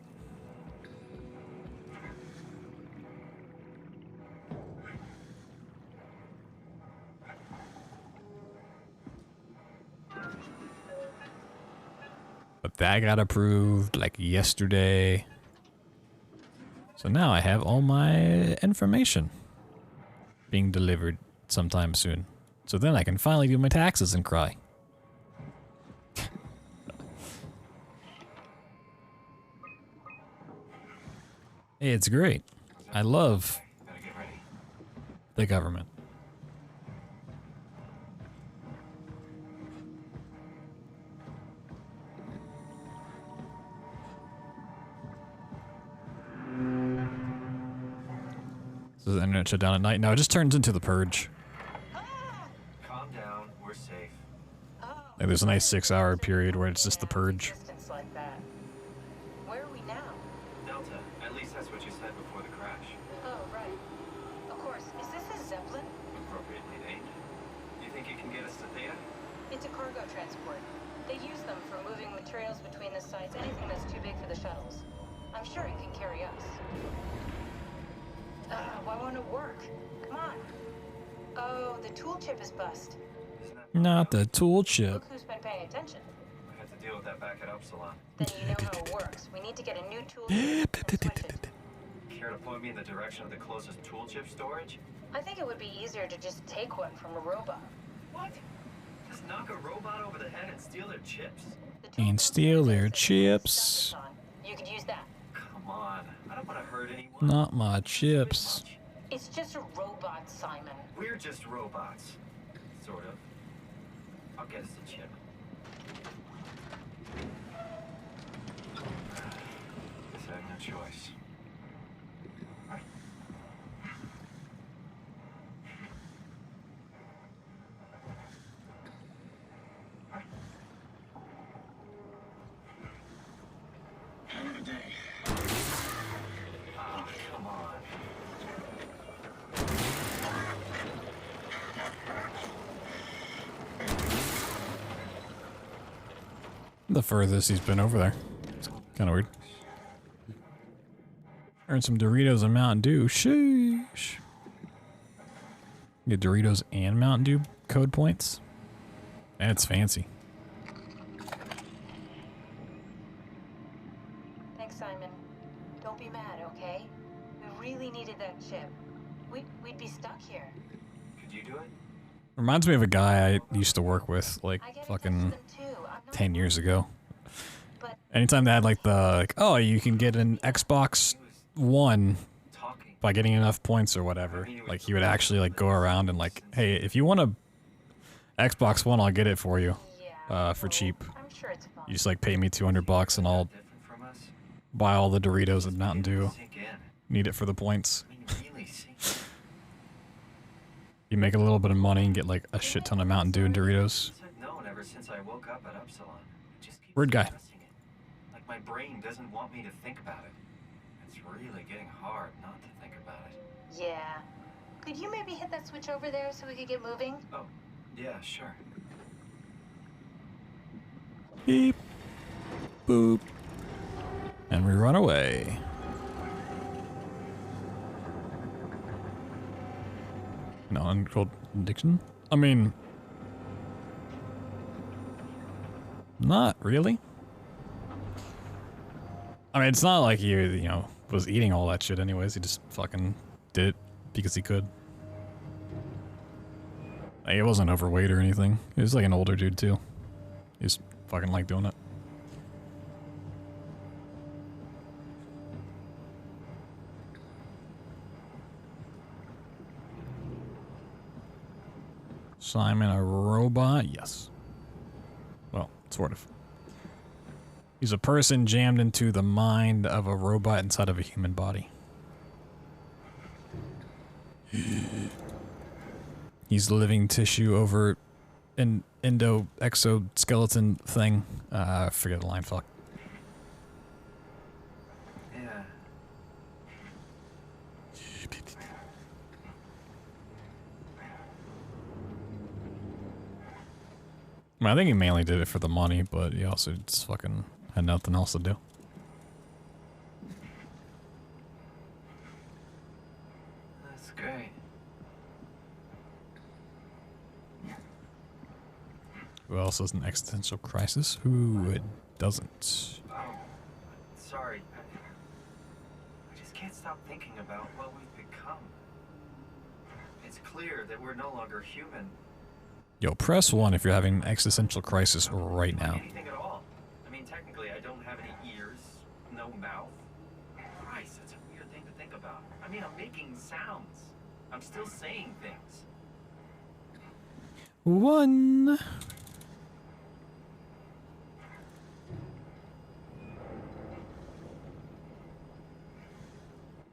But that got approved like yesterday. So now I have all my information being delivered sometime soon. So then I can finally do my taxes and cry. Hey, it's great. I love the government. So the internet shut down at night. No, it just turns into the Purge. Calm down, we're safe. Like there's a nice 6-hour period where it's just the Purge. Like that. Where are we now? Delta, at least that's what you said before the crash. Oh, right. Of course. Is this a Zeppelin? Appropriately named. You think you can get us to Theta? It's a cargo transport. They use them for moving materials between the sites, anything that's too big for the shuttles. I'm sure it can carry us. Why won't it work? Come on. Oh, the tool chip is bust. Not the tool chip. Look who's been paying attention. We had to deal with that back at Upsilon. Then you know how it works. We need to get a new tool chip and switch it. Care to point me in the direction of the closest tool chip storage? I think it would be easier to just take one from a robot. What? Just knock a robot over the head and steal their chips? And steal their chips. You could use that. Come on, I don't want to hurt anyone. Not my chips. It's just a robot, Simon. We're just robots. Sort of. I'll get us a chip. Guess I have no choice. The furthest he's been over there. It's kind of weird. Earn some Doritos and Mountain Dew. Sheesh. Get Doritos and Mountain Dew code points. That's fancy. Thanks, Simon. Don't be mad, okay? We really needed that chip. We'd be stuck here. Could you do it? Reminds me of a guy I used to work with, like, fucking 10 years ago. Anytime they had, like, oh, you can get an Xbox One by getting enough points or whatever. Like, he would actually, like, go around and, like, hey, if you want a Xbox One, I'll get it for you, for cheap. You just, like, pay me $200 and I'll buy all the Doritos and Mountain Dew. Need it for the points. You make a little bit of money and get, like, a shit ton of Mountain Dew and Doritos. Known ever since I woke up at Upsilon. It just keeps Weird guy. stressing it. Like my brain doesn't want me to think about it. It's really getting hard not to think about it. Yeah. Could you maybe hit that switch over there so we could get moving? Oh, yeah, sure. Beep. Boop. And we run away. No, uncontrolled addiction? I mean... Not really. I mean, it's not like he, you know, was eating all that shit anyways. He just fucking did it because he could. Like, he wasn't overweight or anything. He was like an older dude too. He just fucking liked doing it. Simon a robot? Yes. Well, sort of. He's a person jammed into the mind of a robot inside of a human body. He's living tissue over an endo-exoskeleton thing. I forget the line, fuck. Yeah. I mean, I think he mainly did it for the money, but he also just fucking had nothing else to do. That's great. Who else has an existential crisis? Who doesn't? Oh, sorry. I just can't stop thinking about what we've become. It's clear that we're no longer human. Yo, press 1 if you're having an existential crisis right now. Anything at all. I mean, technically, I don't have any ears, no mouth. Christ, that's a weird thing to think about. I mean, I'm making sounds. I'm still saying things. 1.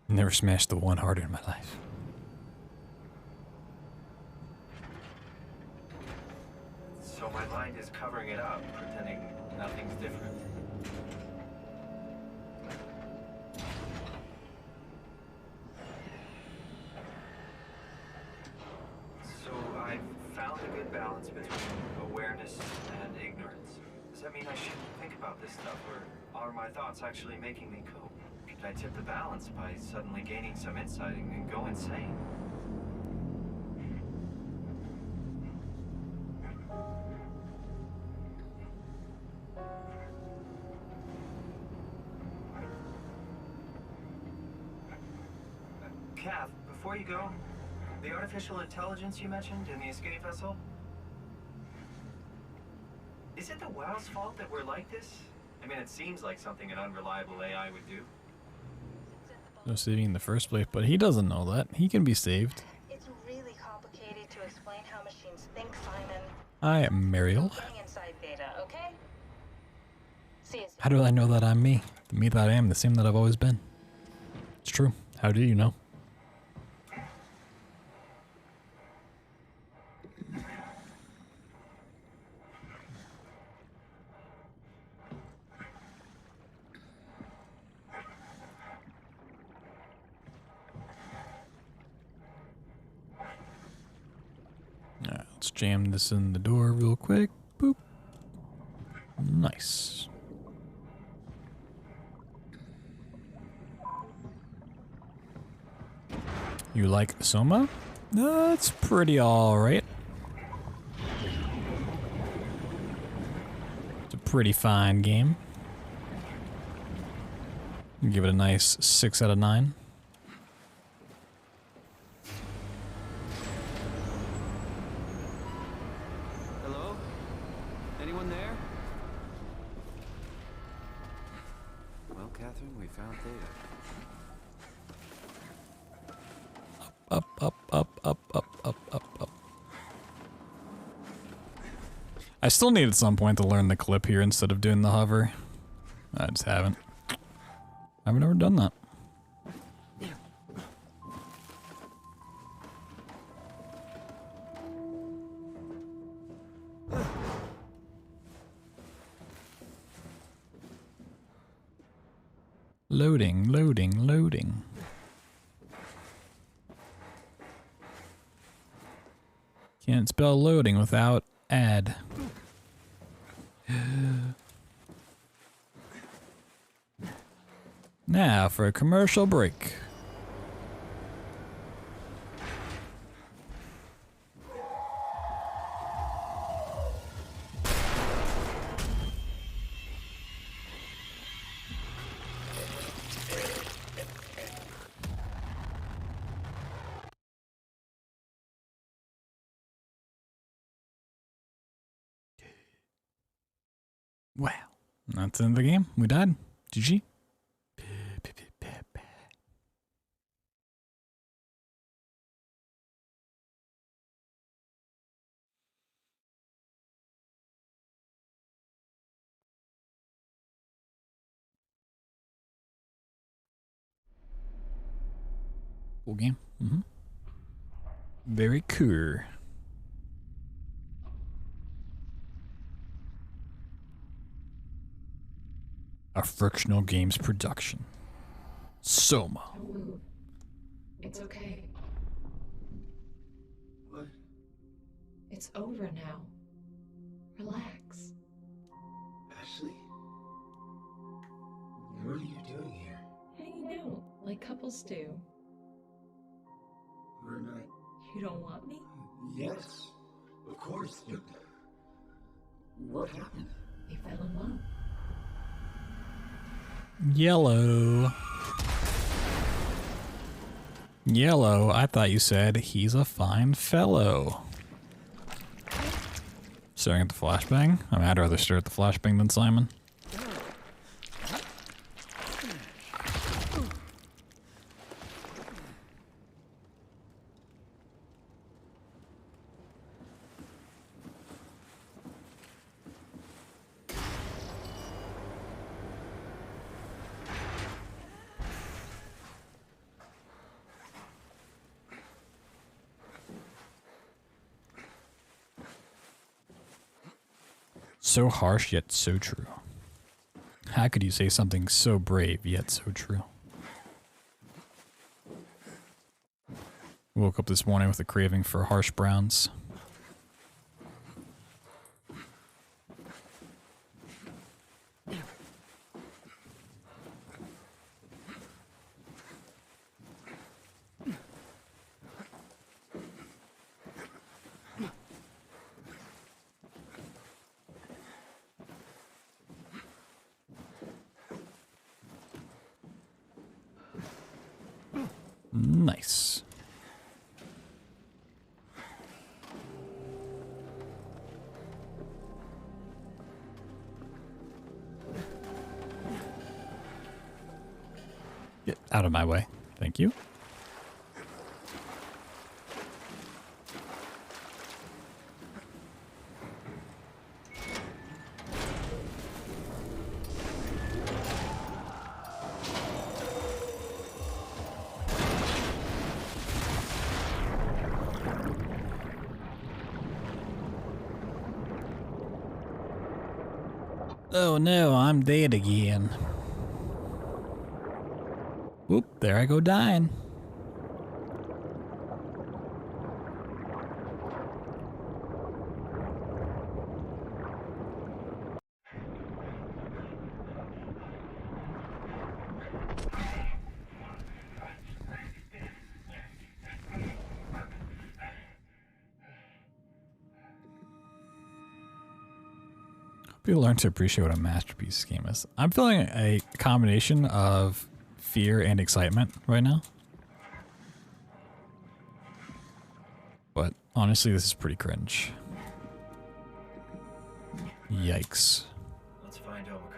Never smashed the 1 harder in my life. So my mind is covering it up, pretending nothing's different. So I've found a good balance between awareness that mean I shouldn't think about this stuff, or are my thoughts actually making me cope? Could I tip the balance by suddenly gaining some insight and go insane? Kath, before you go, the artificial intelligence you mentioned in the escape vessel? Is it the WoW's fault that we're like this? I mean, it seems like something an unreliable AI would do. No saving in the first place, but he doesn't know that. He can be saved. It's really complicated to explain how machines think, Simon. I am Mariel. Getting inside data, okay? See you soon. How do I know that I'm me? The me that I am, the same that I've always been. It's true. How do you know? Alright, let's jam this in the door real quick. Boop. Nice. You like Soma? That's pretty alright. It's a pretty fine game. Give it a nice 6 out of 9. Hello? Anyone there? Well, Catherine, we found data. Up, up, up, up, up, up, up, up. I still need at some point to learn the clip here instead of doing the hover. I just haven't. I've never done that. Loading, loading, loading. Can't spell loading without add. Now for a commercial break. Wow, that's the end of the game. We died. GG. Cool game. Very cool. A Frictional Games production. Soma. Don't move. It's okay. What? It's over now. Relax. Ashley? What are you doing here? Hanging out, like couples do. We're not... You don't want me? Yes, of course, but... What happened? We fell in love. Yellow. Yellow, I thought you said he's a fine fellow. Staring at the flashbang? I mean, I'd rather stare at the flashbang than Simon. So harsh, yet so true. How could you say something so brave, yet so true? Woke up this morning with a craving for harsh browns. Nice. Get out of my way. Thank you. Oh no, I'm dead again. Whoop, there I go dying. People learn to appreciate what a masterpiece game is. I'm feeling a combination of fear and excitement right now. But honestly, this is pretty cringe. Yikes. Let's find Omicron.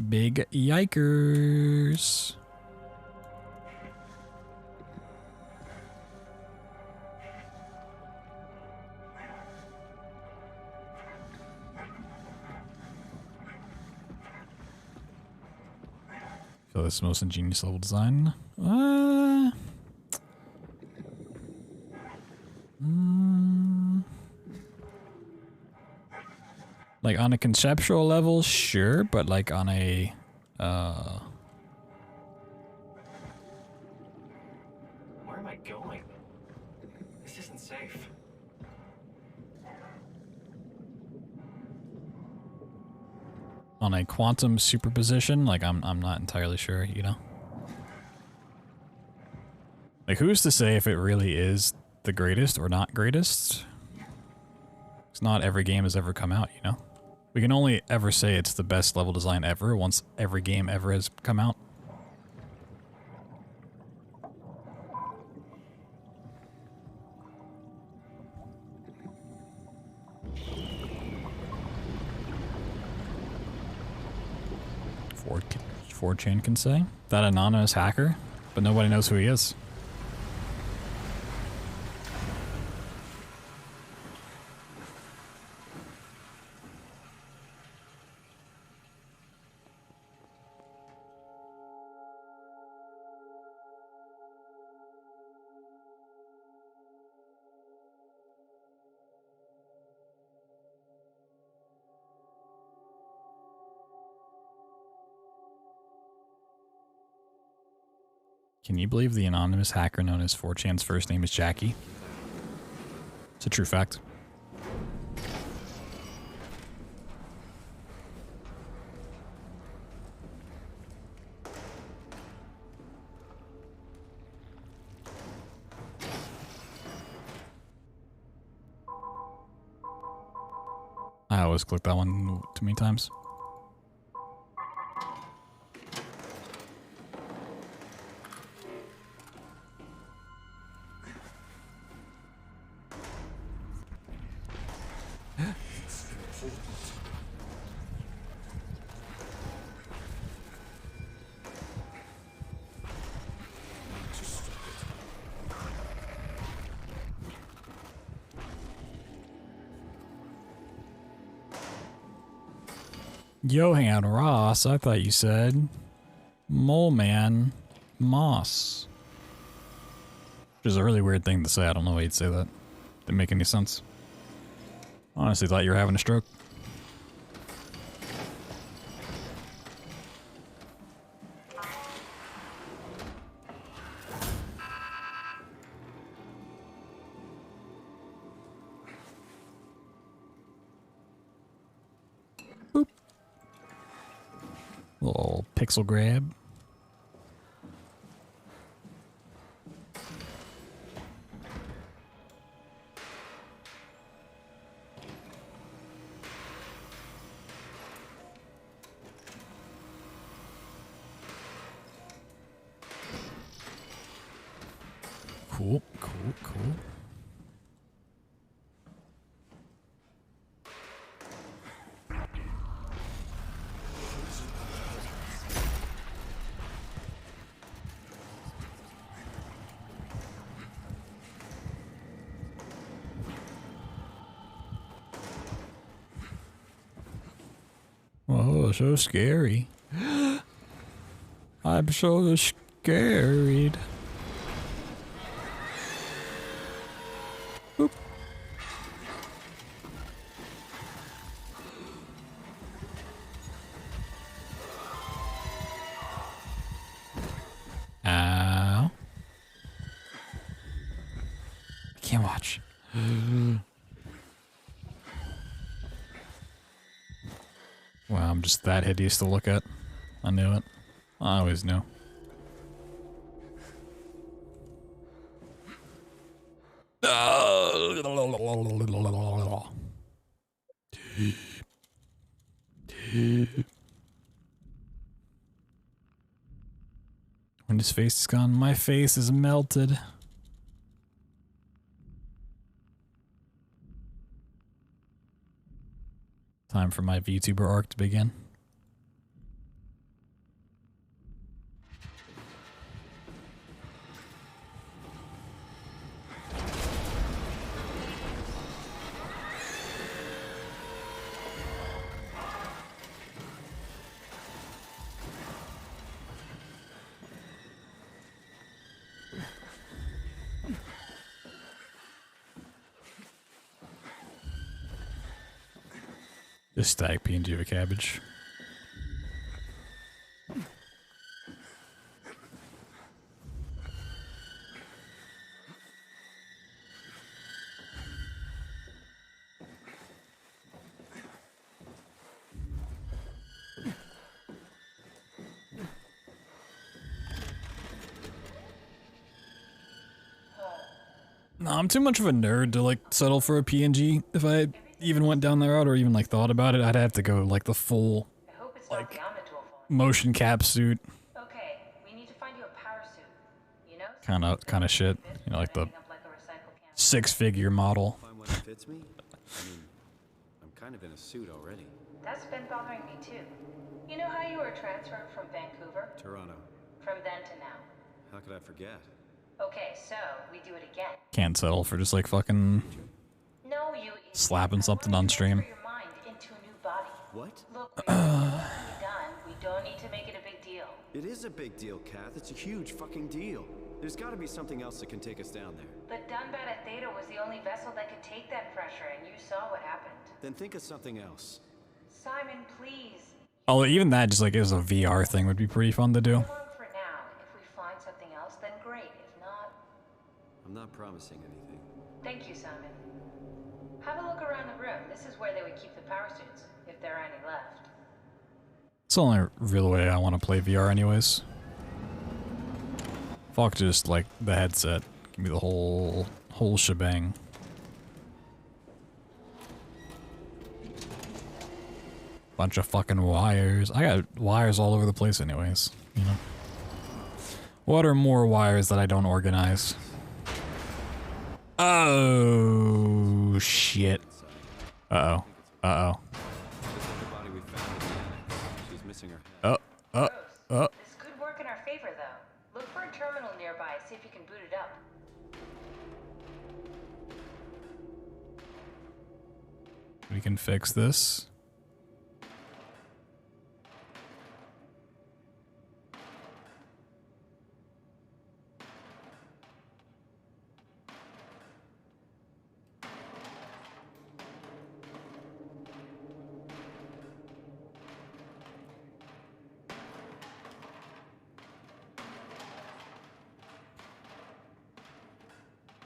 Big yikers. So this is the most ingenious level design. Like on a conceptual level, sure, but like on a Where am I going? This isn't safe. on a quantum superposition, like I'm not entirely sure, you know. Like who's to say if it really is the greatest or not greatest? It's not every game has ever come out, you know. We can only ever say it's the best level design ever once every game ever has come out. Chan can say that anonymous hacker, but nobody knows who he is. Can you believe the anonymous hacker known as 4chan's first name is Jackie? It's a true fact. I always click that one too many times. Johan Ross, I thought you said Mole Man Moss. Which is a really weird thing to say. I don't know why you'd say that. Didn't make any sense. Honestly thought you were having a stroke. Little pixel grab. Cool, cool, cool. Oh, so scary. I'm so scared. Boop. Ow. I can't watch. Wow, I'm just that hideous to look at. I knew it. I always knew. When his face is gone, my face is melted. Time for my VTuber arc to begin. Just stack PNG of a cabbage. No, I'm too much of a nerd to like settle for a PNG. If I even went down that route or even like thought about it, I'd have to go like the full like motion cap suit. Okay, we need to find you a power suit. You know? Kind of shit. You know, like the 6-figure model. Find one that fits me? I mean, I'm kind of in a suit already. That's been bothering me too. You know how you were transferred from Vancouver? Toronto. From then to now. How could I forget? Okay, so we do it again. Can't settle for just like fucking No, you slapping something on stream. your mind into a new body. What? Look, we're done. We don't need to make it a big deal. It is a big deal, Kath. It's a huge fucking deal. There's got to be something else that can take us down there. But Dunbat at Theta was the only vessel that could take that pressure, and you saw what happened. Then think of something else. Simon, please. Oh, even that just like as a VR thing would be pretty fun to do. For now, if we find something else, then great. If not, I'm not promising anything. thank you, Simon. Have a look around the room. This is where they would keep the power suits, if there are any left. It's the only real way I want to play VR anyways. Fuck just like the headset. Give me the whole shebang. Bunch of fucking wires. I got wires all over the place anyways, you know. What are more wires that I don't organize? Oh shit. Uh-oh. Uh-oh. She's missing her. Oh. This could work in our favor, though. Look for a terminal nearby. See if you can boot it up. We can fix this.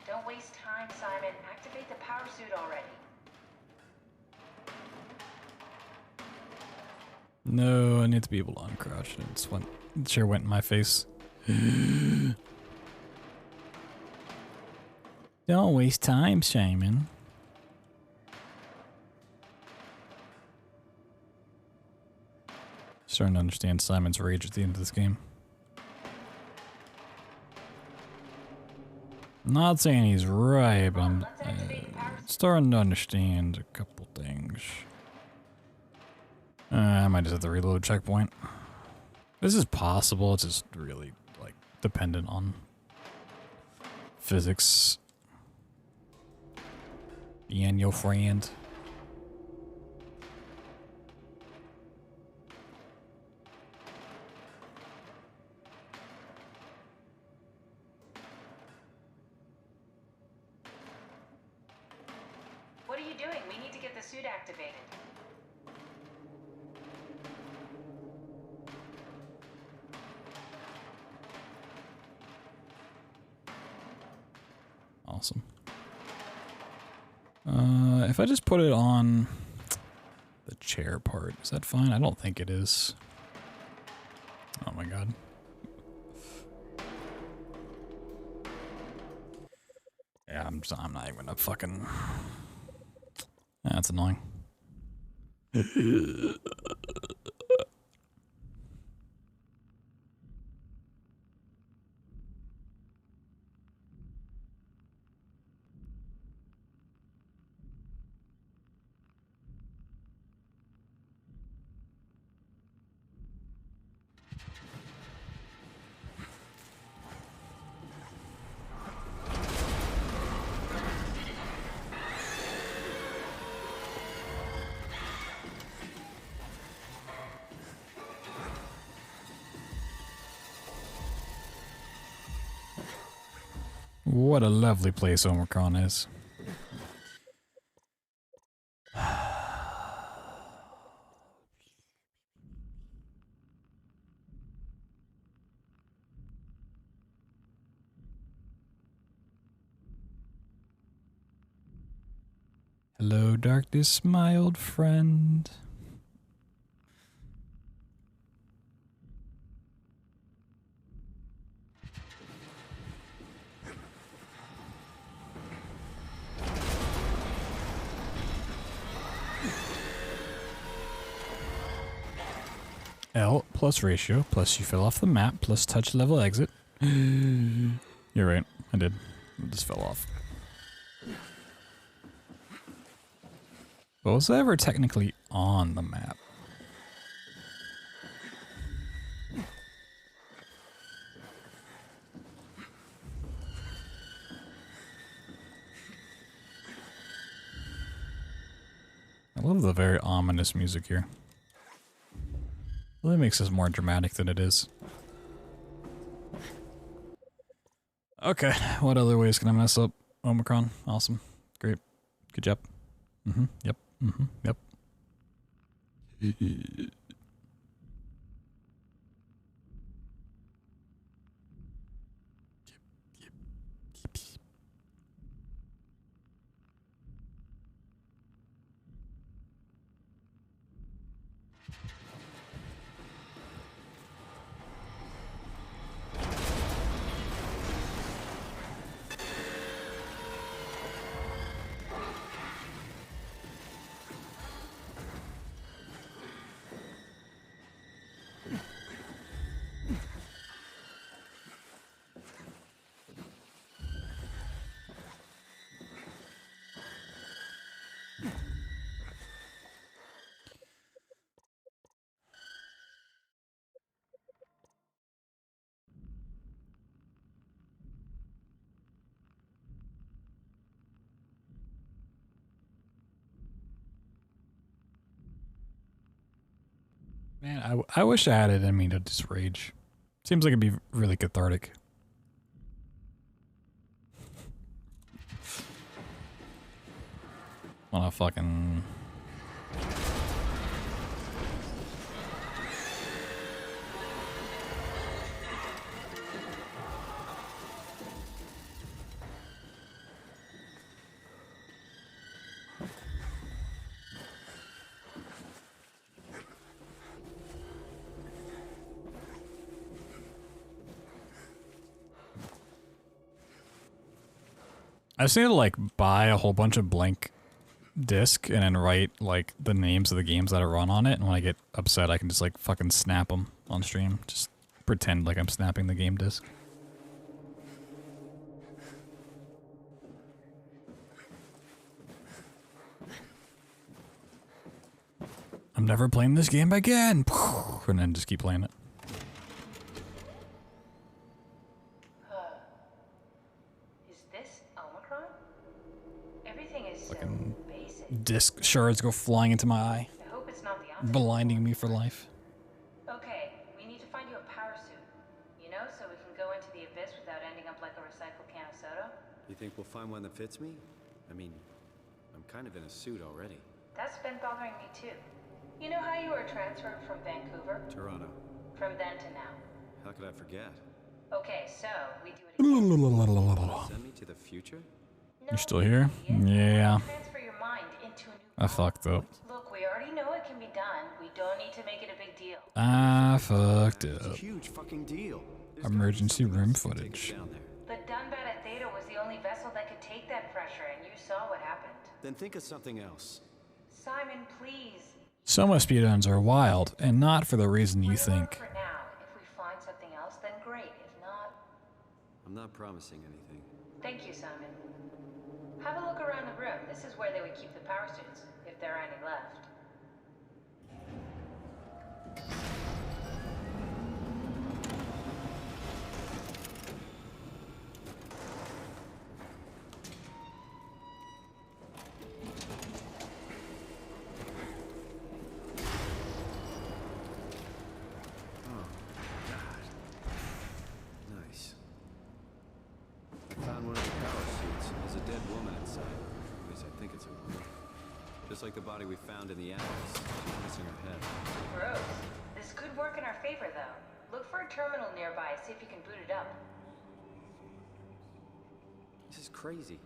Don't waste time, Simon. Activate the power suit already. No, I need to be able to uncrouch. It sure went in my face. Don't waste time, Simon. Starting to understand Simon's rage at the end of this game. Not saying he's right, but I'm starting to understand a couple things. I might just have to reload checkpoint. This is possible, it's just really, like, dependent on physics. And your friend. What are you doing? We need to get the suit activated. Awesome. If I just put it on the chair part, is that fine? I don't think it is. Oh my god. Yeah, I'm not even gonna fucking... That's annoying. What a lovely place Omicron is. Hello, darkness, my old friend. L plus ratio plus you fell off the map plus touch level exit. You're right, I did. I just fell off. But was I ever technically on the map? I love the very ominous music here. Really makes this more dramatic than it is. Okay, what other ways can I mess up Omicron? Awesome. Great. Good job. Yep. Yep. Man, I wish I had it in me to just rage. Seems like it'd be really cathartic. Wanna fucking... I just need to like buy a whole bunch of blank disc and then write like the names of the games that I run on it, and when I get upset I can just like fucking snap them on stream. Just pretend like I'm snapping the game disc. I'm never playing this game again. And then just keep playing it. Is this Omicron? Everything is so Fucking basic. disc shards go flying into my eye, I hope it's not the opposite. blinding me for life. Okay, we need to find you a power suit. You know, so we can go into the abyss without ending up like a recycled can of soda. You think we'll find one that fits me? I mean, I'm kind of in a suit already. That's been bothering me too. You know how you were transferred from Vancouver? Toronto. From then to now. How could I forget? Okay, so we do it again. Send me to the future? You still here? Yeah. Transfer your mind into a new I fucked up. Look, we already know it can be done. We don't need to make it a big deal. I fucked It's a up. huge fucking deal. Emergency room footage. The Dunbat at Theta was the only vessel that could take that pressure, and you saw what happened. Then think of something else. Simon, please. Some of speedruns are wild, and not for the reason you think. For now, if we find something else, then great. If not, I'm not promising anything. thank you, Simon. Have a look around the room. This is where they would keep the power suits, if there are any left. Nice. I found one of the power suits. There's a dead woman inside. At least I think it's a woman. Just like the body we found in the attic. She's missing her head. Gross. This could work in our favor, though. Look for a terminal nearby. See if you can boot it up. This is crazy.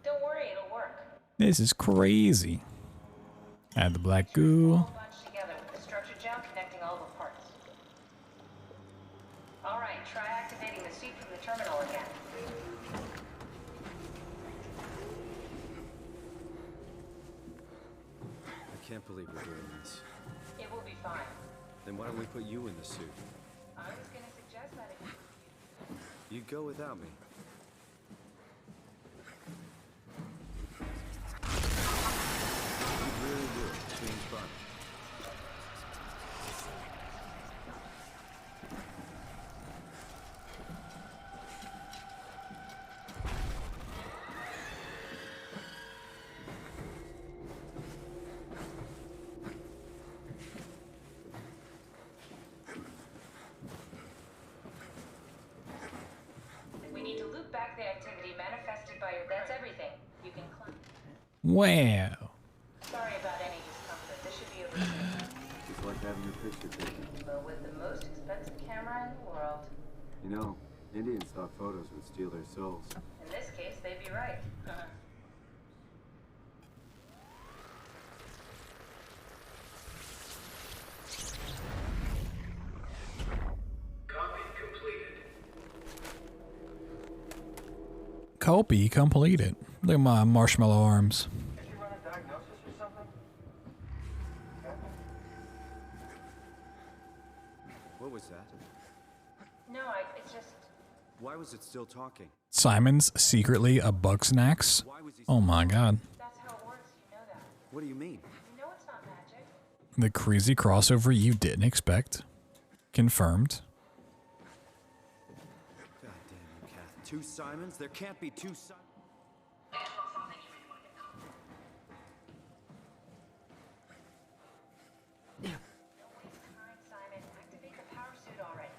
Don't worry, it'll work. This is crazy. Add the black goo. Bunch together with the structure gel connecting all the parts. All right, try activating the suit from the terminal again. I can't believe we're doing this. It will be fine. Then why don't we put you in the suit? I was gonna suggest that if You'd go without me. You'd really do it. Change body. we need to loop back the activity manifested by your. That's everything. You can climb. Wow. Sorry about any discomfort. This should be over soon. It's like having your picture taken. But with the most expensive camera in the world. You know, Indian stock photos would steal their souls. In this case, they'd be right. Copy completed. Look at my marshmallow arms. Did you run a diagnosis or something? What was that? No, it's just. Why was it still talking? Simon's secretly a Bugsnax? Oh my god. That's how it works. You know that. What do you mean? You know it's not magic. The crazy crossover you didn't expect. Confirmed. God damn you, Kath. Two Simons? There can't be two Simons. Simon, activate the power suit already.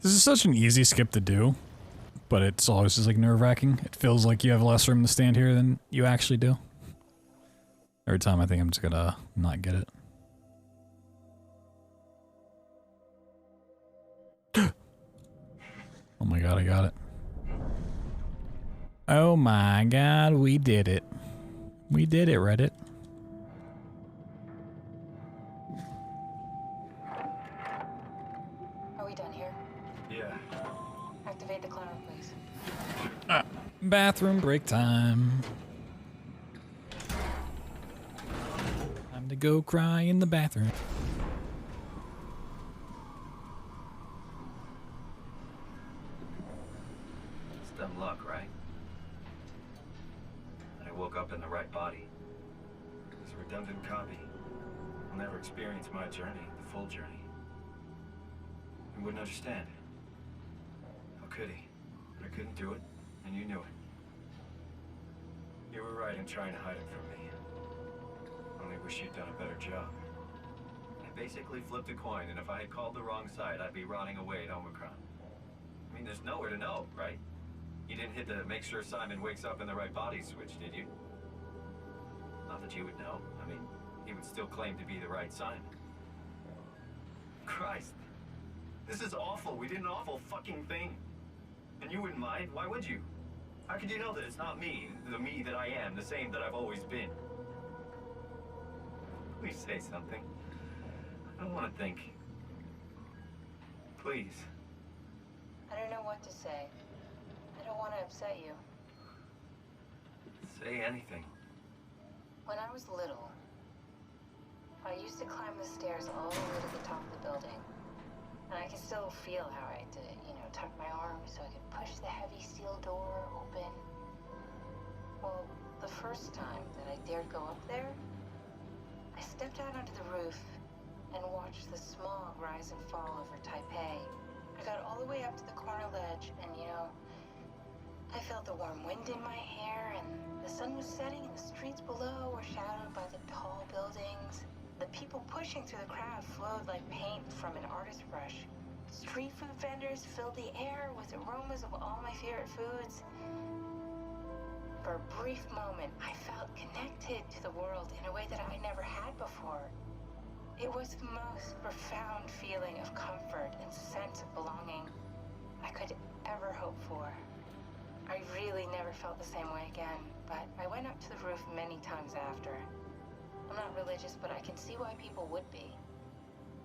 This is such an easy skip to do, but it's always just like nerve-wracking. It feels like you have less room to stand here than you actually do. Every time I think I'm just gonna not get it. Oh my god, I got it. Oh my god, we did it. We did it, Reddit. Bathroom break time. Time to go cry in the bathroom. It's dumb luck, right? I woke up in the right body. This redundant copy will never experience my journey, the full journey. He wouldn't understand. How could he? I couldn't do it, and you knew it. You were right in trying to hide it from me. Only wish you'd done a better job. I basically flipped a coin, and if I had called the wrong side, I'd be rotting away at Omicron. I mean, there's nowhere to know, right? You didn't hit the make sure Simon wakes up in the right body switch, did you? Not that you would know. I mean, he would still claim to be the right Simon. Christ. This is awful. We did an awful fucking thing. And you wouldn't mind? Why would you? How could you know that it's not me, the me that I am, the same that I've always been? Please say something. I don't want to think. Please. I don't know what to say. I don't want to upset you. Say anything. When I was little, I used to climb the stairs all the way to the top of the building. And I can still feel how I did it, you know, tuck my arms so I could push the heavy steel door open. Well, the first time that I dared go up there, I stepped out onto the roof and watched the smog rise and fall over Taipei. I got all the way up to the corner ledge and, you know, I felt the warm wind in my hair and the sun was setting and the streets below were shadowed by the tall buildings. The people pushing through the crowd flowed like paint from an artist's brush. Street food vendors filled the air with aromas of all my favorite foods. For a brief moment, I felt connected to the world in a way that I never had before. It was the most profound feeling of comfort and sense of belonging I could ever hope for. I really never felt the same way again, but I went up to the roof many times after. I'm not religious, but I can see why people would be.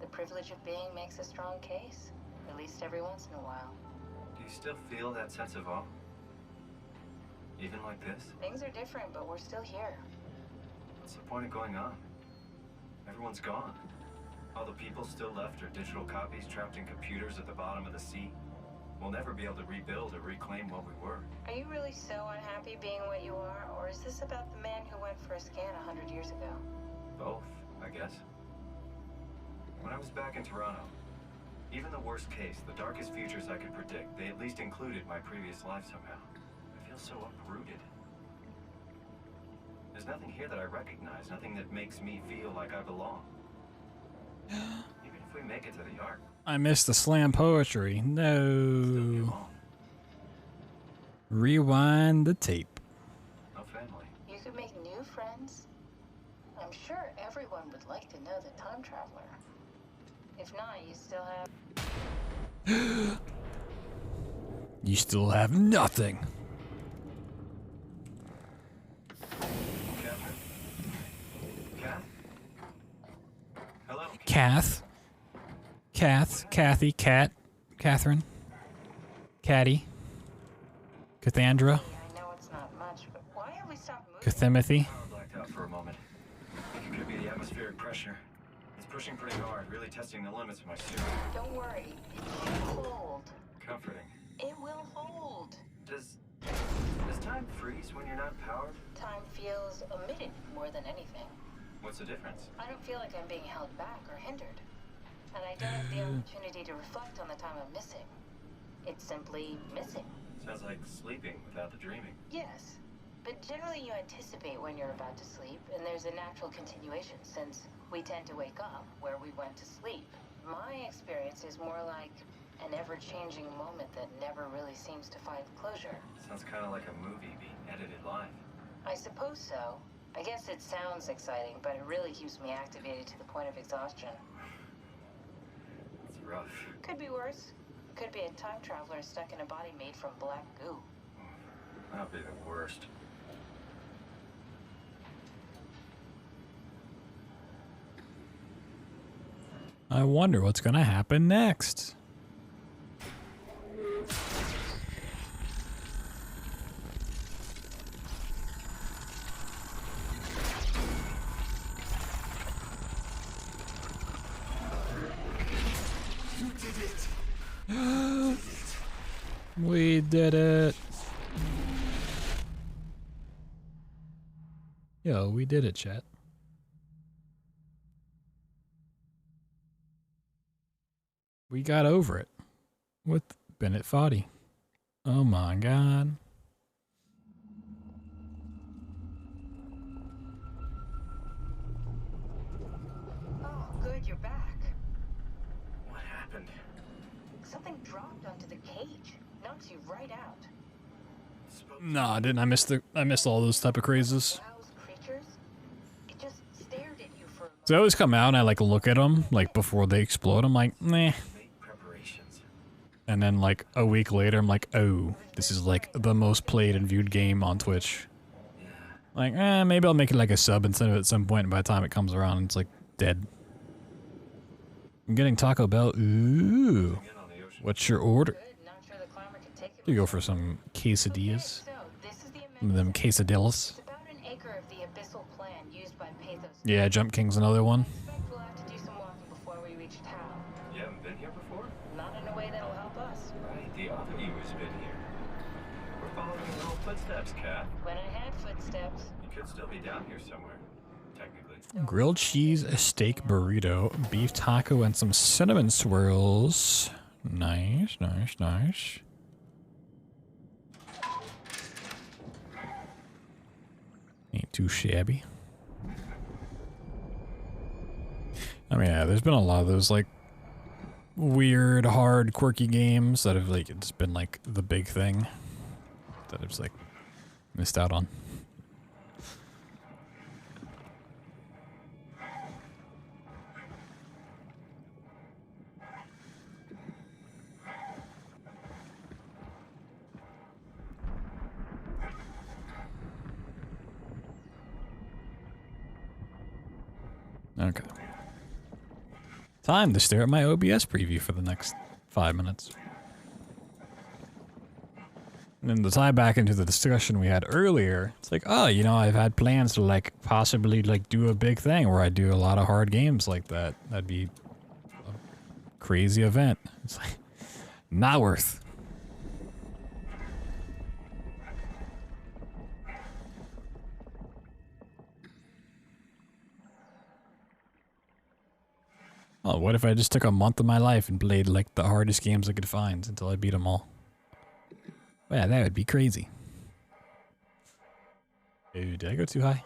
The privilege of being makes a strong case, at least every once in a while. Do you still feel that sense of awe? Even like this? Things are different, but we're still here. What's the point of going on? Everyone's gone. All the people still left are digital copies trapped in computers at the bottom of the sea. We'll never be able to rebuild or reclaim what we were. Are you really so unhappy being what you are, or is this about the man who went for a scan 100 years ago? Both, I guess. When I was back in Toronto, even the worst case, the darkest futures I could predict, they at least included my previous life somehow. I feel so uprooted. There's nothing here that I recognize, nothing that makes me feel like I belong. Even if we make it to the Ark. I missed the slam poetry. No. Rewind the tape. No family. You could make new friends. I'm sure everyone would like to know the time traveler. If not, you still have... You still have nothing. Hello? Kathy, Kat, Catherine, Caddy, Cathandra, I know it's not much, but why have we stopped moving? Cathimothy. Power blacked out for a moment. I think it could be the atmospheric pressure. It's pushing pretty hard, really testing the limits of my suit. Don't worry, it'll hold. Comforting. It will hold. Does time freeze when you're not powered? Time feels omitted more than anything. What's the difference? I don't feel like I'm being held back or hindered. And I don't have the opportunity to reflect on the time I'm missing. It's simply missing. Sounds like sleeping without the dreaming. Yes, but generally you anticipate when you're about to sleep, and there's a natural continuation since we tend to wake up where we went to sleep. My experience is more like an ever-changing moment that never really seems to find closure. Sounds kind of like a movie being edited live. I suppose so. I guess it sounds exciting, but it really keeps me activated to the point of exhaustion. It's rough. Could be worse. Could be a time traveler stuck in a body made from black goo. That'd be the worst. I wonder what's gonna happen next. We did it. Yo, we did it, chat. We got over it with Bennett Foddy. Oh my god. Oh, good, you're back. What happened? Something dropped onto the cage. Knocks you right out. Nah, didn't I missed all those type of crazes. Creatures? It just stared at you for a So I always come out and I like look at them like before they explode. I'm like, nah. And then like a week later, I'm like, oh, this is like the most played and viewed game on Twitch. Like, maybe I'll make it like a sub instead of at some point. And by the time it comes around, it's like dead. I'm getting Taco Bell. Ooh. What's your order? You go for some quesadillas. One of them quesadillas. Yeah, Jump King's another one. You haven't been here before? Not in a way that'll help us. Right, the other you has been here. We're following your old footsteps, Kat. When I had footsteps. You could still be down here somewhere, technically. Grilled cheese, a steak burrito, beef taco, and some cinnamon swirls. Nice, nice, nice. Ain't too shabby. I mean, yeah, there's been a lot of those, like, weird, hard, quirky games that have, like, it's been, like, the big thing that I've just, like, missed out on. Okay. Time to stare at my OBS preview for the next 5 minutes. And then to tie back into the discussion we had earlier, it's like, oh, you know, I've had plans to, like, possibly, like, do a big thing where I do a lot of hard games like that. That'd be a crazy event. It's like, not worth. Oh, what if I just took a month of my life and played, like, the hardest games I could find until I beat them all? Yeah, that would be crazy. Ooh, did I go too high?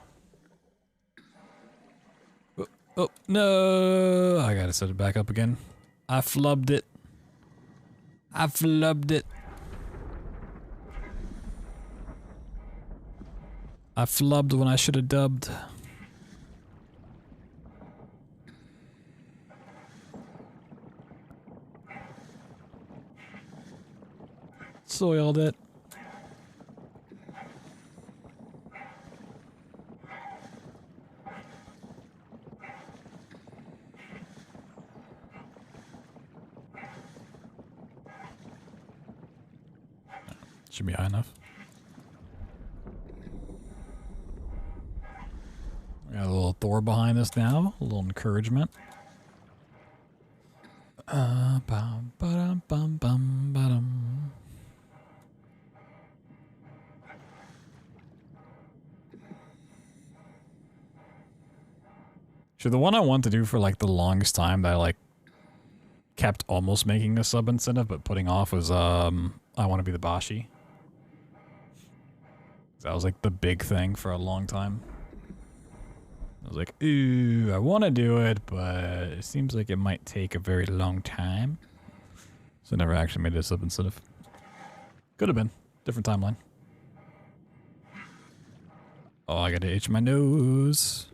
Oh, no! I gotta set it back up again. I flubbed it. I flubbed it. I flubbed when I should have dubbed. Soiled it. Should be high enough. We got a little Thor behind us now, a little encouragement. Bum, ba-dum, bum, bum, ba-dum. So the one I want to do for like the longest time that I like kept almost making a sub incentive but putting off was I Want to Be the Bashi. That was like the big thing for a long time. I was like, ooh, I want to do it, but it seems like it might take a very long time. So I never actually made it a sub incentive. Could have been. Different timeline. Oh, I gotta itch my nose.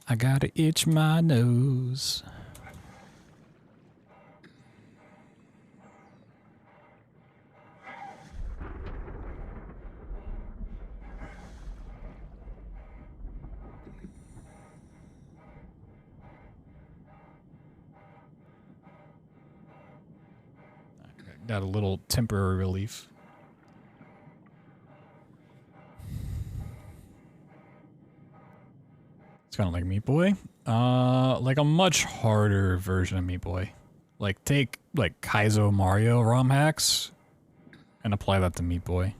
I gotta itch my nose. Got a little temporary relief. It's kind of like Meat Boy. Like a much harder version of Meat Boy. Like, take, like, Kaizo Mario ROM hacks and apply that to Meat Boy.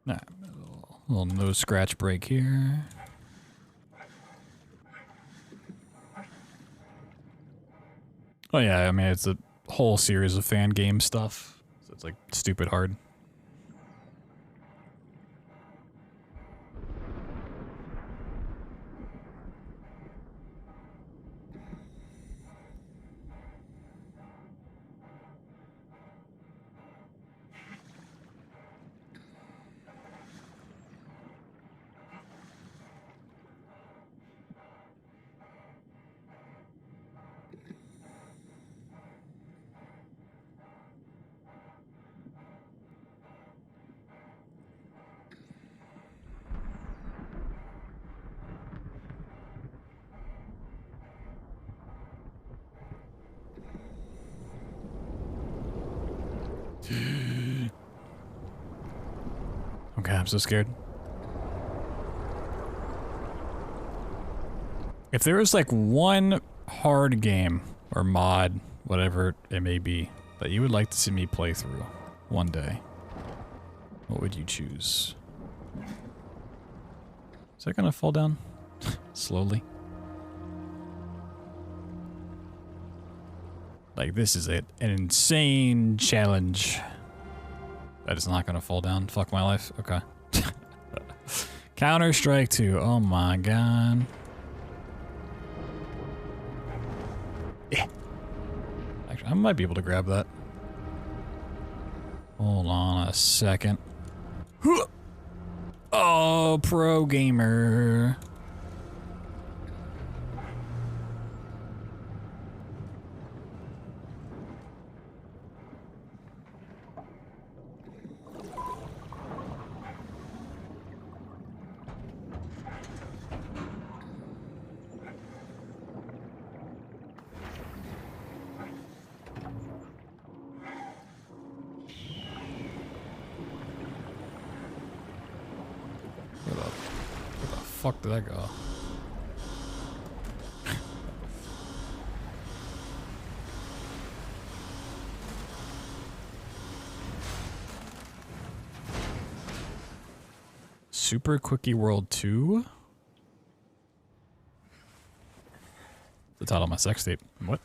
Nah, little no scratch break here. Oh yeah, I mean, it's a whole series of fan game stuff, so it's like stupid hard. Okay, I'm so scared. If there was like one hard game or mod, whatever it may be, that you would like to see me play through one day, what would you choose? Is that gonna fall down? Slowly? Like, this is an insane challenge. That is not gonna fall down. Fuck my life. Okay. Counter-Strike 2. Oh my god. Yeah. Actually, I might be able to grab that. Hold on a second. Oh, pro gamer. Fuck did that go? Super Quickie World 2? The title of my sex tape. What?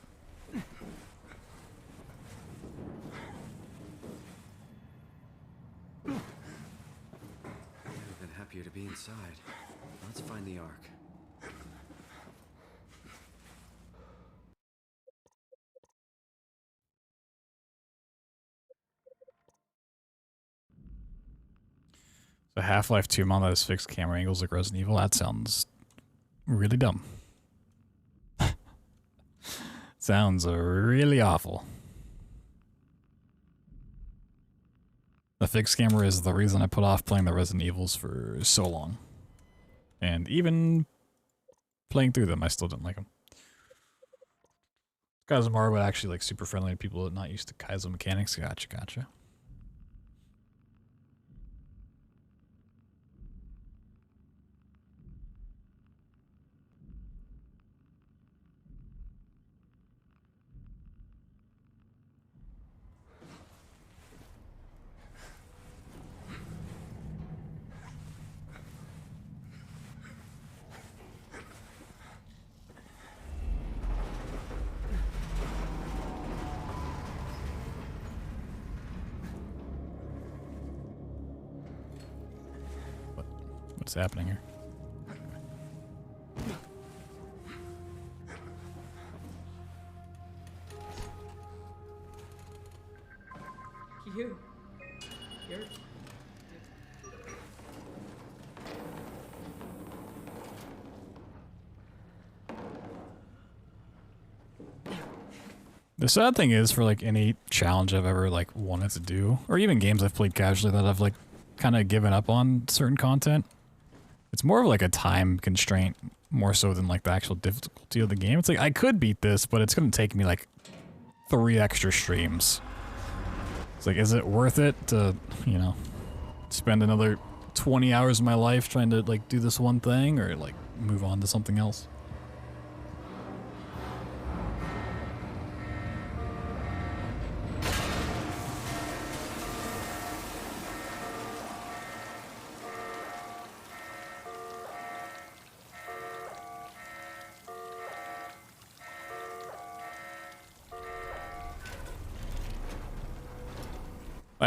I'd have been happier to be inside. Let's find the Ark. The Half-Life 2 mod that has fixed camera angles like Resident Evil. That sounds really dumb. Sounds really awful. The fixed camera is the reason I put off playing the Resident Evils for so long. And even playing through them, I still didn't like them. Kaizo Mario, but actually like super friendly to people that are not used to Kaizo mechanics. Gotcha, gotcha. What's happening here? You're... The sad thing is, for like any challenge I've ever like wanted to do, or even games I've played casually that I've like kind of given up on certain content, It's more of like a time constraint, more so than like the actual difficulty of the game. It's like, I could beat this, but it's gonna take me like 3 extra streams. It's like, is it worth it to, you know, spend another 20 hours of my life trying to like do this one thing, or like move on to something else?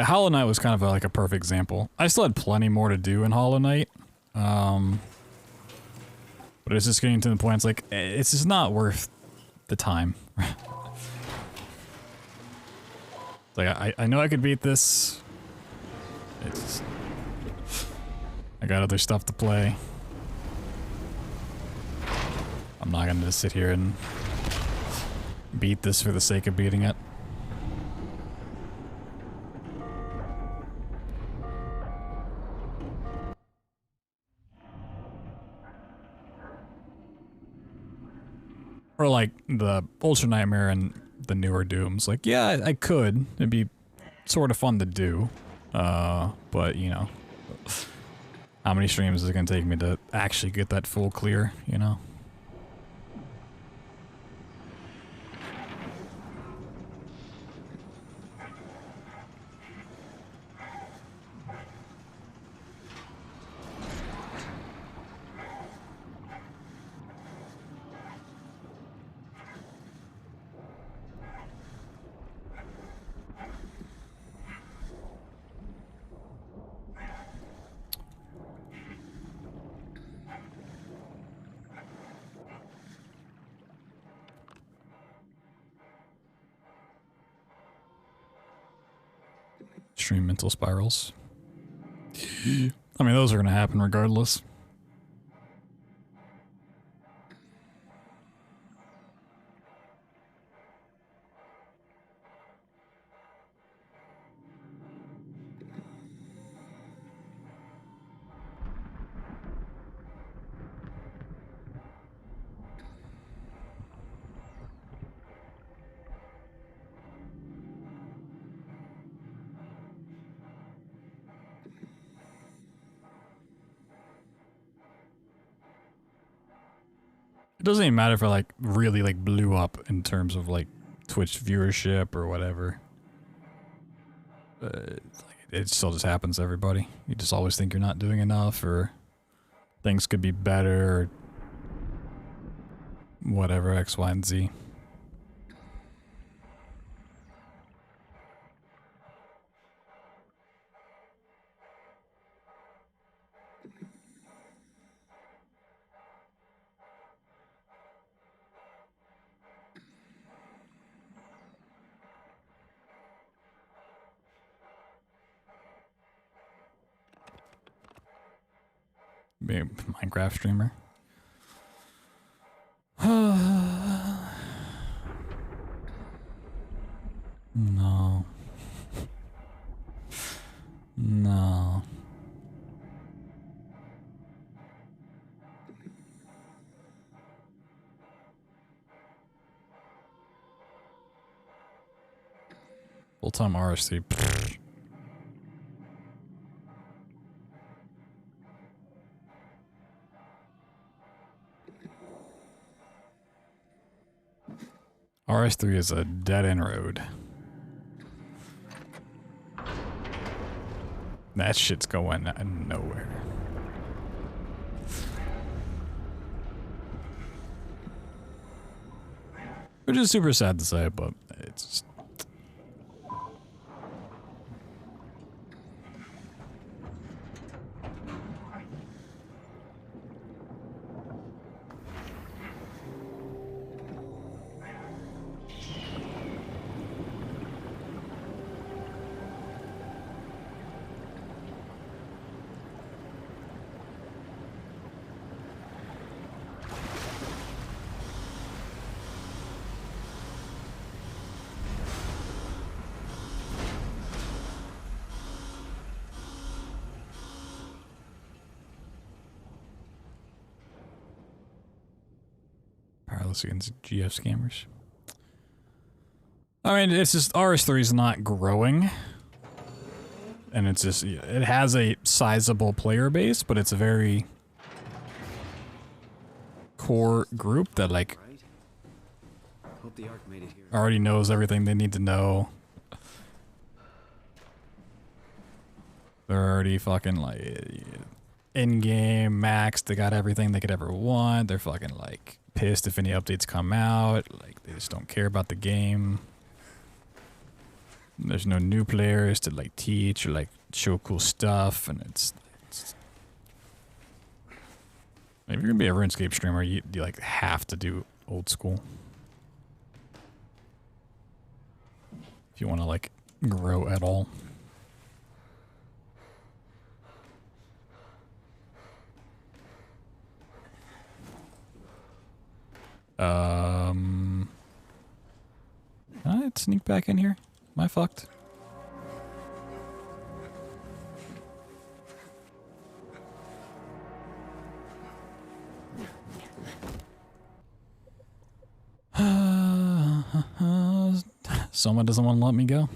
Hollow Knight was kind of like a perfect example. I still had plenty more to do in Hollow Knight. But it's just getting to the point, it's like, it's just not worth the time. Like, I know I could beat this. It's just, I got other stuff to play. I'm not gonna just sit here and beat this for the sake of beating it. Or like the Ultra Nightmare and the newer Dooms. Like, yeah, I could. It'd be sort of fun to do. But, you know, how many streams is it going to take me to actually get that full clear, you know? Extreme mental spirals. I mean, those are gonna happen regardless. It doesn't even matter if I like really like blew up in terms of like Twitch viewership or whatever. It still just happens to everybody. You just always think you're not doing enough, or things could be better, or whatever, X, Y, and Z. Be a Minecraft streamer. No. No. Full-time RSC. RS3 is a dead-end road. That shit's going nowhere. Which is super sad to say, but it's just... wireless against GF scammers. I mean, it's just RS3 is not growing. And it's just, it has a sizable player base, but it's a very core group that, like, Hope the Ark made it here. already knows everything they need to know. They're already fucking, like, in-game, max, they got everything they could ever want. They're fucking, like, pissed if any updates come out. Like, they just don't care about the game. There's no new players to, like, teach or, like, show cool stuff, and it's if you're gonna be a RuneScape streamer, you like have to do old school if you want to, like, grow at all. Can I sneak back in here? Am I fucked? Someone doesn't want to let me go.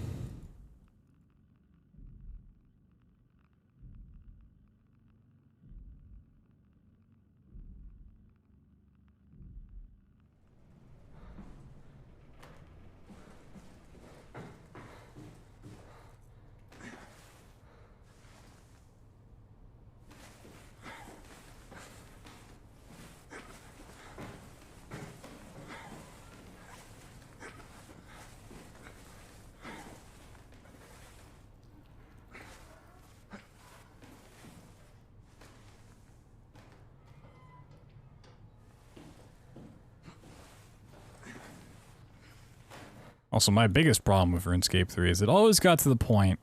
Also, my biggest problem with RuneScape 3 is it always got to the point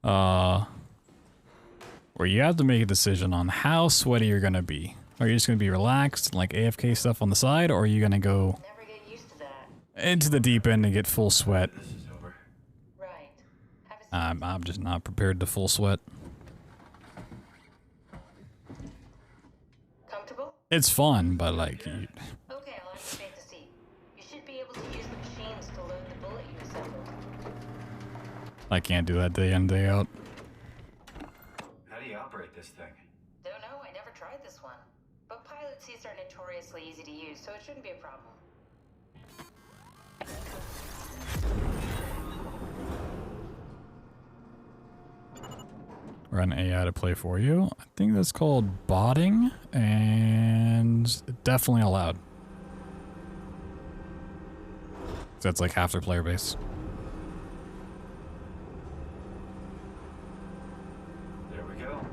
where you have to make a decision on how sweaty you're gonna be. Are you just gonna be relaxed, like AFK stuff on the side, or are you gonna go into the deep end and get full sweat? I'm just not prepared to full sweat. Comfortable? It's fun, but like, Okay, I'll activate the seat. You should be able to use the machines to load the bullet you assembled. I can't do that day in, day out. How do you operate this thing? Don't know, I never tried this one. But pilot seats are notoriously easy to use, so it shouldn't be a problem. Run AI to play for you. I think that's called botting, and definitely allowed. That's like half their player base. There we go.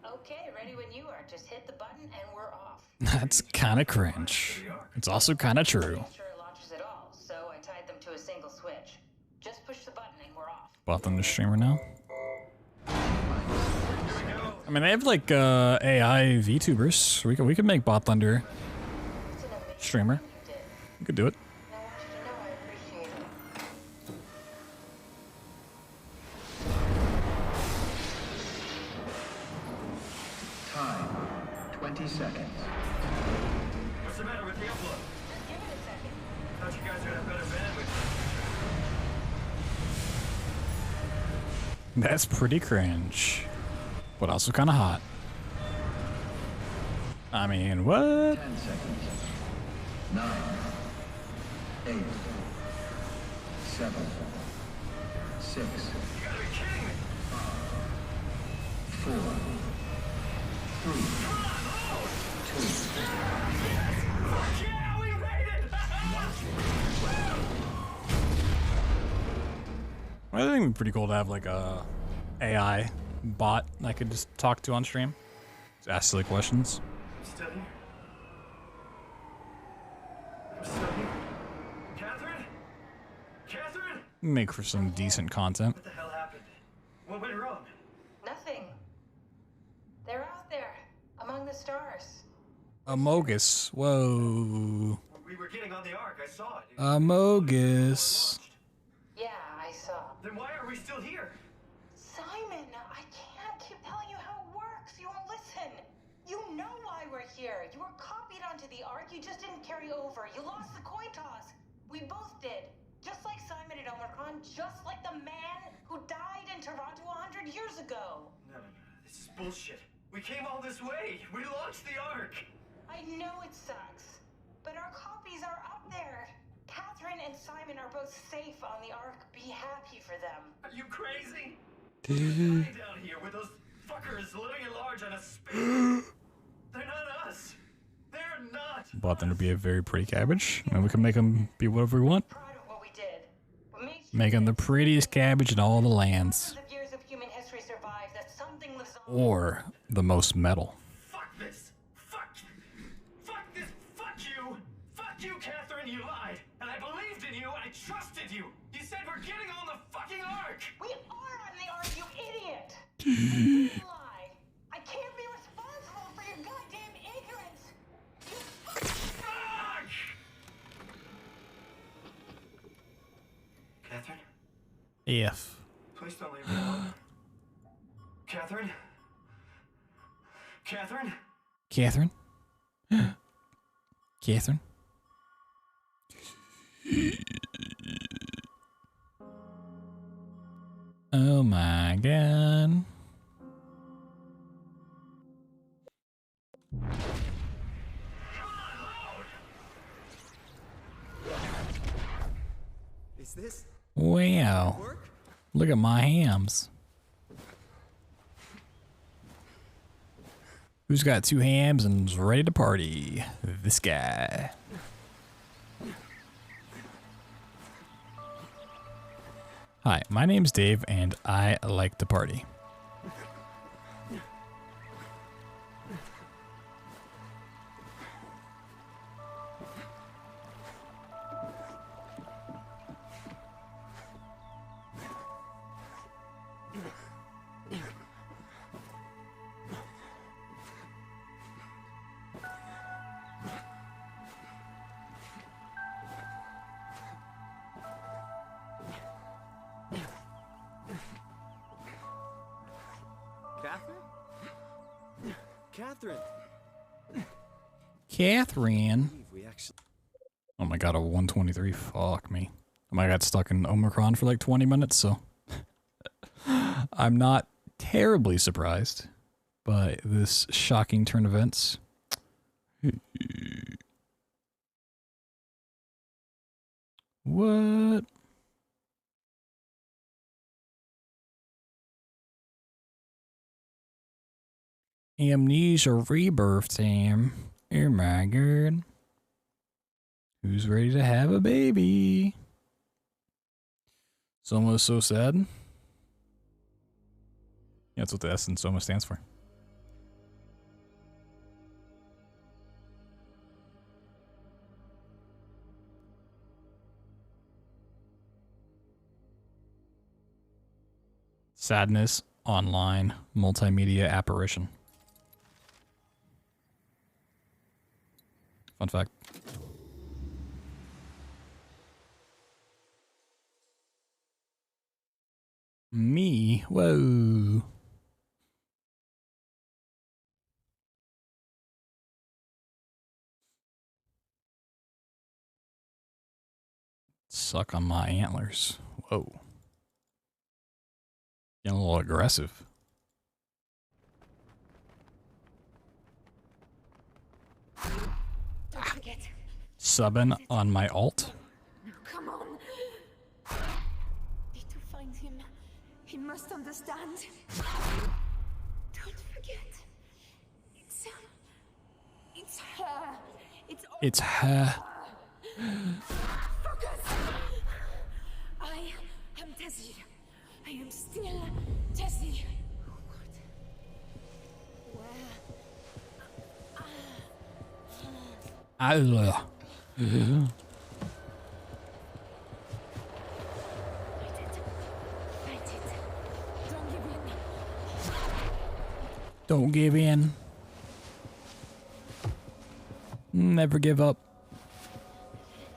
Okay, ready when you are. Just hit the button and we're off. That's kind of cringe. It's also kind of true. Make sure it launches at all, so I tied them to a single switch. Just push the button and we're off. BloodThunder streamer now. I mean, they have like AI VTubers. We could make BloodThunder streamer. We could do it. Time, 20 seconds. What's the matter with the upload? Just give it a second. Thought you guys would have better bandwidth. That's pretty cringe, but also kind of hot. I mean, what? 10 seconds. 9, 8, 7, 6. You gotta be kidding me. 5, 4, 3, 2. Yeah, we made it! I think it'd be pretty cool to have like a AI bot I could just talk to on stream. Just ask silly questions. Still here? I'm still here. Catherine? Catherine? Make for some decent content. What the hell happened? What went wrong? Nothing. They're out there, among the stars. Amogus. Whoa. We were getting on the Ark. I saw it. Amogus. Yeah, I saw. Then why are we still here? Simon, I can't keep telling you how it works. You won't listen. here. You were copied onto the Ark, you just didn't carry over. You lost the coin toss. We both did. Just like Simon at Omicron, just like the man who died in Toronto 100 years ago. No. This is bullshit. We came all this way. We launched the Ark. I know it sucks, but our copies are up there. Catherine and Simon are both safe on the Ark. Be happy for them. Are you crazy? We're down here with those fuckers living at large on a space. They're not us. They're not. Want them to be a very pretty cabbage, and we can make them be whatever we want. Make them the prettiest cabbage in all the lands. Or the most metal. Fuck this. Fuck this. Fuck you. Fuck you, Catherine. You lied. And I believed in you. I trusted you. You said we're getting on the fucking Ark. We are on the Ark, you idiot. You lie. I can't be responsible for your goddamn ignorance. You fuck. Catherine? If. Please don't leave me alone. Catherine? Catherine? Catherine? Catherine? Oh my god. Is this? Wow. Look at my hams. Who's got 2 hams and is ready to party? This guy. Hi, my name's Dave and I like to party. Catherine. Oh my god, a 123. Fuck me. I might got stuck in Omicron for like 20 minutes, so I'm not terribly surprised by this shocking turn of events. What? Amnesia rebirth time. Oh my god. Who's ready to have a baby? Soma is so sad. Yeah, that's what the S in Soma stands for. Sadness online multimedia apparition. Fun fact. Me? Whoa. Suck on my antlers. Whoa. Getting a little aggressive. Don't forget. Subbing on my alt. No, come on. Need to find him. He must understand. Don't forget. It's her. It's her. Focus. I am Tessie. I am still Tessie. Allah. Don't give in. Never give up.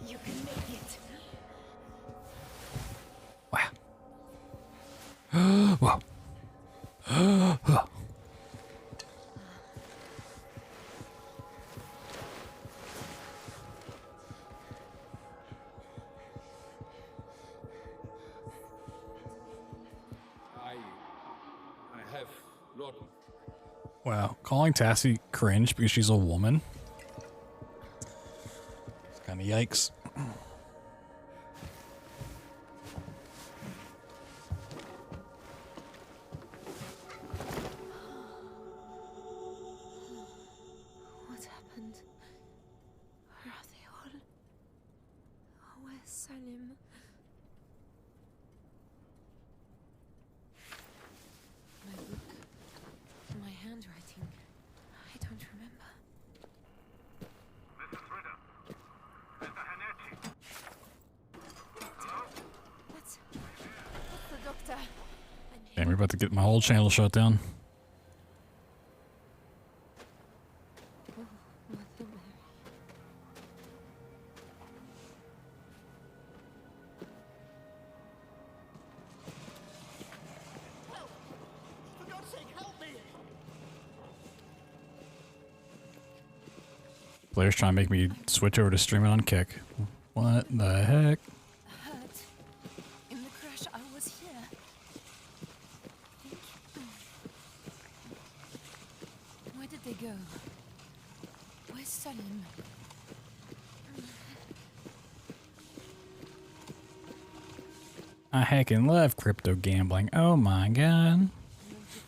You can make it. Wow. Whoa. have Lord. Wow, calling Tassie cringe because she's a woman. It's kind of yikes. What happened? Where are they all? Where's Salim? My book. My handwriting. I don't remember. Mrs. Ritter. Mr. Hanetti. Hello? What's the doctor? Damn, we're about to get my whole channel shut down. For God's sake, help me! Players trying to make me switch over to streaming on Kick. What the heck? Hurt. In the crash, I was here. Where did they go? Where's Salim? I heckin' love crypto gambling. Oh my god.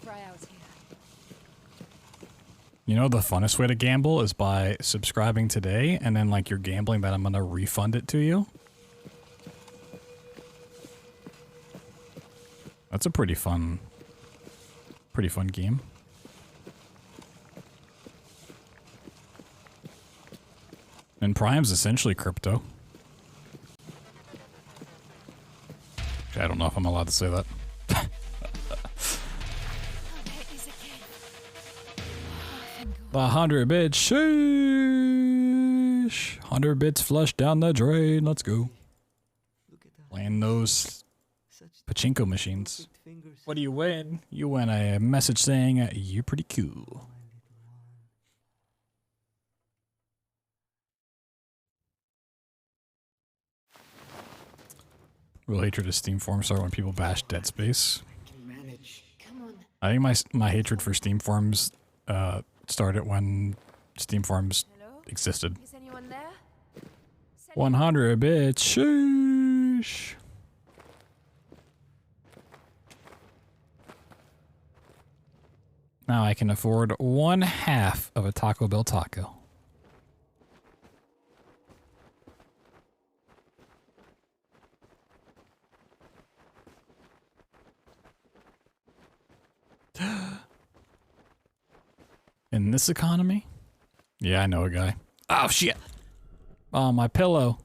Fry out here. You know the funnest way to gamble is by subscribing today and then like you're gambling that I'm gonna refund it to you. That's a pretty fun game. And Prime's essentially crypto. I don't know if I'm allowed to say that. The 100-bit sheesh. 100 bits flushed down the drain. Let's go. Playing those pachinko machines. What do you win? You win a message saying you're pretty cool. Real hatred of Steam forums are when people bash Dead Space. I think my hatred for Steam forums started when Steam forums existed. Is anyone there? 100 bits, sheesh. Now I can afford 1/2 of a Taco Bell taco. In this economy? Yeah, I know a guy. Oh, shit. Oh, my pillow.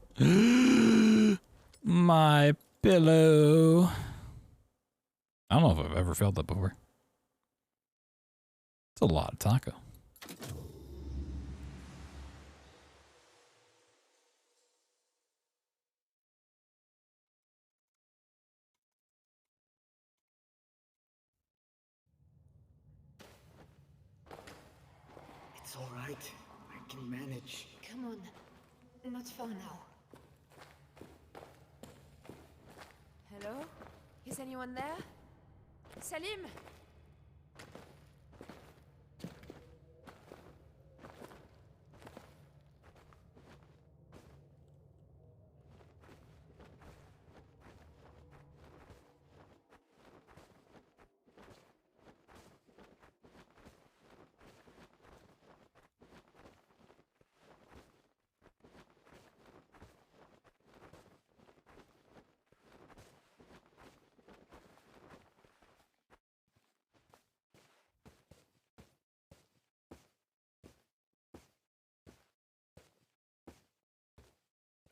My pillow. I don't know if I've ever felt that before. It's a lot of taco. It's all right. I can manage. Come on. Not far now. Hello? Is anyone there? Salim?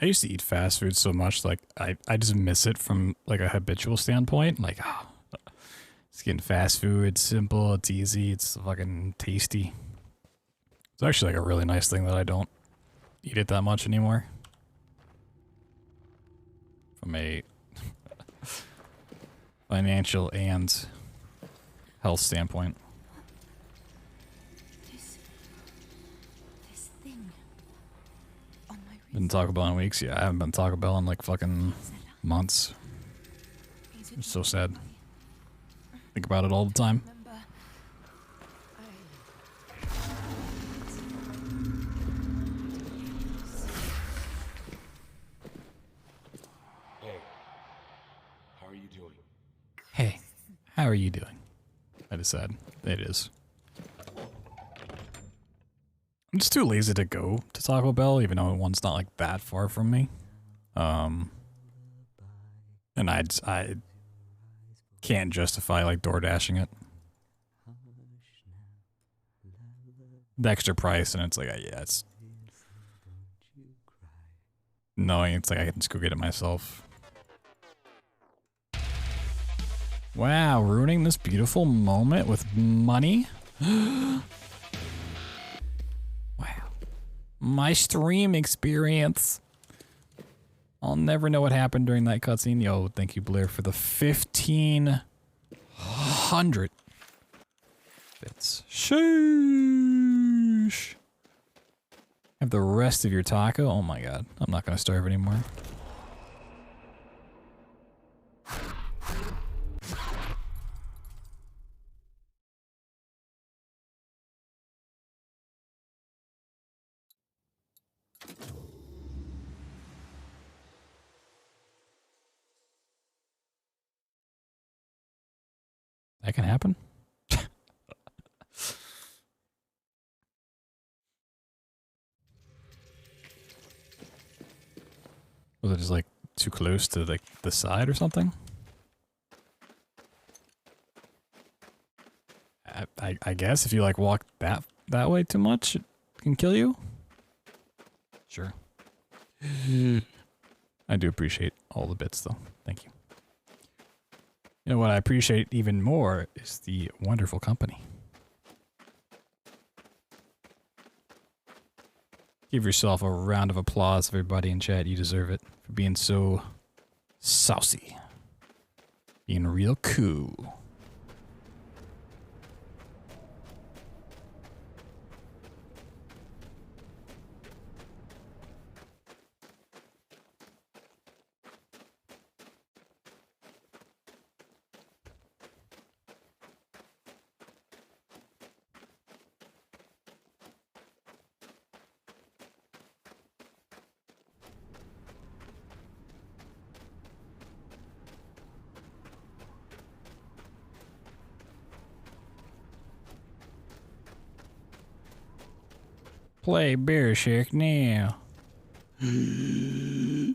I used to eat fast food so much, like, I just miss it from, like, a habitual standpoint. Like, oh, it's getting fast food, it's simple, it's easy, it's fucking tasty. It's actually, like, a really nice thing that I don't eat it that much anymore. From a financial and health standpoint. This thing. Been Taco Bell in weeks? Yeah, I haven't been Taco Bell in like fucking months. It's so sad. Think about it all the time. Remember How are you doing? That is sad. It is. I'm just too lazy to go to Taco Bell, even though one's not like that far from me. And I can't justify like door dashing it. The extra price, and it's like, yeah, it's knowing it's like I can just go get it myself. Wow, ruining this beautiful moment with money. Wow. My stream experience. I'll never know what happened during that cutscene. Yo, thank you, Blair, for the 1,500 bits. Sheesh. Have the rest of your taco? Oh my god. I'm not gonna starve anymore. That can happen? Was it just like too close to like the side or something? I guess if you like walk that way too much, it can kill you. Sure. I do appreciate all the bits though. Thank you. You know what I appreciate even more is the wonderful company. Give yourself a round of applause, everybody in chat. You deserve it for being so saucy. Being real cool. Play Bear Shack now. No.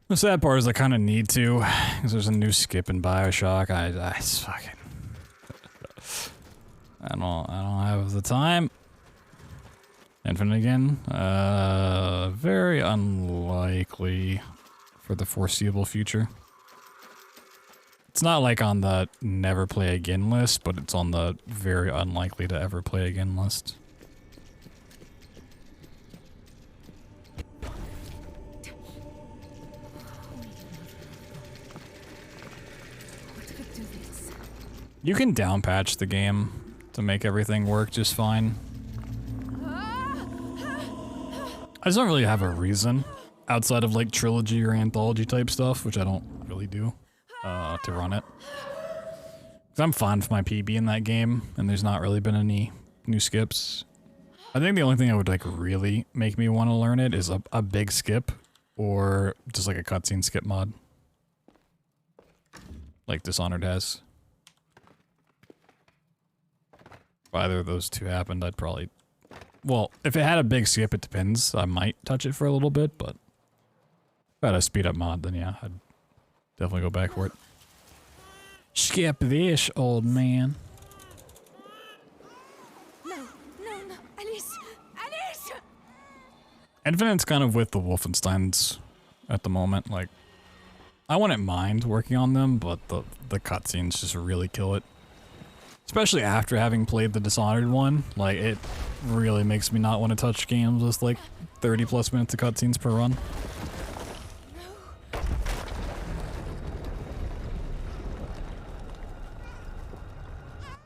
The sad part is I kind of need to, because there's a new skip in BioShock. I fucking, I don't have the time. Infinite again. Very unlikely for the foreseeable future. It's not like on the never play again list, but it's on the very unlikely to ever play again list. You can downpatch the game to make everything work just fine. I just don't really have a reason outside of like trilogy or anthology type stuff, which I don't really do. To run it. 'Cause I'm fine with my PB in that game, and there's not really been any new skips. I think the only thing that would like really make me want to learn it is a big skip, or just like a cutscene skip mod. Like Dishonored has. If either of those two happened, I'd probably... Well, if it had a big skip, it depends. I might touch it for a little bit, but... If I had a speed up mod, then yeah, I'd definitely go back for it. Skip this, old man. No, Alice! Alice! Infinite's kind of with the Wolfensteins at the moment. Like, I wouldn't mind working on them, but the cutscenes just really kill it. Especially after having played the Dishonored one. Like, it really makes me not want to touch games with like 30 plus minutes of cutscenes per run.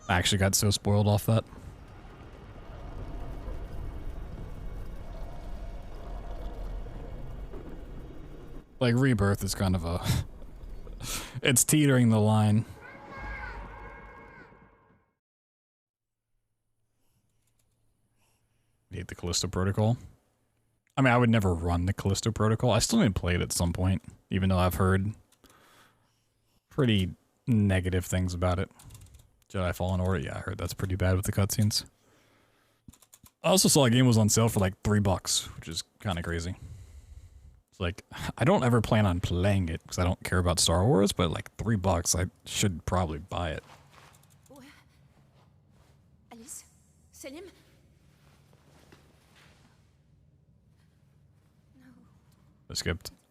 I actually got so spoiled off that. Like, Rebirth is kind of a... it's teetering the line. Need the Callisto Protocol. I mean, I would never run the Callisto Protocol. I still need to play it at some point, even though I've heard pretty negative things about it. Jedi Fallen Order, yeah, I heard that's pretty bad with the cutscenes. I also saw a game was on sale for like $3, which is kind of crazy. It's like, I don't ever plan on playing it because I don't care about Star Wars, but like $3, I should probably buy it. Alice? Selim?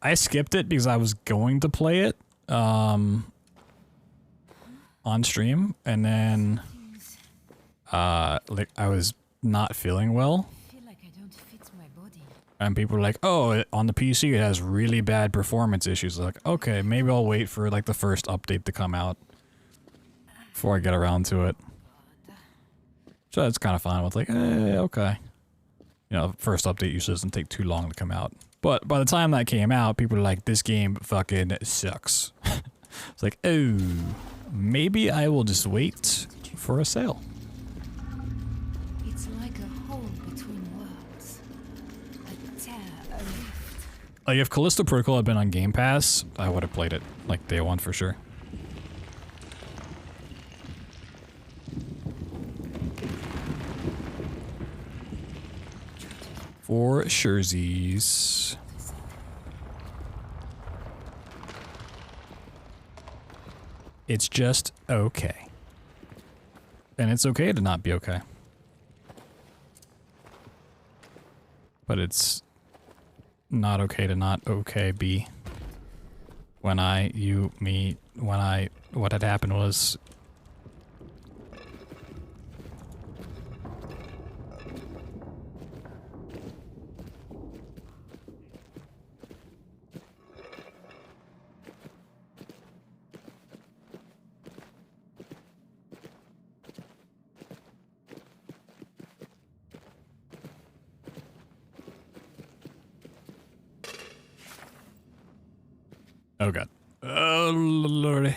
I skipped it because I was going to play it on stream, and then like I was not feeling well. I feel like I don't fit my body. And people were like, "Oh, on the PC it has really bad performance issues." Like, okay, maybe I'll wait for like the first update to come out before I get around to it. So that's kind of fine with like, okay. You know, first update usually doesn't take too long to come out. But by the time that came out, people were like, this game fucking sucks. It's like, oh, maybe I will just wait for a sale. It's like a hole between worlds. A tear, a rift. Like, if Callisto Protocol had been on Game Pass, I would have played it, like, day one for sure. For surezies. It's just okay. And it's okay to not be okay. But it's not okay to not okay be. When what had happened was... Oh god. Oh lordy.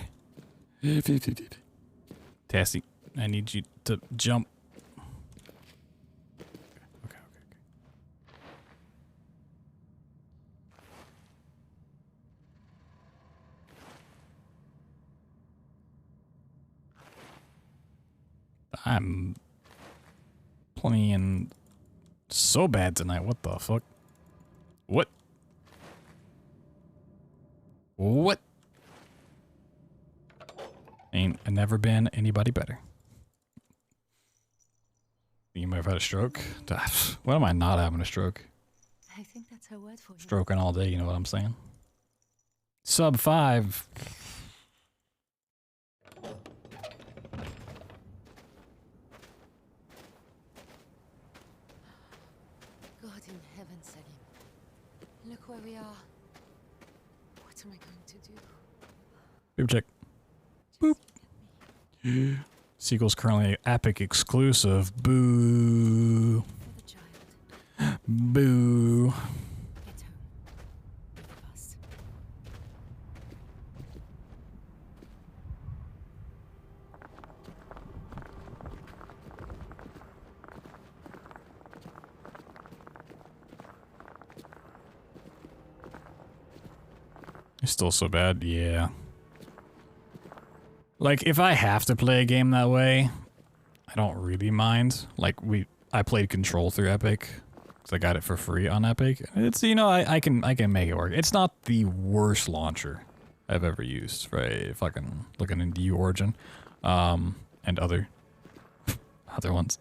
Tassie, I need you to jump. Okay. I'm playing so bad tonight. What the fuck? What? What? Ain't never been anybody better. You might have had a stroke. When am I not having a stroke? I think that's her word for you. Stroking all day, you know what I'm saying? Sub 5. God in heaven, Selim. Look where we are. What am I going to do? Boop check. Boop. Sequel's currently Epic exclusive. Boo. Boo. It's still so bad, yeah. Like, if I have to play a game that way, I don't really mind. Like, I played Control through Epic, because I got it for free on Epic. It's, you know, I can make it work. It's not the worst launcher I've ever used for a fucking looking into Origin, and other ones.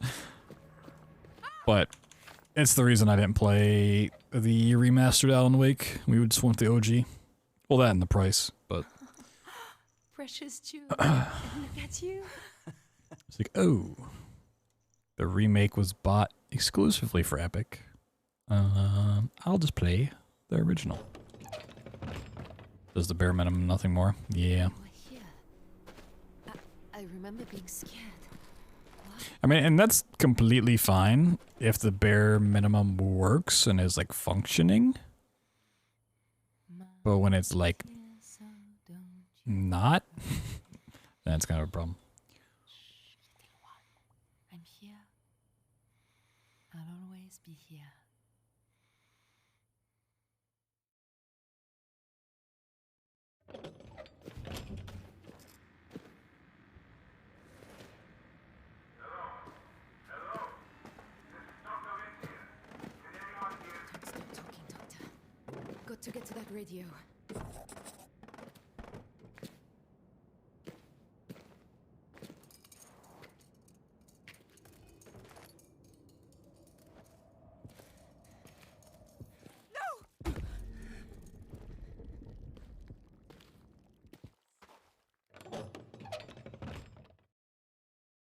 But it's the reason I didn't play the remastered Alan Wake. We just went the OG. Well, that and the price, but... Precious Jude, look at you. It's like, oh, the remake was bought exclusively for Epic. I'll just play the original. Does the bare minimum, nothing more? Yeah. I remember being scared. I mean, and that's completely fine if the bare minimum works and is like functioning. But when it's like not, that's kind of a problem. I'm here. I'll always be here. radio.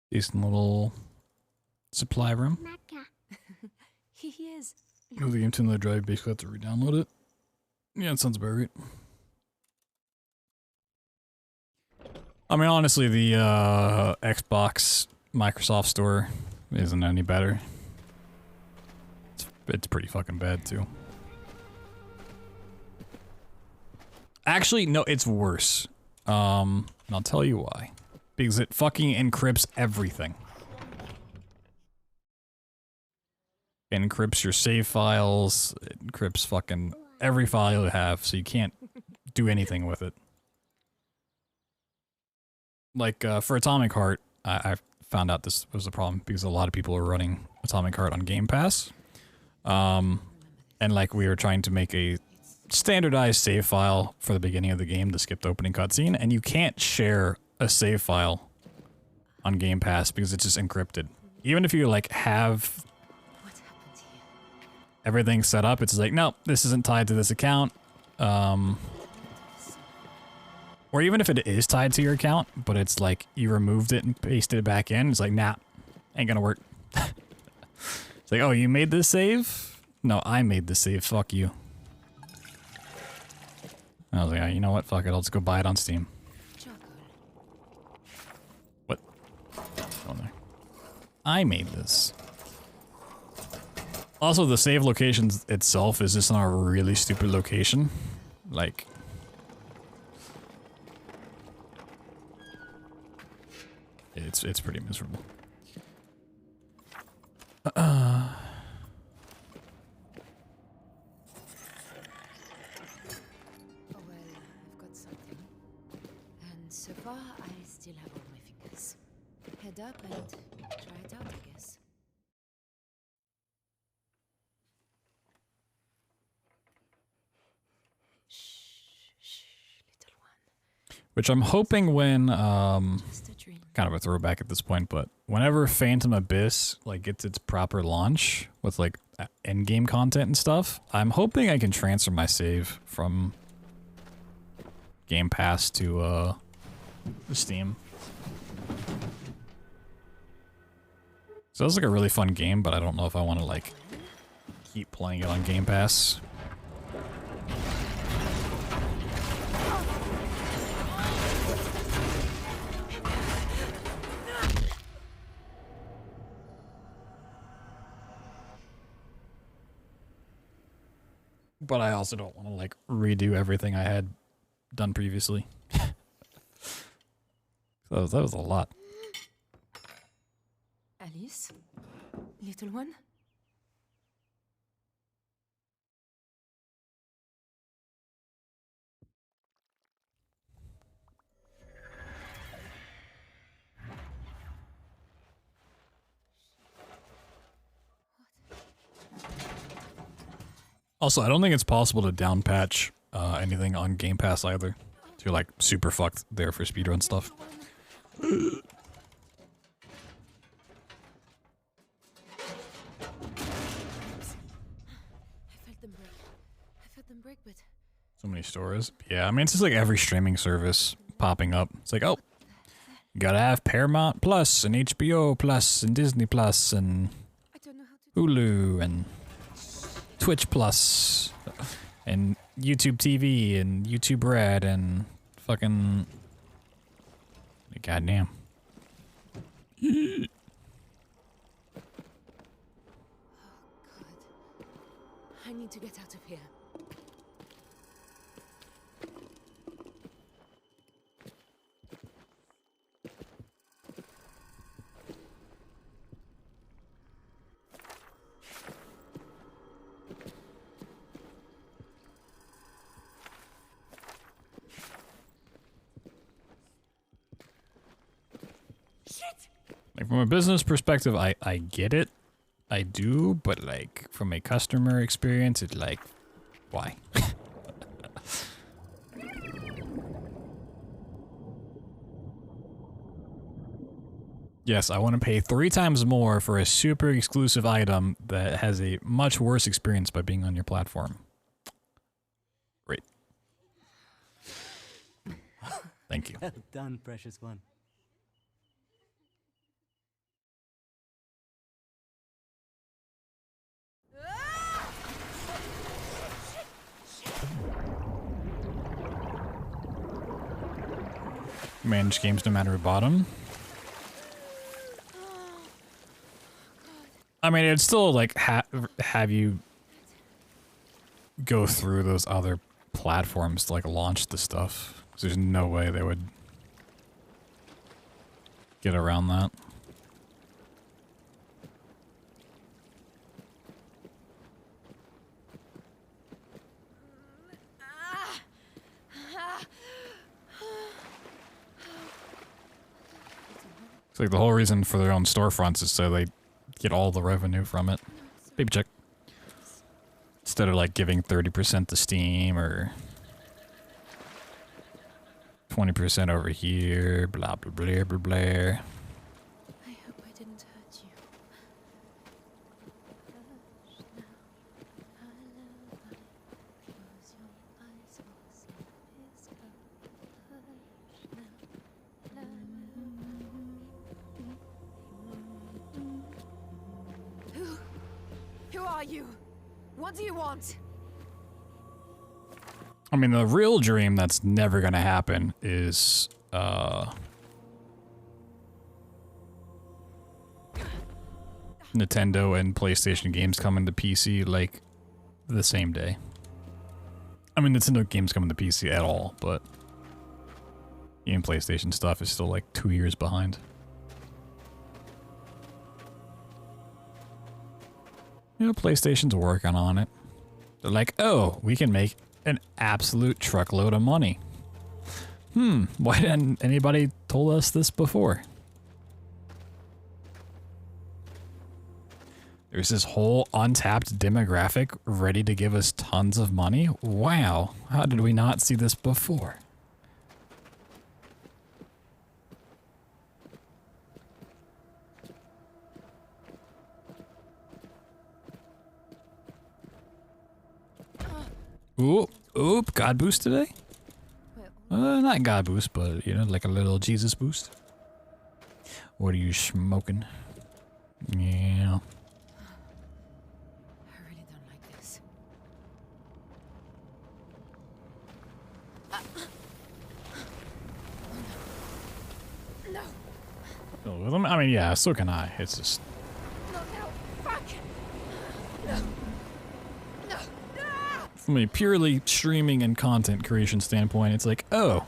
Decent little supply room. He is. Move the game to another drive, basically have to re-download it. Yeah, it sounds about right. I mean, honestly, the Xbox Microsoft Store isn't any better. It's pretty fucking bad, too. Actually, no, it's worse. And I'll tell you why. Because it fucking encrypts everything. It encrypts your save files, it encrypts fucking every file you have, so you can't do anything with it. Like, for Atomic Heart, I found out this was a problem because a lot of people are running Atomic Heart on Game Pass. And like, we were trying to make a standardized save file for the beginning of the game to skip the opening cutscene, and you can't share a save file on Game Pass because it's just encrypted. Even if you, like, have everything set up, it's like, no, this isn't tied to this account. Or even if it is tied to your account, but it's like you removed it and pasted it back in, it's like, nah, ain't gonna work. It's like, oh, you made this save? No, I made this save, fuck you. I was like, oh, you know what, fuck it, I'll just go buy it on Steam. What? Oh, there. I made this. Also, the save location itself is just on a really stupid location. Like... It's pretty miserable. Oh, well, I've got something. And so far, I still have all my fingers. Head up and try it out, I guess. Which I'm hoping when, kind of a throwback at this point, but whenever Phantom Abyss, like, gets its proper launch with, like, endgame content and stuff, I'm hoping I can transfer my save from Game Pass to, Steam. So that's like a really fun game, but I don't know if I want to, like, keep playing it on Game Pass. But I also don't want to, like, redo everything I had done previously. That was a lot. Alice? Little one? Also, I don't think it's possible to down patch anything on Game Pass either. So you're, like, super fucked there for speedrun stuff. I felt them break, but... So many stores. Yeah, I mean, it's just like every streaming service popping up. It's like, oh, you gotta have Paramount Plus and HBO Plus and Disney Plus and Hulu and Twitch Plus and YouTube TV and YouTube Red and fucking... Goddamn. I need to get out of here. Like, from a business perspective, I get it. I do, but, like, from a customer experience, it's like, why? Yes, I want to pay 3 times more for a super exclusive item that has a much worse experience by being on your platform. Great. Thank you. Well done, precious one. Manage games no matter who bought them. I mean, it'd still like have you go through those other platforms to like launch the stuff. 'Cause there's no way they would get around that. It's like the whole reason for their own storefronts is so they get all the revenue from it. Baby check. Instead of like giving 30% to Steam or 20% over here, blah blah blah blah blah. I hope I didn't hurt you. Who are you? What do you want? I mean, the real dream that's never gonna happen is, Nintendo and PlayStation games coming to PC, like, the same day. I mean, Nintendo games coming to PC at all, but even PlayStation stuff is still, like, 2 years behind. You know, PlayStation's working on it. They're like, oh, we can make an absolute truckload of money. Why didn't anybody told us this before? There's this whole untapped demographic ready to give us tons of money? Wow, how did we not see this before? Oop, God boost today? Not God boost, but, you know, like a little Jesus boost. What are you smoking? Yeah. I really don't like this. No. Fill with them? I mean, yeah, so can I. It's just... No, fuck. No. From a purely streaming and content creation standpoint, it's like, oh,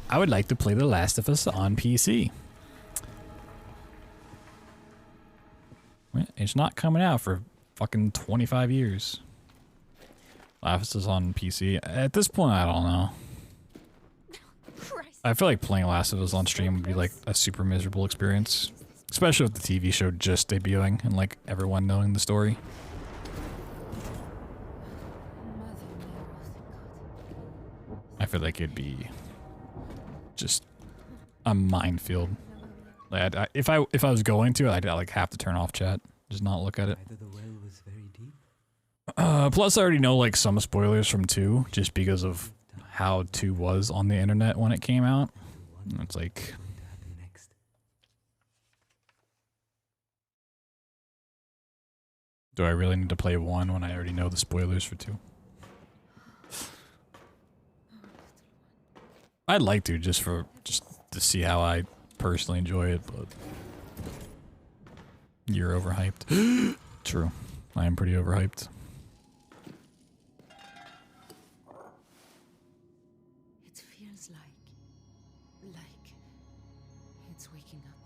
I would like to play The Last of Us on PC. Well, it's not coming out for fucking 25 years. Last of Us on PC. At this point, I don't know. I feel like playing Last of Us on stream would be like a super miserable experience. Especially with the TV show just debuting and like everyone knowing the story. I feel like it'd be just a minefield. Like if I was going to, I'd like have to turn off chat, just not look at it. Plus, I already know like some spoilers from 2, just because of how 2 was on the internet when it came out. And it's like, do I really need to play 1 when I already know the spoilers for 2? I'd like to, just to see how I personally enjoy it, but you're overhyped. True, I am pretty overhyped. It feels like it's waking up.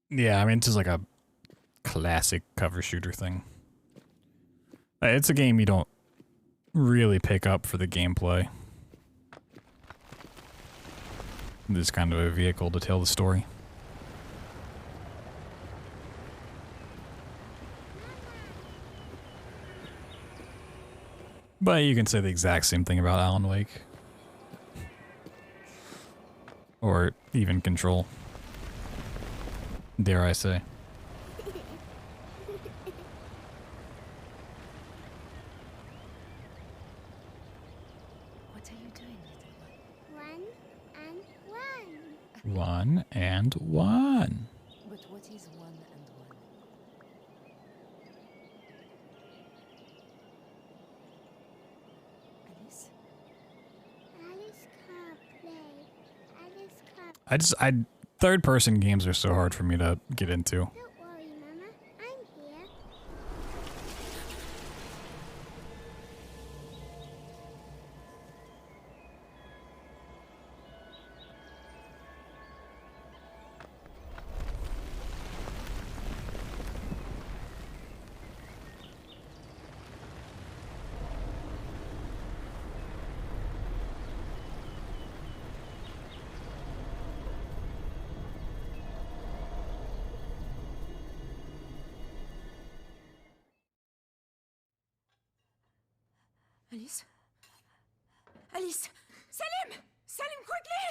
Yeah, I mean, it's just like a classic cover shooter thing. It's a game you don't really pick up for the gameplay. It's kind of a vehicle to tell the story. But you can say the exact same thing about Alan Wake. Or even Control. Dare I say. What are you doing, little one? One and one. One and one. But what is one and one? Alice? Alice can't play. Alice can't. Third person games are so hard for me to get into. Don't worry, Mama. I'm here. Alice? Alice! Salim! Salim, quickly!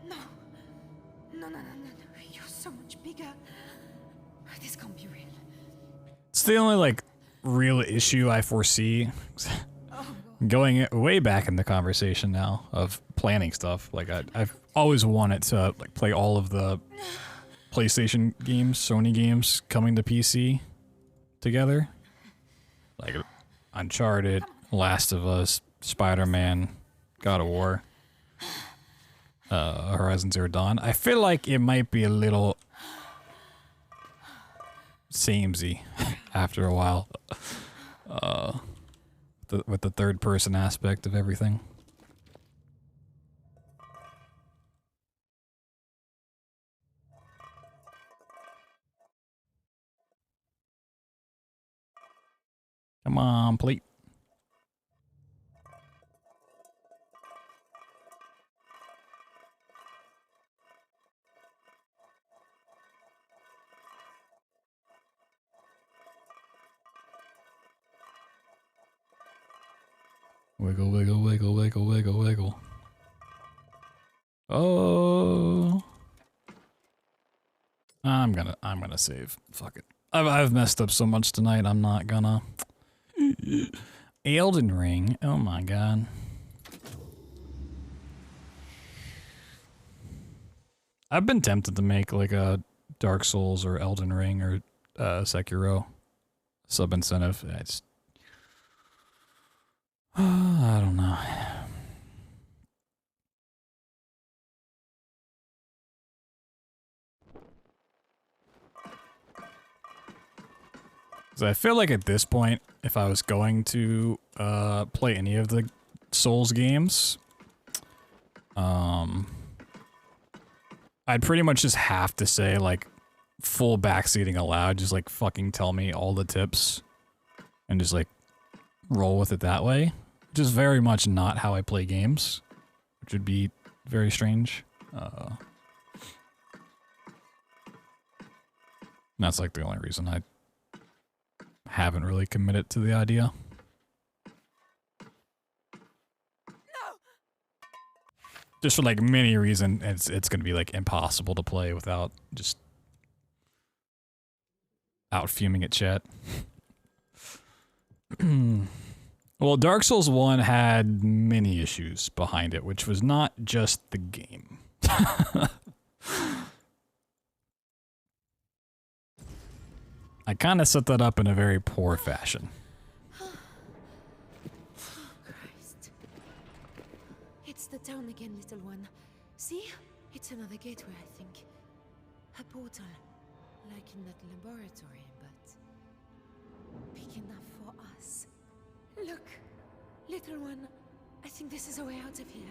No. No, no, no, no, no. You're so much bigger. This can't be real. It's the only, like, real issue I foresee. Going way back in the conversation now of planning stuff. Like, I've always wanted to, like, play all of the PlayStation games, Sony games coming to PC together. Like, Uncharted, Last of Us, Spider-Man, God of War, Horizon Zero Dawn. I feel like it might be a little samey after a while with the third person aspect of everything. Come on, plate. Wiggle, wiggle, wiggle, wiggle, wiggle, wiggle. Oh. I'm gonna save. Fuck it. I've messed up so much tonight. I'm not gonna. Elden Ring. Oh my god. I've been tempted to make like a Dark Souls or Elden Ring or Sekiro sub incentive. I don't know. So I feel like at this point, if I was going to play any of the Souls games, I'd pretty much just have to say like full backseating allowed. Just like fucking tell me all the tips and just like roll with it that way. Which is very much not how I play games, which would be very strange. That's like the only reason I haven't really committed to the idea. No. Just for like many reasons, it's gonna be like impossible to play without just out fuming at chat. Well, Dark Souls 1 had many issues behind it, which was not just the game. I kind of set that up in a very poor fashion. Christ. home again, little one. See? It's another gateway, I think. A portal. Like in that laboratory, but big enough for us. Look, little one. I think this is a way out of here.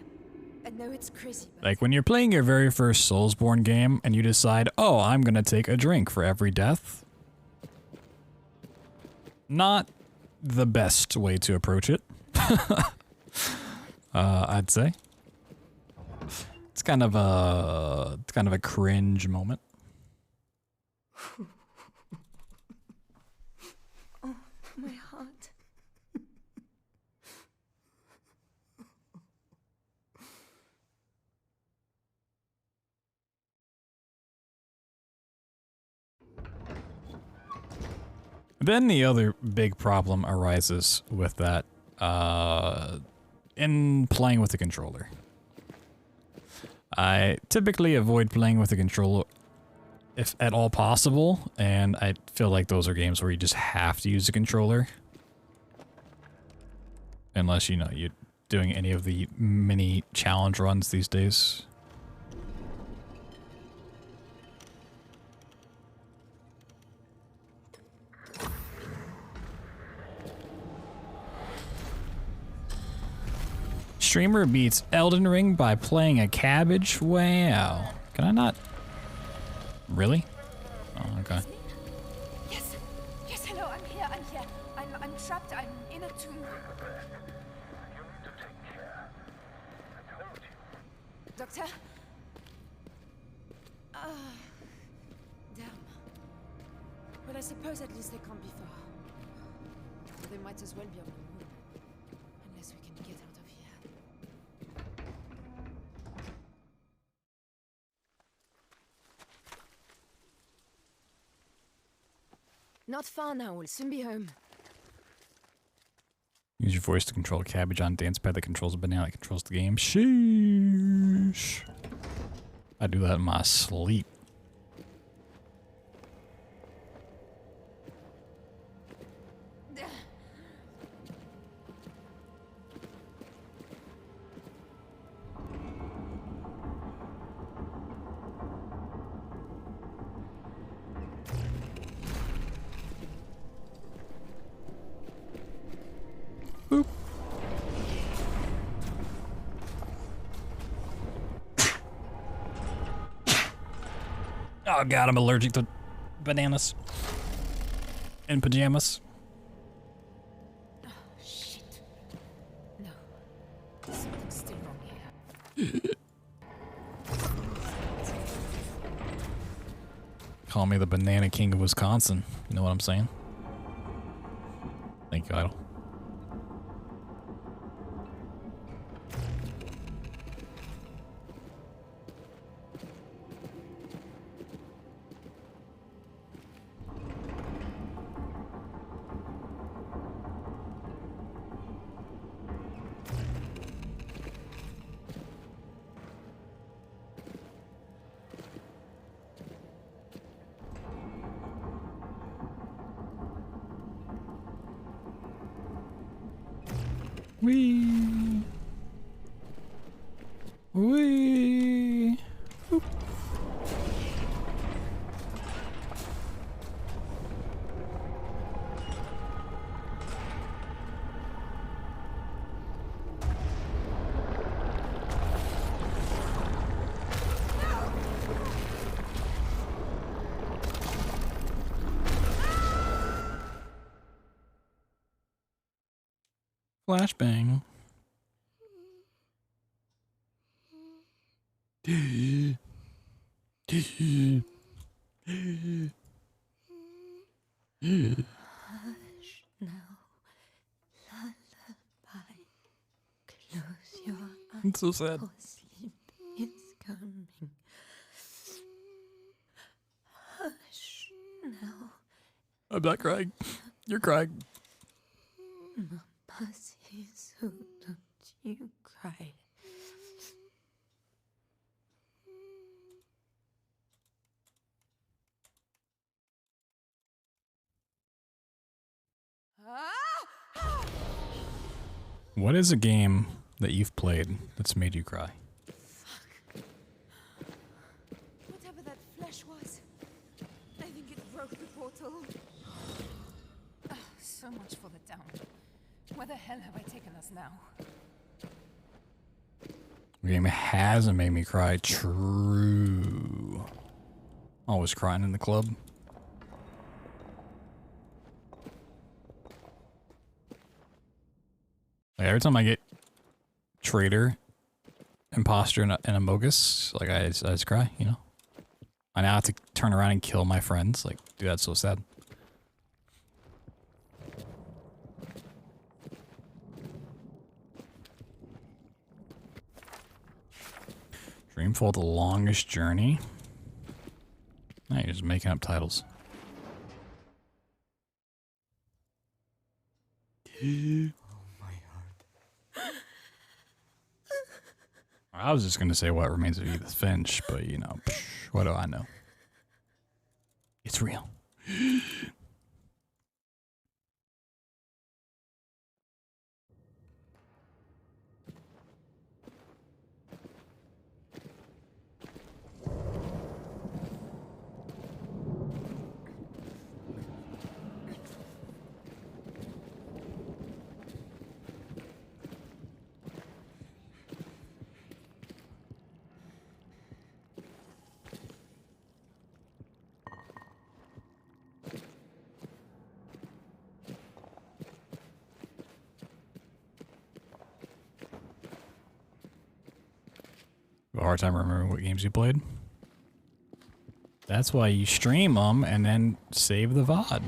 I know it's crazy, but... Like when you're playing your very first Soulsborne game and you decide, oh, I'm gonna take a drink for every death. Not the best way to approach it. I'd say. It's kind of a cringe moment. Oh, my heart. Then the other big problem arises with that in playing with the controller. I typically avoid playing with the controller if at all possible, and I feel like those are games where you just have to use the controller. Unless, you know, you're doing any of the mini challenge runs these days. Streamer beats Elden Ring by playing a cabbage? Wow. Can I not? Really? Oh, okay. Yes, yes, hello, I'm here. I'm trapped, I'm in a tomb. Doctor? Damn. Well, I suppose at least they can't be far. They might as well be on the moon. Unless we can get out of here. Not far now, we'll soon be home. Use your voice to control a cabbage on dance pad that controls a banana that controls the game. Sheesh. I do that in my sleep. Boop. Oh god, I'm allergic to bananas and pajamas. Oh, shit. No. Something's still wrong here. Call me the Banana King of Wisconsin. You know what I'm saying? Thank you, Idol. Wee. Wee. Boop. Flashbang. Hush now, lullaby. Close your eyes. It's so sad. For sleep is coming. Hush now. I'm not crying. You're crying. Mama says so, don't you cry. What is a game that you've played that's made you cry? Whatever that flesh was, I think it broke the portal. So much for the town. Where the hell have I taken us now? The game hasn't made me cry. True. Always crying in the club. Like every time I get traitor, imposter, and a Mogus, like I just cry, you know? I now have to turn around and kill my friends. Like, dude, that's so sad. Dreamfall, The Longest Journey. Now you're just making up titles. I was just gonna say What Remains of Edith Finch, but you know, what do I know? It's real. A hard time remembering what games you played. That's why you stream them and then save the VOD.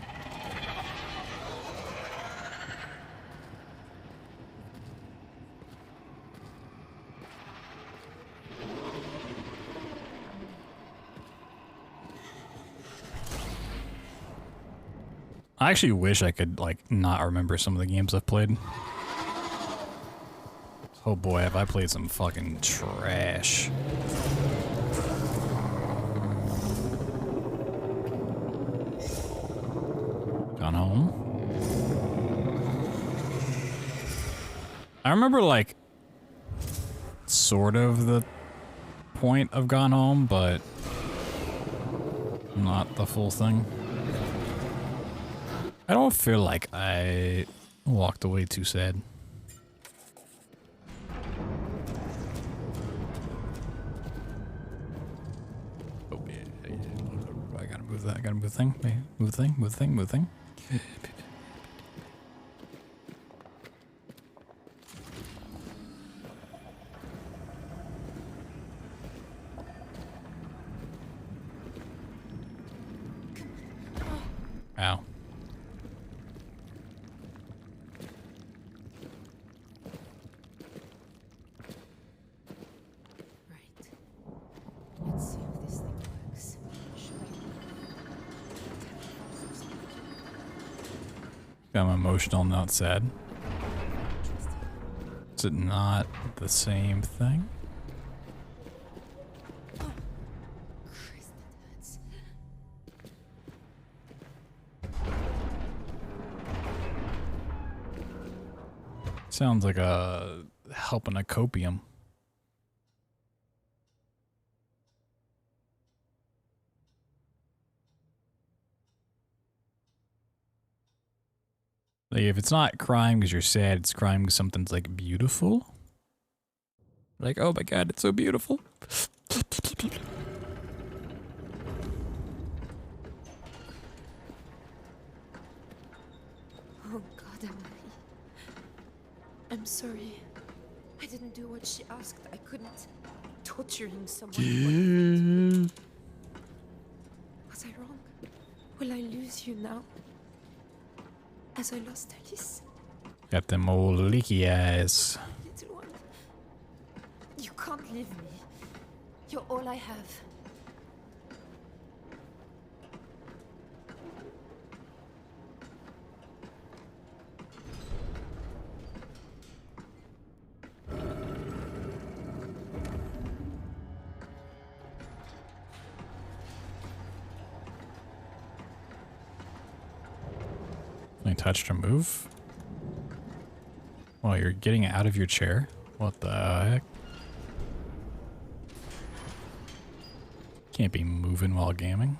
I actually wish I could like not remember some of the games I've played. Oh boy, have I played some fucking trash. Gone Home. I remember like sort of the point of Gone Home, but not the full thing. I don't feel like I walked away too sad. I gotta move thing. Move thing, move thing, move thing. Ow. Let's see if this thing works. I'm emotional, not sad. Is it not the same thing? Sounds like a helping a copium. Like if it's not crying because you're sad, it's crying because something's like beautiful. Like, oh my god, it's so beautiful. Oh God, Emily. I'm sorry. I didn't do what she asked. I couldn't. Torturing someone. Was I wrong? Will I lose you now? As I lost Alice? Got them old leaky eyes. Little one. You can't leave me. You're all I have. I touched or move? While you're getting out of your chair? What the heck? Can't be moving while gaming.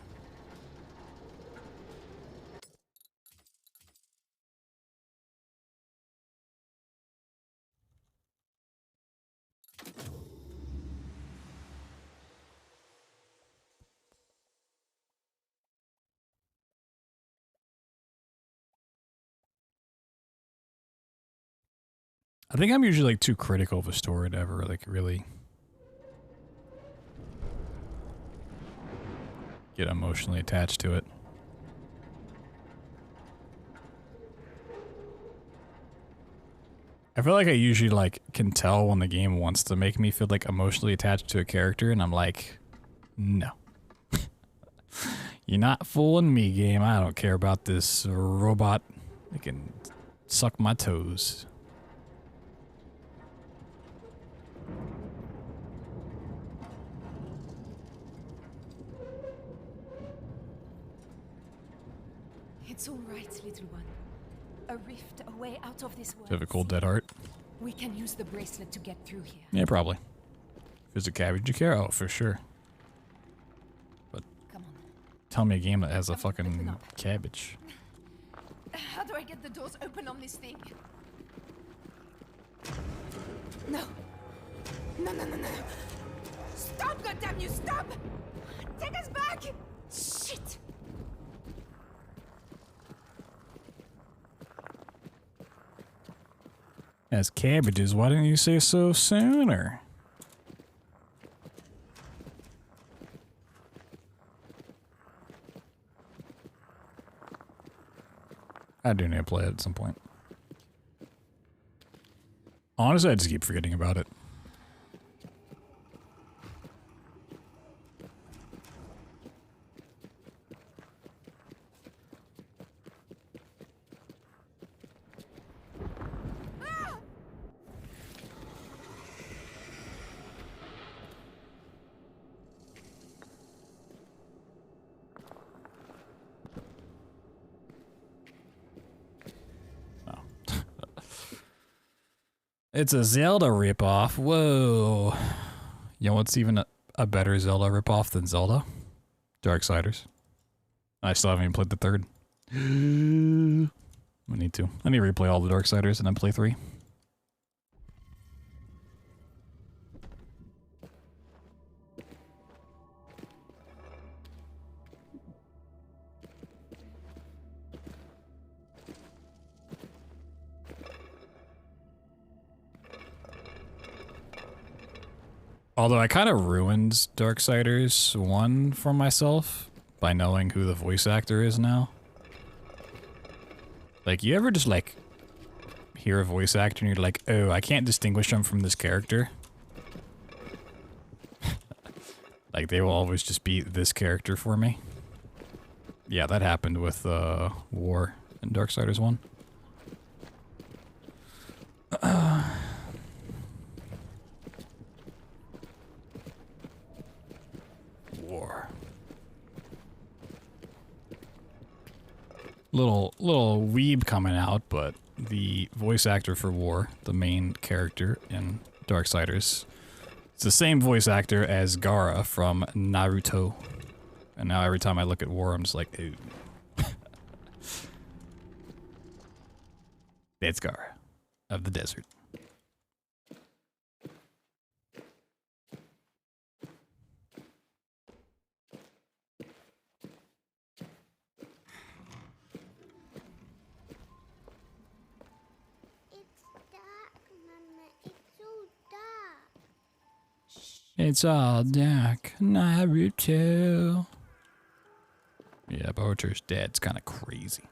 I think I'm usually like too critical of a story to ever like really get emotionally attached to it. I feel like I usually like can tell when the game wants to make me feel like emotionally attached to a character, and I'm like, no. You're not fooling me, game. I don't care about this robot. It can suck my toes. It's all right, little one. A rift, a way out of this world. Do you have a cold dead heart? We can use the bracelet to get through here. Yeah, probably. If there's a cabbage you care, oh, for sure. But come on. Tell me a game that has a fucking cabbage. How do I get the doors open on this thing? No. No, no, no, no. Stop, goddamn you, stop! Take us back! Shit! As cabbages, why didn't you say so sooner? I do need to play it at some point. Honestly, I just keep forgetting about it. It's a Zelda ripoff. Whoa. You know what's even a better Zelda ripoff than Zelda? Darksiders. I still haven't even played the third. I need to. I need to replay all the Darksiders and then play 3. Although I kind of ruined Darksiders 1 for myself by knowing who the voice actor is now. Like, you ever just, like, hear a voice actor and you're like, oh, I can't distinguish him from this character? Like, they will always just be this character for me. Yeah, that happened with War in Darksiders 1. War. Little weeb coming out, but the voice actor for War, the main character in Darksiders, it's the same voice actor as Gaara from Naruto. And now every time I look at War, I'm just like, ooh. That's Gaara of the desert. It's all dark, Naruto. Yeah, Boruto's dead. It's kind of crazy.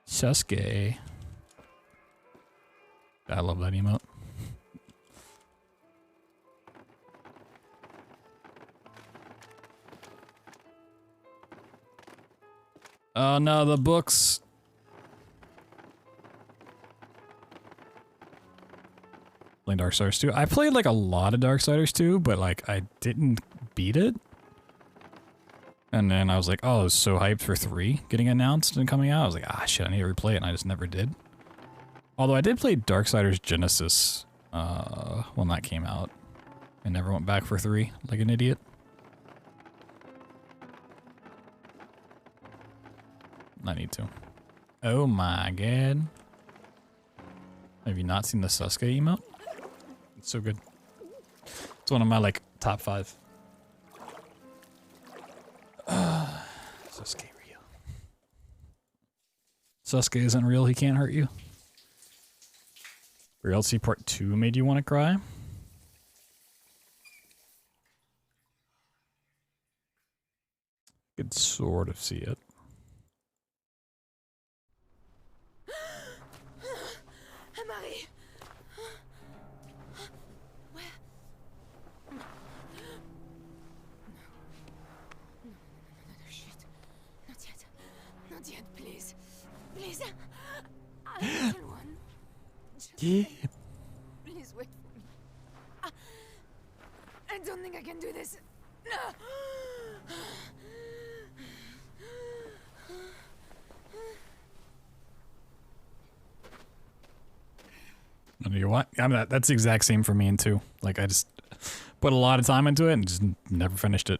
Sasuke. I love that emote. Oh no, the books. Playing Darksiders 2. I played like a lot of Darksiders 2, but like I didn't beat it. And then I was like, oh, I was so hyped for 3 getting announced and coming out. I was like, ah, shit, I need to replay it, and I just never did. Although I did play Darksiders Genesis when that came out. I never went back for 3 like an idiot. I need to. Oh my god. Have you not seen the Sasuke emote? It's so good. It's one of my like top 5. Sasuke real. Sasuke isn't real, he can't hurt you. Reality Part 2 made you want to cry? Could sort of see it. Marie! Where? No, shit. Not yet. Not yet, please. Please. I'm the little one. Yeah. Please wait for me. I don't think I can do this. No. You what? I mean, that's the exact same for me and 2. Like, I just put a lot of time into it and just never finished it.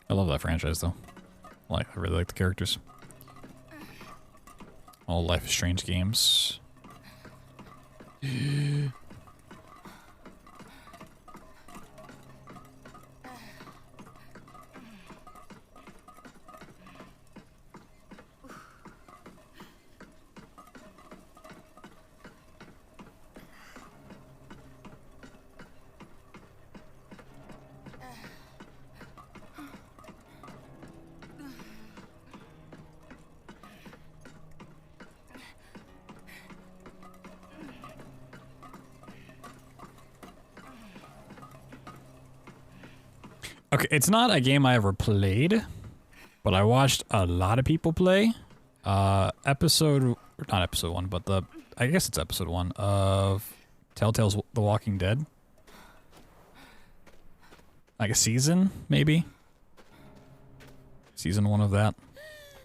I love that franchise, though. Like, I really like the characters. All Life is Strange games. Okay, it's not a game I ever played, but I watched a lot of people play. Not episode 1, but I guess it's episode 1 of Telltale's The Walking Dead. Like a season, maybe? Season 1 of that.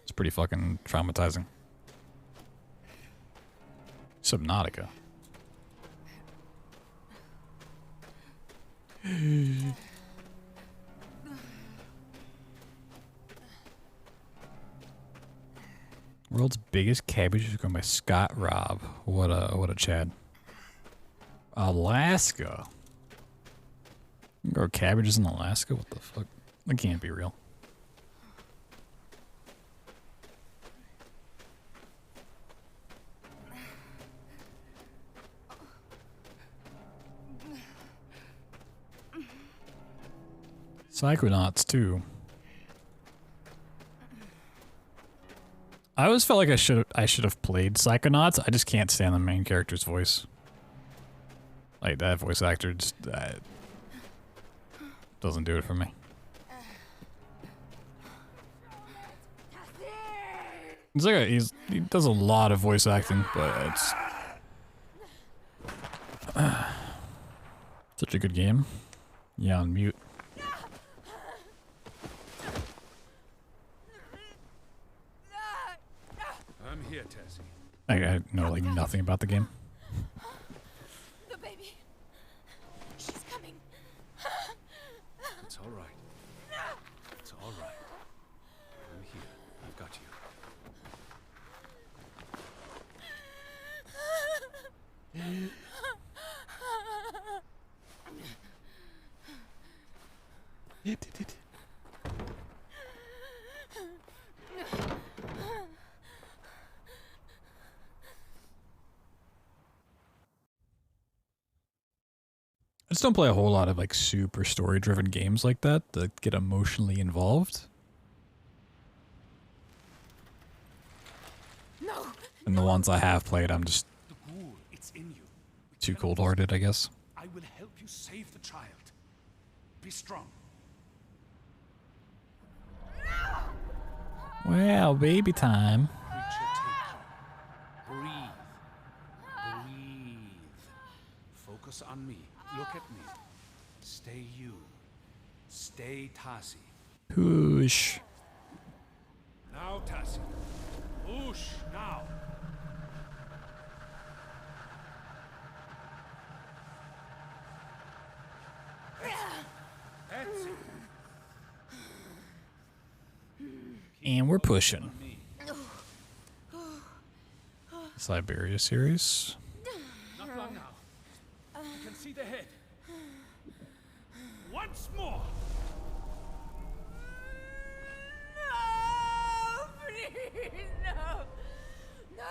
It's pretty fucking traumatizing. Subnautica. World's biggest cabbage is grown by Scott Robb. What a Chad. Alaska. You can grow cabbages in Alaska? What the fuck? That can't be real. Psychonauts too. I always felt like I should have played Psychonauts. I just can't stand the main character's voice. Like that voice actor just doesn't do it for me. It's like he does a lot of voice acting, but it's such a good game. Yeah, on mute. I'm here, Tessie. I know like nothing about the game. The baby. She's coming. It's all right. It's all right. I'm here. I've got you. I just don't play a whole lot of like super story-driven games like that get emotionally involved. No. And the ones I have played, I'm just It's in you. too cold-hearted, I guess. I will help you save the child. Be strong. Well, baby time. Creature, take you. Breathe. Breathe. Focus on me. Look at me. Stay you. Stay Tassi. Push. Now, Tassi. Push now. That's it. And we're pushing. Siberia series. Not long now. You can see the head. Once more. No! Please, no! No!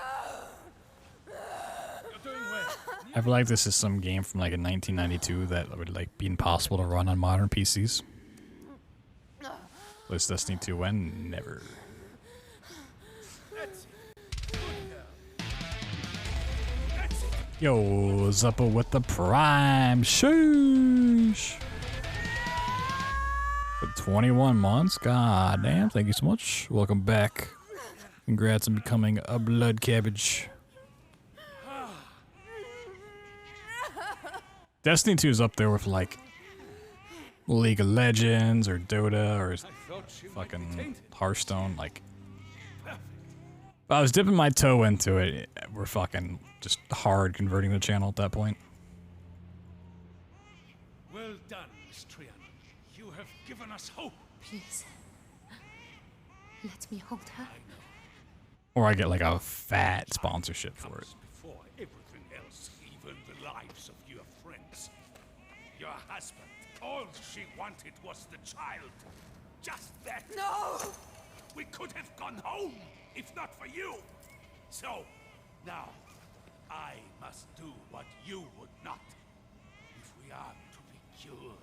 You're doing well. I feel like this is some game from like in 1992 that would like be impossible to run on modern PCs. Was Destiny 2 when? Never. Yo, Zuppa with the Prime. Sheesh. For 21 months. God damn. Thank you so much. Welcome back. Congrats on becoming a blood cabbage. Destiny 2 is up there with like League of Legends or Dota or fucking Hearthstone. Like, I was dipping my toe into it. We're fucking just hard converting the channel at that point. Well done, Miss Trian. You have given us hope. Please. Let me hold her. Or I get like a fat sponsorship for it. Before everything else, even the lives of your friends. Your husband, all she wanted was the child. Just that. No! We could have gone home, if not for you. So, now, I must do what you would not. If we are to be cured.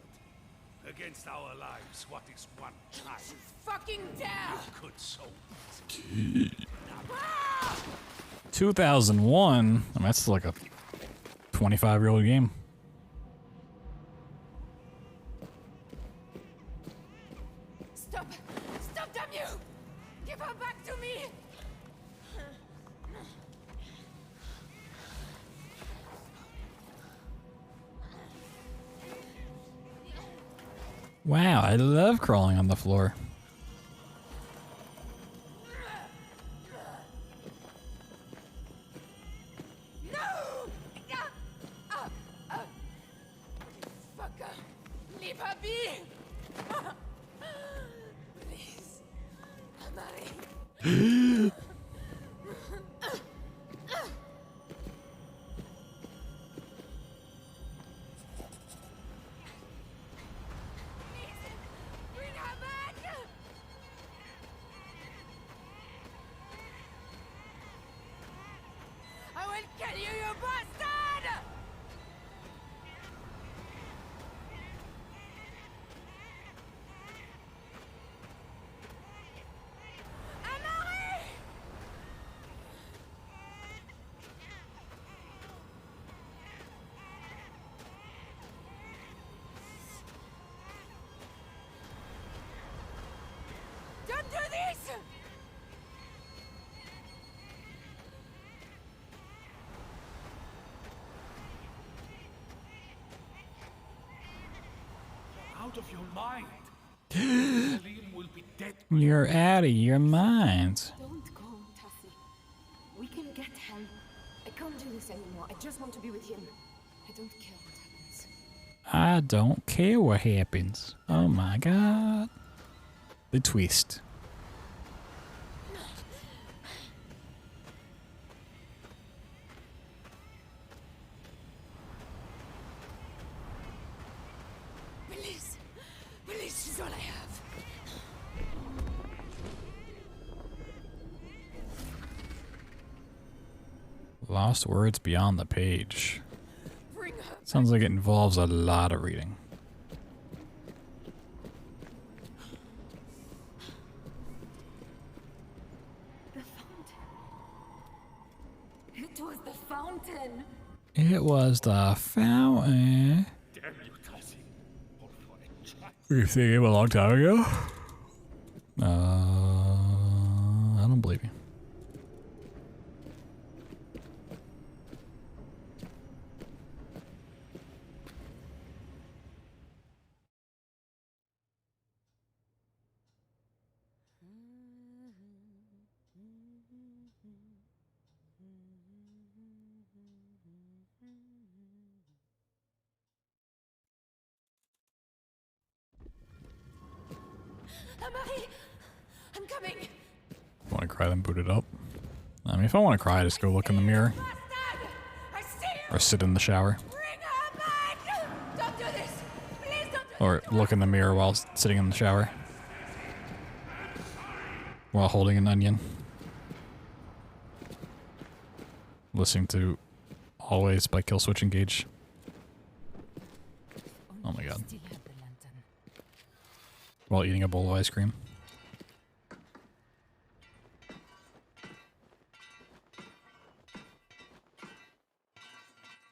Against our lives, what is one child? Fucking dare! You could so easily. 2001? I mean, that's like a 25-year-old game. Stop! Stop, damn you! Give her back to me! Wow, I love crawling on the floor. No! Fucker! Leave her be! Please. Marie. Bring her back! I will kill you, you bastard! Amari! Don't do this! Out of your mind. Celine will be dead. You're out of your mind. Don't go, Tassie. We can get help. I can't do this anymore. I just want to be with him. I don't care what happens. I don't care what happens. Oh my god. The twist. Please. Please, she's all I have. Lost words beyond the page. Bring her. Sounds like it involves a lot of reading. The fountain. It was the fountain. It was the fountain. Damn you, Tassie. All for a child. Were you thinking of a long time ago? I don't believe you. cry, then boot it up. I mean, if I want to cry, I just go look in the mirror. Or sit in the shower. Don't do this! Please don't do Or look in the mirror while sitting in the shower. While holding an onion. Listening to Always by Killswitch Engage. Oh my god. While eating a bowl of ice cream.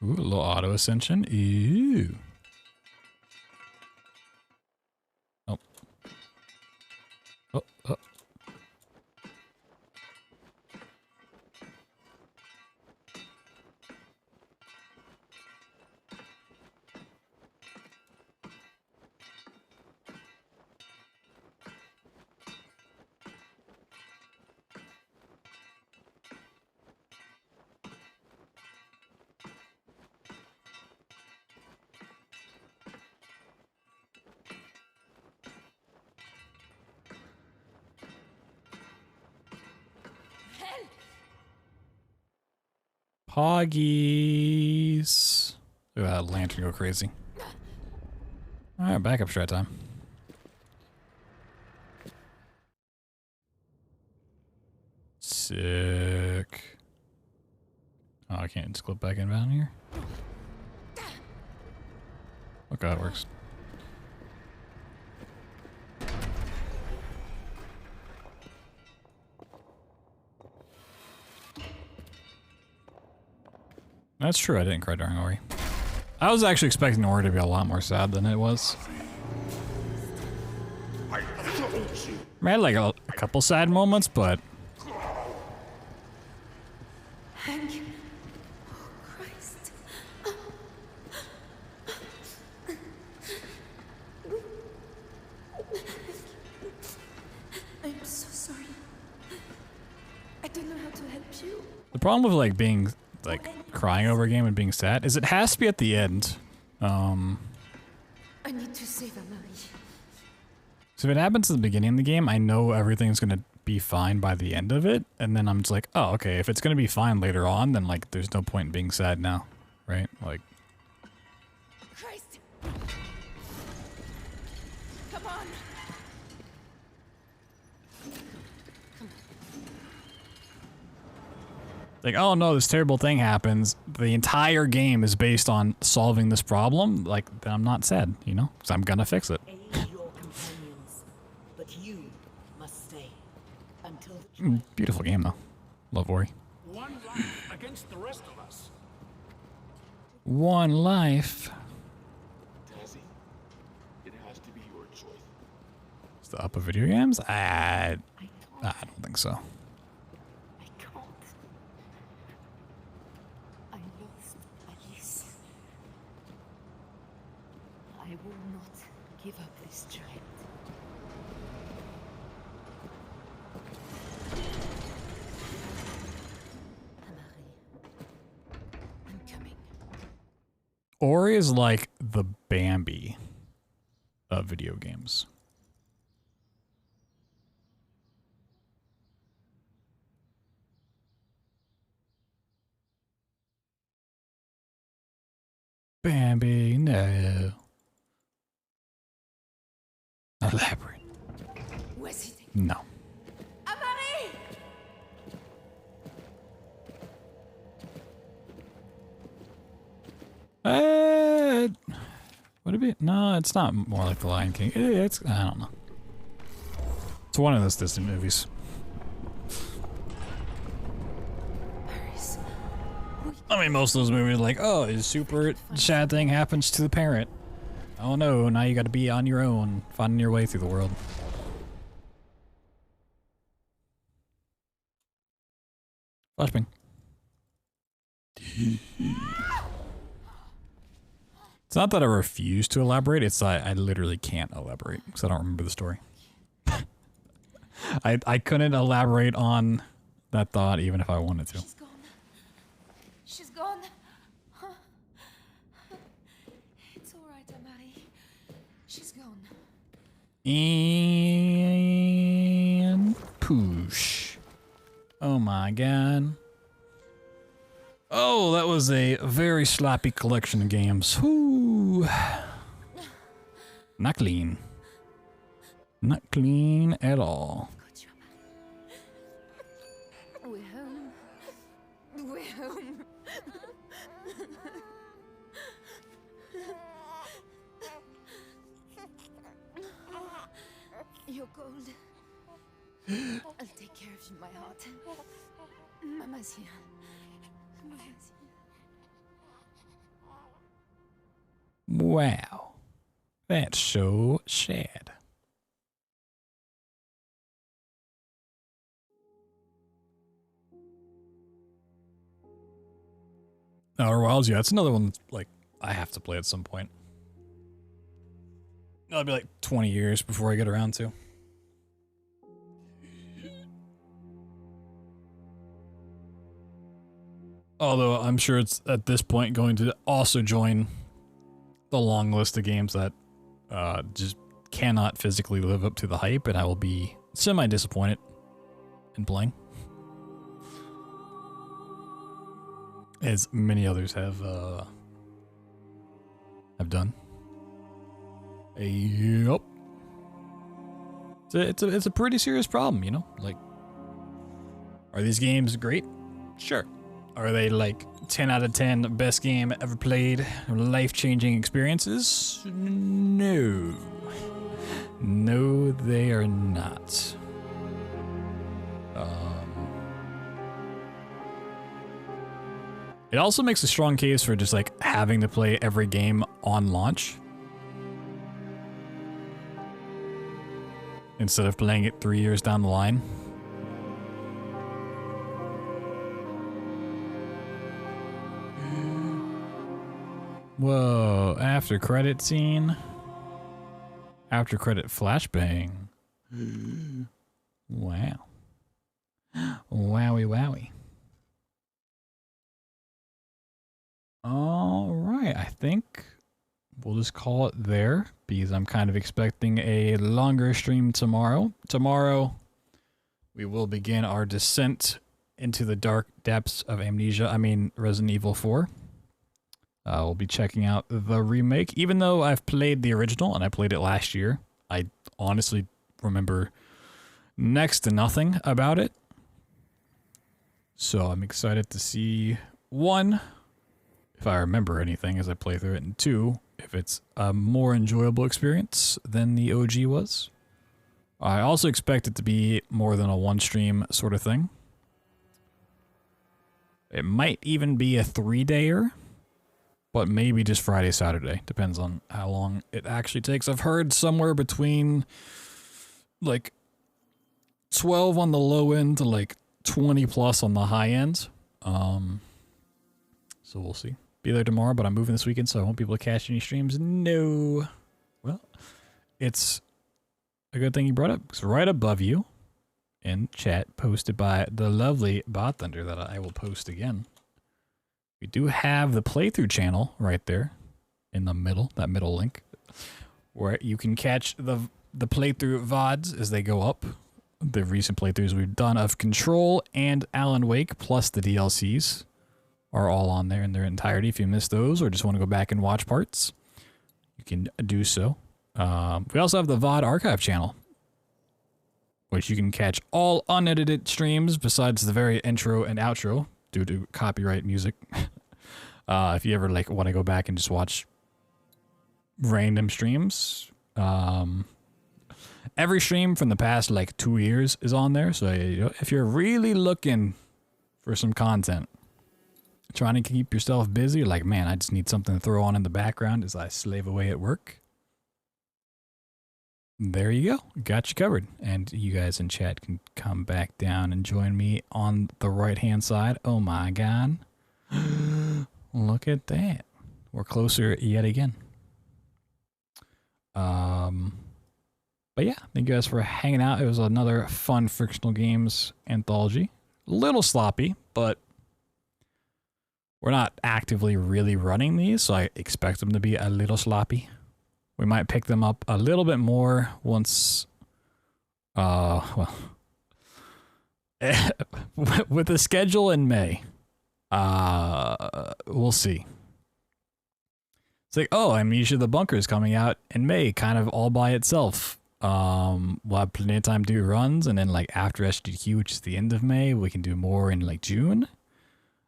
Ooh, a little auto ascension. Ew. Oh. Oh, oh. Poggies. Look at that lantern go crazy. Alright, backup strat time. Sick. Oh, I can't just clip back in down here. Look how it works. That's true, I didn't cry during Ori. I was actually expecting Ori to be a lot more sad than it was. I had like a couple sad moments, but... Thank you. Oh, Christ. I'm so sorry. I don't know how to help you. The problem with like being like crying over a game and being sad is it has to be at the end. I need to save Amari. So if it happens at the beginning of the game, I know everything's gonna be fine by the end of it, and then I'm just like, oh, okay, if it's gonna be fine later on, then like there's no point in being sad now, right? Like. Christ! Come on! Like, oh no, this terrible thing happens. The entire game is based on solving this problem. Like, then I'm not sad, you know? Because I'm gonna fix it. Aid your companions, but you must stay until the Beautiful game, though. Love Ori. One life against the rest of us. One life. Tazzy, it has to be your choice. Is the up of video games? I don't think so. I will not give up this child. Amari, I'm coming. Ori is like the Bambi of video games. Bambi, no. Elaborate. Where's he? No. Amari! Would it be? No, it's not more like The Lion King. It's, I don't know. It's one of those Disney movies. I mean, most of those movies are like, oh, a super sad thing happens to the parent. Oh no, now you gotta be on your own, finding your way through the world. Flashbang. It's not that I refuse to elaborate, it's that I literally can't elaborate, because I don't remember the story. I couldn't elaborate on that thought even if I wanted to. She's gone. She's gone. It's all right, Amari. She's gone. And push. Oh my god. Oh, that was a very sloppy collection of games. Whoo. Not clean. Not clean at all. We're home. We're home. You're cold. I'll take care of you, my heart. Mama's here. Mama's here. Wow. That's so sad. Outer Wilds, yeah, it's another one that's like I have to play at some point. It'll be like 20 years before I get around to. Although I'm sure it's at this point going to also join the long list of games that just cannot physically live up to the hype, and I will be semi-disappointed in playing. As many others have done. Yup. It's a pretty serious problem, you know? Like, are these games great? Sure. Are they like 10 out of 10 best game ever played, life-changing experiences? No. No, they are not. It also makes a strong case for just like having to play every game on launch instead of playing it 3 years down the line. Whoa, after credit scene. After credit flashbang. Wow. Wowie wowie. All right, I think we'll just call it there because I'm kind of expecting a longer stream tomorrow. Tomorrow, we will begin our descent into the dark depths of Resident Evil 4. We'll be checking out the remake. Even though I've played the original and I played it last year, I honestly remember next to nothing about it. So I'm excited to see, one, if I remember anything as I play through it, and two, if it's a more enjoyable experience than the OG was. I also expect it to be more than a one-stream sort of thing. It might even be a 3-dayer, but maybe just Friday, Saturday. Depends on how long it actually takes. I've heard somewhere between like 12 on the low end to like 20 plus on the high end. So we'll see. Be there tomorrow, but I'm moving this weekend, so I won't be able to catch any streams. No. Well, it's a good thing you brought up. It's right above you in chat, posted by the lovely BloodThunder that I will post again. We do have the playthrough channel right there in the middle, that middle link, where you can catch the playthrough VODs as they go up. The recent playthroughs we've done of Control and Alan Wake, plus the DLCs, are all on there in their entirety. If you missed those or just want to go back and watch parts, you can do so. We also have the VOD archive channel, which you can catch all unedited streams besides the very intro and outro due to copyright music. If you ever like want to go back and just watch random streams, every stream from the past like 2 years is on there. So if you're really looking for some content, trying to keep yourself busy, like, man, I just need something to throw on in the background as I slave away at work, there you go. Got you covered. And you guys in chat can come back down and join me on the right-hand side. Oh my god. Look at that. We're closer yet again. But yeah, thank you guys for hanging out. It was another fun Frictional Games anthology. A little sloppy, but we're not actively really running these, so I expect them to be a little sloppy. We might pick them up a little bit more once, well, with the schedule in May, we'll see. It's like, oh, Amnesia the Bunker is coming out in May, kind of all by itself. We'll have plenty of time to do runs, and then like after SGQ, which is the end of May, we can do more in like June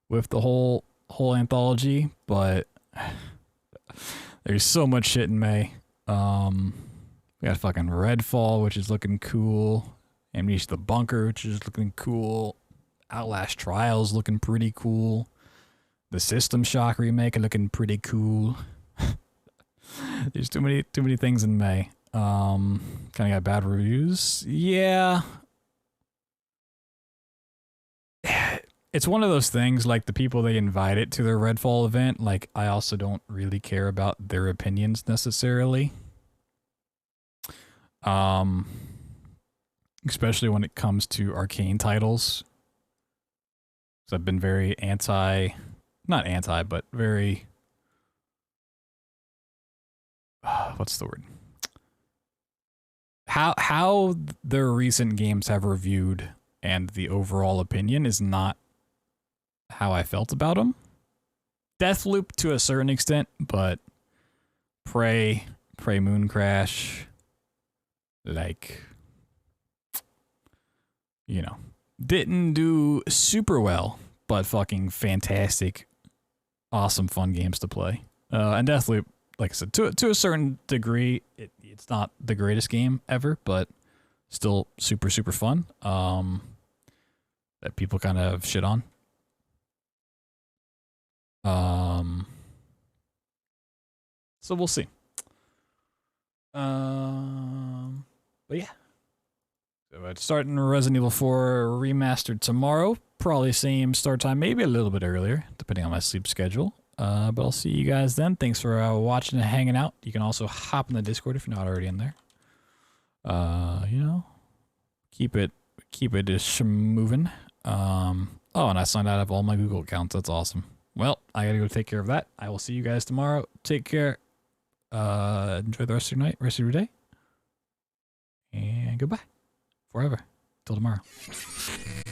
with the whole anthology. But there's so much shit in May. We got fucking Redfall, which is looking cool. Amnesia the Bunker, which is looking cool. Outlast Trials looking pretty cool. The System Shock remake looking pretty cool. There's too many things in May. Kind of got bad reviews. Yeah. It's one of those things, like the people they invited to their Redfall event, like I also don't really care about their opinions necessarily. Especially when it comes to arcane titles. So I've been very not anti, but very, what's the word? How their recent games have reviewed and the overall opinion is not how I felt about them. Deathloop to a certain extent, but Prey Moon Crash, like, you know, didn't do super well, but fucking fantastic, awesome, fun games to play. And Deathloop, like I said, to a certain degree, it's not the greatest game ever, but still super, super fun. That people kind of shit on. So we'll see. But yeah. So it's starting Resident Evil 4 remastered tomorrow. Probably same start time, maybe a little bit earlier, depending on my sleep schedule. But I'll see you guys then. Thanks for watching and hanging out. You can also hop in the Discord if you're not already in there. You know, keep it just moving. Oh, and I signed out of all my Google accounts. That's awesome. Well, I gotta go take care of that. I will see you guys tomorrow. Take care. Enjoy the rest of your night, rest of your day. And goodbye. Forever. Till tomorrow.